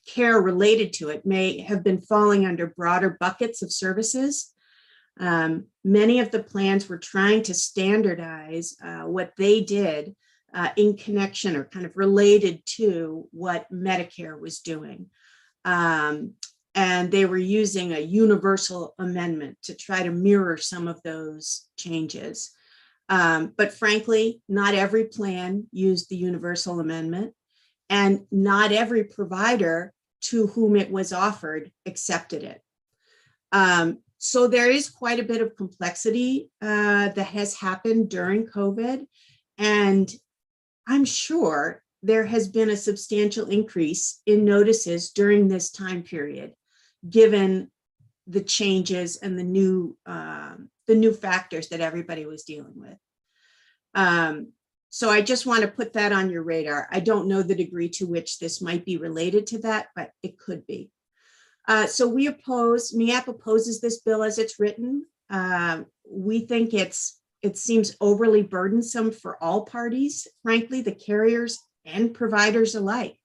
care related to it may have been falling under broader buckets of services. Many of the plans were trying to standardize what they did in connection or kind of related to what Medicare was doing. And they were using a universal amendment to try to mirror some of those changes. But frankly, not every plan used the universal amendment, and not every provider to whom it was offered accepted it. So there is quite a bit of complexity that has happened during COVID. And I'm sure there has been a substantial increase in notices during this time period, given the changes and the new factors that everybody was dealing with. So I just want to put that on your radar. I don't know the degree to which this might be related to that, but it could be. So MEAP opposes this bill as it's written. We think it seems overly burdensome for all parties, frankly, the carriers and providers alike.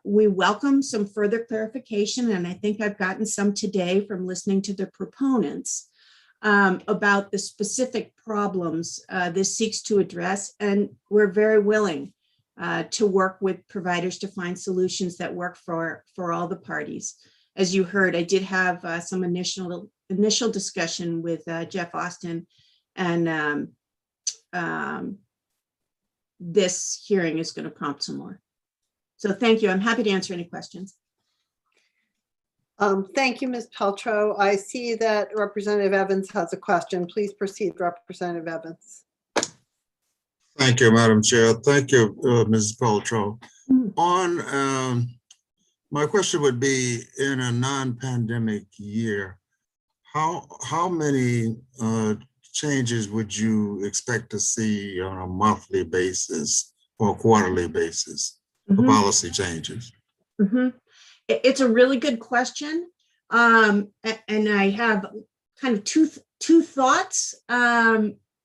We welcome some further clarification, and I think I've gotten some today from listening to the proponents about the specific problems this seeks to address, and we're very willing to work with providers to find solutions that work for all the parties. As you heard, I did have some initial discussion with Jeff Austin, and this hearing is going to prompt some more. So thank you. I'm happy to answer any questions. Thank you, Ms. Peltro. I see that Representative Evans has a question. Please proceed, Representative Evans. Thank you, Madam Chair. Thank you, Ms. Peltro. On my question would be, in a non-pandemic year, how many changes would you expect to see on a monthly basis or quarterly basis for policy changes? It's a really good question. And I have kind of two thoughts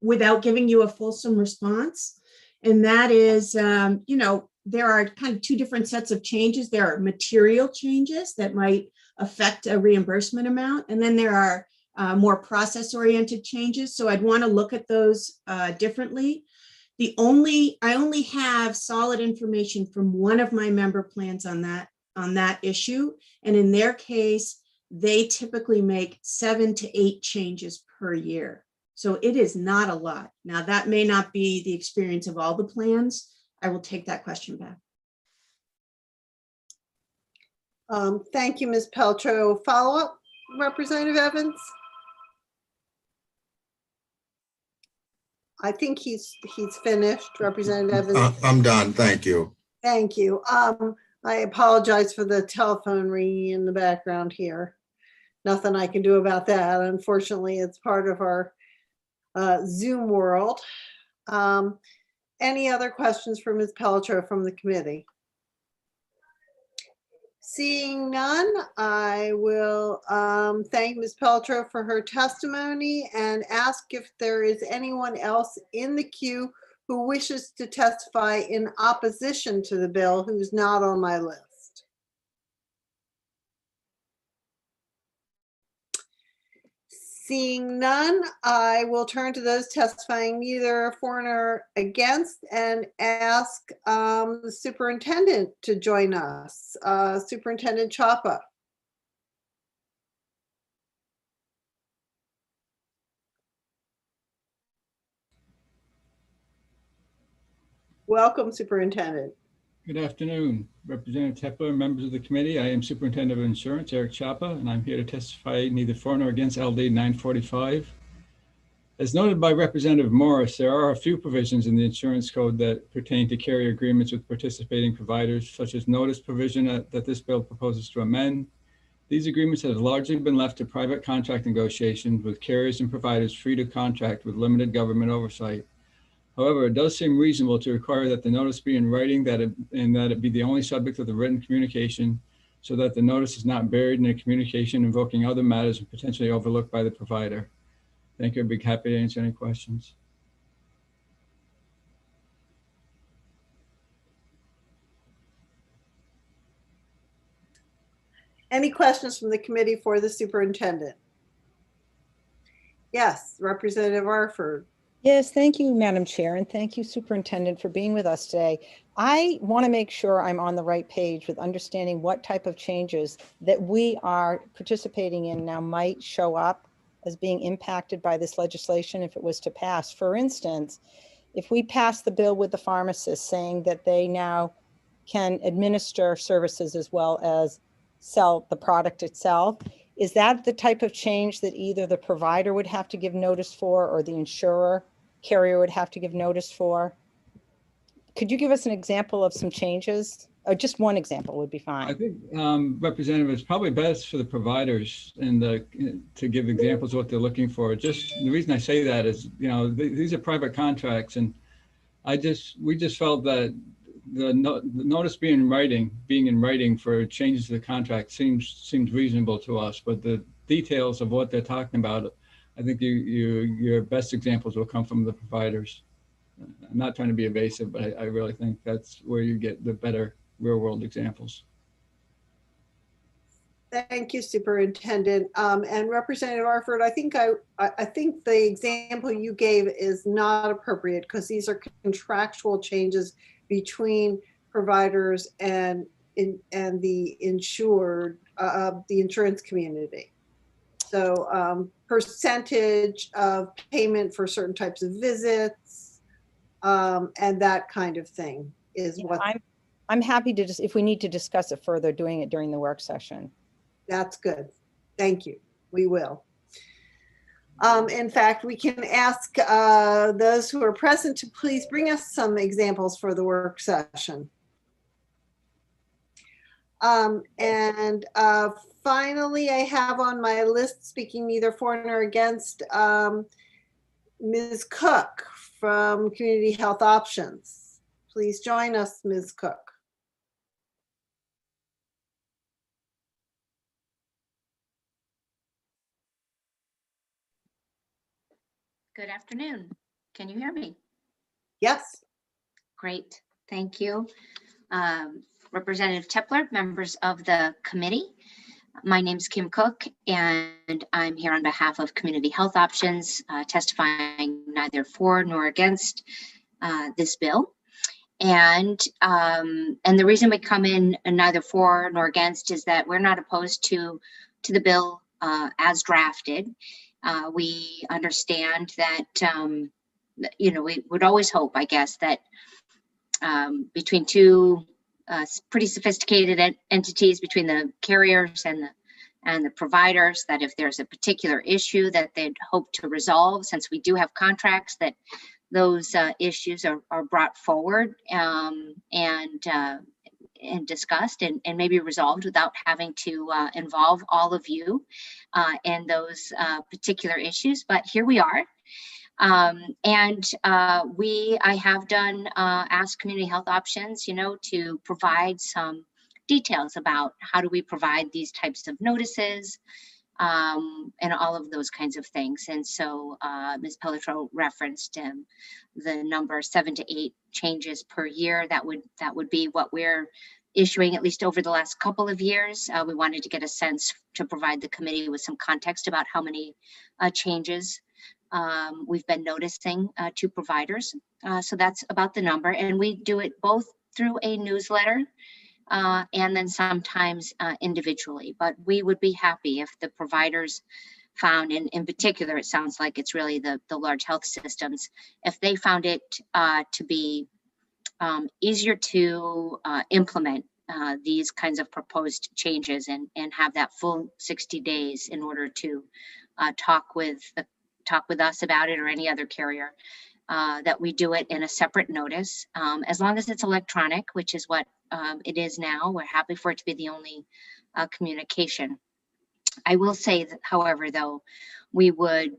without giving you a fulsome response. And that is, there are kind of two different sets of changes. There are material changes that might affect a reimbursement amount. And then there are more process-oriented changes. So I'd want to look at those differently. I only have solid information from one of my member plans on that issue. And in their case, they typically make 7 to 8 changes per year. So it is not a lot. Now, that may not be the experience of all the plans. I will take that question back. Thank you, Ms. Peltro. Follow-up, Representative Evans? I think he's finished, Representative Evans. I'm done. Thank you. Thank you. I apologize for the telephone ringing in the background here. Nothing I can do about that. Unfortunately, it's part of our Zoom world. Any other questions for Ms. Peltro from the committee? Seeing none, I will thank Ms. Peltro for her testimony and ask if there is anyone else in the queue who wishes to testify in opposition to the bill who's not on my list. Seeing none, I will turn to those testifying neither for nor against and ask the superintendent to join us. Superintendent Chapa. Welcome, Superintendent. Good afternoon, Representative Tepler, members of the committee. I am Superintendent of Insurance, Eric Chapa, and I'm here to testify neither for nor against LD 945. As noted by Representative Morris, there are a few provisions in the insurance code that pertain to carrier agreements with participating providers, such as notice provision that this bill proposes to amend. These agreements have largely been left to private contract negotiations, with carriers and providers free to contract with limited government oversight. However, it does seem reasonable to require that the notice be in writing and that it be the only subject of the written communication, so that the notice is not buried in a communication invoking other matters and potentially overlooked by the provider. Thank you. I'd be happy to answer any questions. Any questions from the committee for the superintendent? Yes, Representative Arford. Yes, thank you, Madam Chair, and thank you, Superintendent, for being with us today. I want to make sure I'm on the right page with understanding what type of changes that we are participating in now might show up as being impacted by this legislation if it was to pass. For instance, if we pass the bill with the pharmacists saying that they now can administer services as well as sell the product itself, is that the type of change that either the provider would have to give notice for or the insurer carrier would have to give notice for? Could you give us an example of some changes? Or just one example would be fine. I think, Representative, it's probably best for the providers and to give examples of what they're looking for. Just the reason I say that is, you know, these are private contracts, and we just felt that the notice being in writing for changes to the contract seems reasonable to us. But the details of what they're talking about, I think your best examples will come from the providers. I'm not trying to be evasive, but I really think that's where you get the better real world examples. Thank you, Superintendent. And Representative Arford, I think the example you gave is not appropriate because these are contractual changes between providers and the insured, the insurance community. So percentage of payment for certain types of visits and that kind of thing is what. I'm happy to just, if we need to discuss it further, doing it during the work session. That's good. Thank you. We will. In fact, we can ask those who are present to please bring us some examples for the work session. Finally, I have on my list, speaking neither for nor against, Ms. Cook from Community Health Options. Please join us, Ms. Cook. Good afternoon. Can you hear me? Yes. Great. Thank you. Representative Tepler, members of the committee. My name is Kim Cook, and I'm here on behalf of Community Health Options, testifying neither for nor against this bill. And the reason we come in neither for nor against is that we're not opposed to the bill as drafted. We understand that, you know, we would always hope, I guess, that between two pretty sophisticated entities, between the carriers and the providers, that if there's a particular issue that they'd hope to resolve, since we do have contracts, that those issues are brought forward and discussed and maybe resolved without having to involve all of you in those particular issues. But here we are. I have done ask Community Health Options, you know, to provide some details about how do we provide these types of notices and all of those kinds of things. And so Ms. Pelletreau referenced the number 7 to 8 changes per year. That would be what we're issuing, at least over the last couple of years. We wanted to get a sense to provide the committee with some context about how many changes we've been noticing to providers. So that's about the number. And we do it both through a newsletter and then sometimes individually. But we would be happy if the providers found, and in particular, it sounds like it's really the large health systems, if they found it to be easier to implement these kinds of proposed changes and have that full 60 days in order to talk with us about it or any other carrier, that we do it in a separate notice. As long as it's electronic, which is what it is now, we're happy for it to be the only communication. I will say that, however, though, we would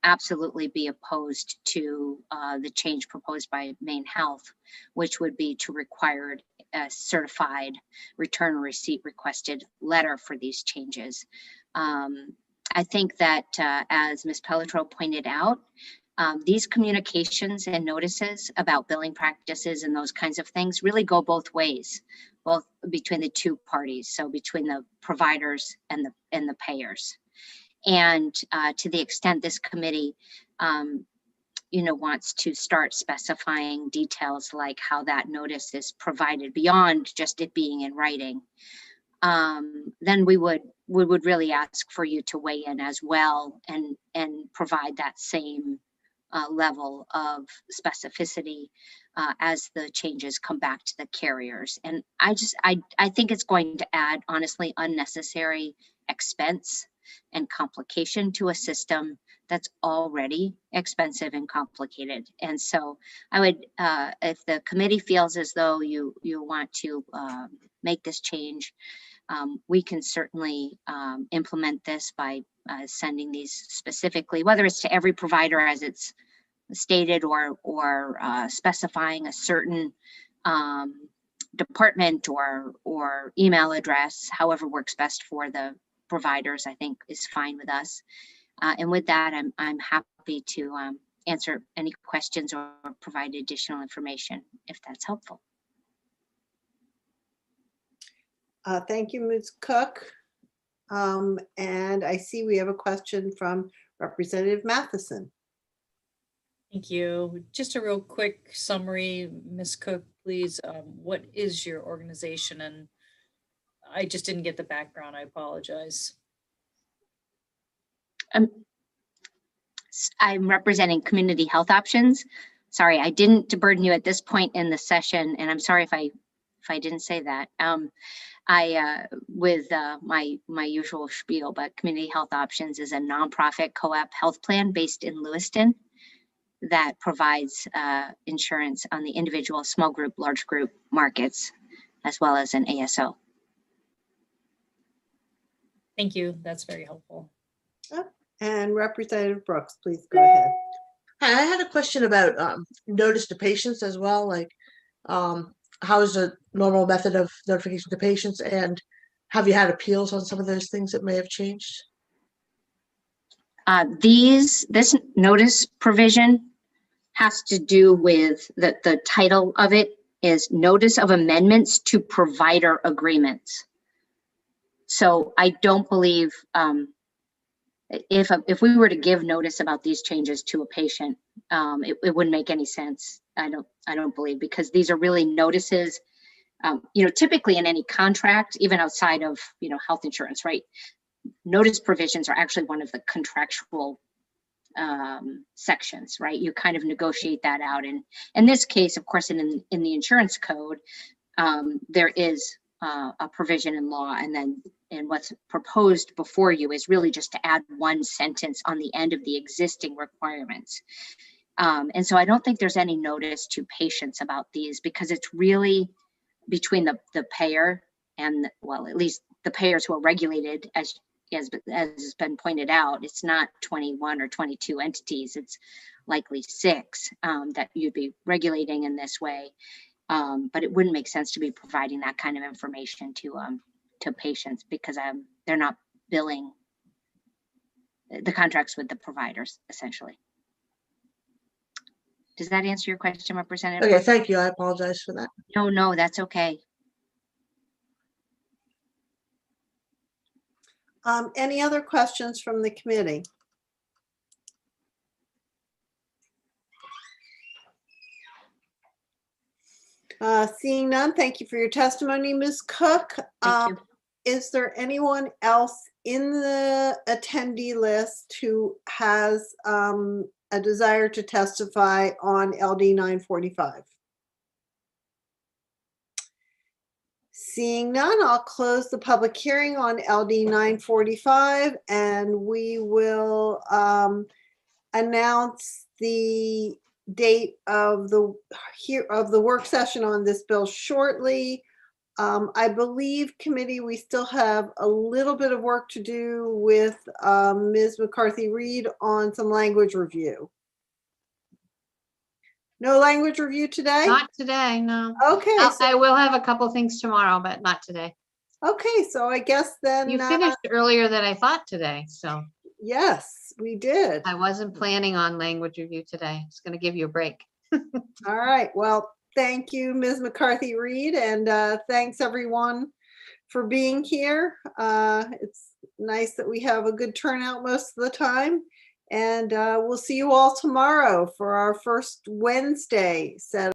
absolutely be opposed to the change proposed by Maine Health, which would be to require a certified return receipt requested letter for these changes. I think that as Ms. Pelletreau pointed out, these communications and notices about billing practices and those kinds of things really go both ways, both between the two parties, so between the providers and the payers. And to the extent this committee, wants to start specifying details like how that notice is provided beyond just it being in writing, then we would really ask for you to weigh in as well and provide that same level of specificity as the changes come back to the carriers. And I think it's going to add, honestly, unnecessary expense and complication to a system that's already expensive and complicated. And so I would, if the committee feels as though you want to make this change, we can certainly implement this by sending these specifically, whether it's to every provider as it's stated or specifying a certain department or email address, however works best for the providers, I think is fine with us. And with that, I'm happy to answer any questions or provide additional information if that's helpful. Thank you, Ms. Cook. And I see we have a question from Representative Matheson. Thank you. Just a real quick summary, Ms. Cook, please. What is your organization? And I just didn't get the background. I apologize. I'm representing Community Health Options. Sorry, I didn't burden you at this point in the session, and I'm sorry if I didn't say that. With my usual spiel, but Community Health Options is a nonprofit co-op health plan based in Lewiston that provides insurance on the individual, small group, large group markets, as well as an ASO. Thank you. That's very helpful. And Representative Brooks, please go ahead. Hi, I had a question about notice to patients as well. Like, how is the normal method of notification to patients, and have you had appeals on some of those things that may have changed? This notice provision has to do with the title of it is Notice of Amendments to Provider Agreements. So I don't believe if we were to give notice about these changes to a patient, it wouldn't make any sense. I don't believe, because these are really notices. Typically in any contract, even outside of health insurance, right? Notice provisions are actually one of the contractual sections, right? You kind of negotiate that out. And in this case, of course, in the insurance code, there is a provision in law, and what's proposed before you is really just to add one sentence on the end of the existing requirements. And so I don't think there's any notice to patients about these, because it's really between the payer and, well, at least the payers who are regulated, as has been pointed out. It's not 21 or 22 entities, it's likely 6 that you'd be regulating in this way. But it wouldn't make sense to be providing that kind of information to patients, because they're not billing the contracts with the providers, essentially. Does that answer your question, Representative? Okay, thank you. I apologize for that. No, that's okay. Any other questions from the committee? Seeing none, thank you for your testimony, Ms. Cook. Is there anyone else in the attendee list who has a desire to testify on LD 945? Seeing none, I'll close the public hearing on LD 945, and we will announce the date of the work session on this bill shortly. I believe committee, we still have a little bit of work to do with Ms. McCarthy Reed on some language review. No language review today? Not today, no. Okay. I will have a couple things tomorrow, but not today. Okay, so I guess then. You finished earlier than I thought today, so. Yes, we did. I wasn't planning on language review today. It's going to give you a break. All right. Well, thank you, Ms. McCarthy Reed, and thanks everyone for being here. It's nice that we have a good turnout most of the time. And we'll see you all tomorrow for our first Wednesday set.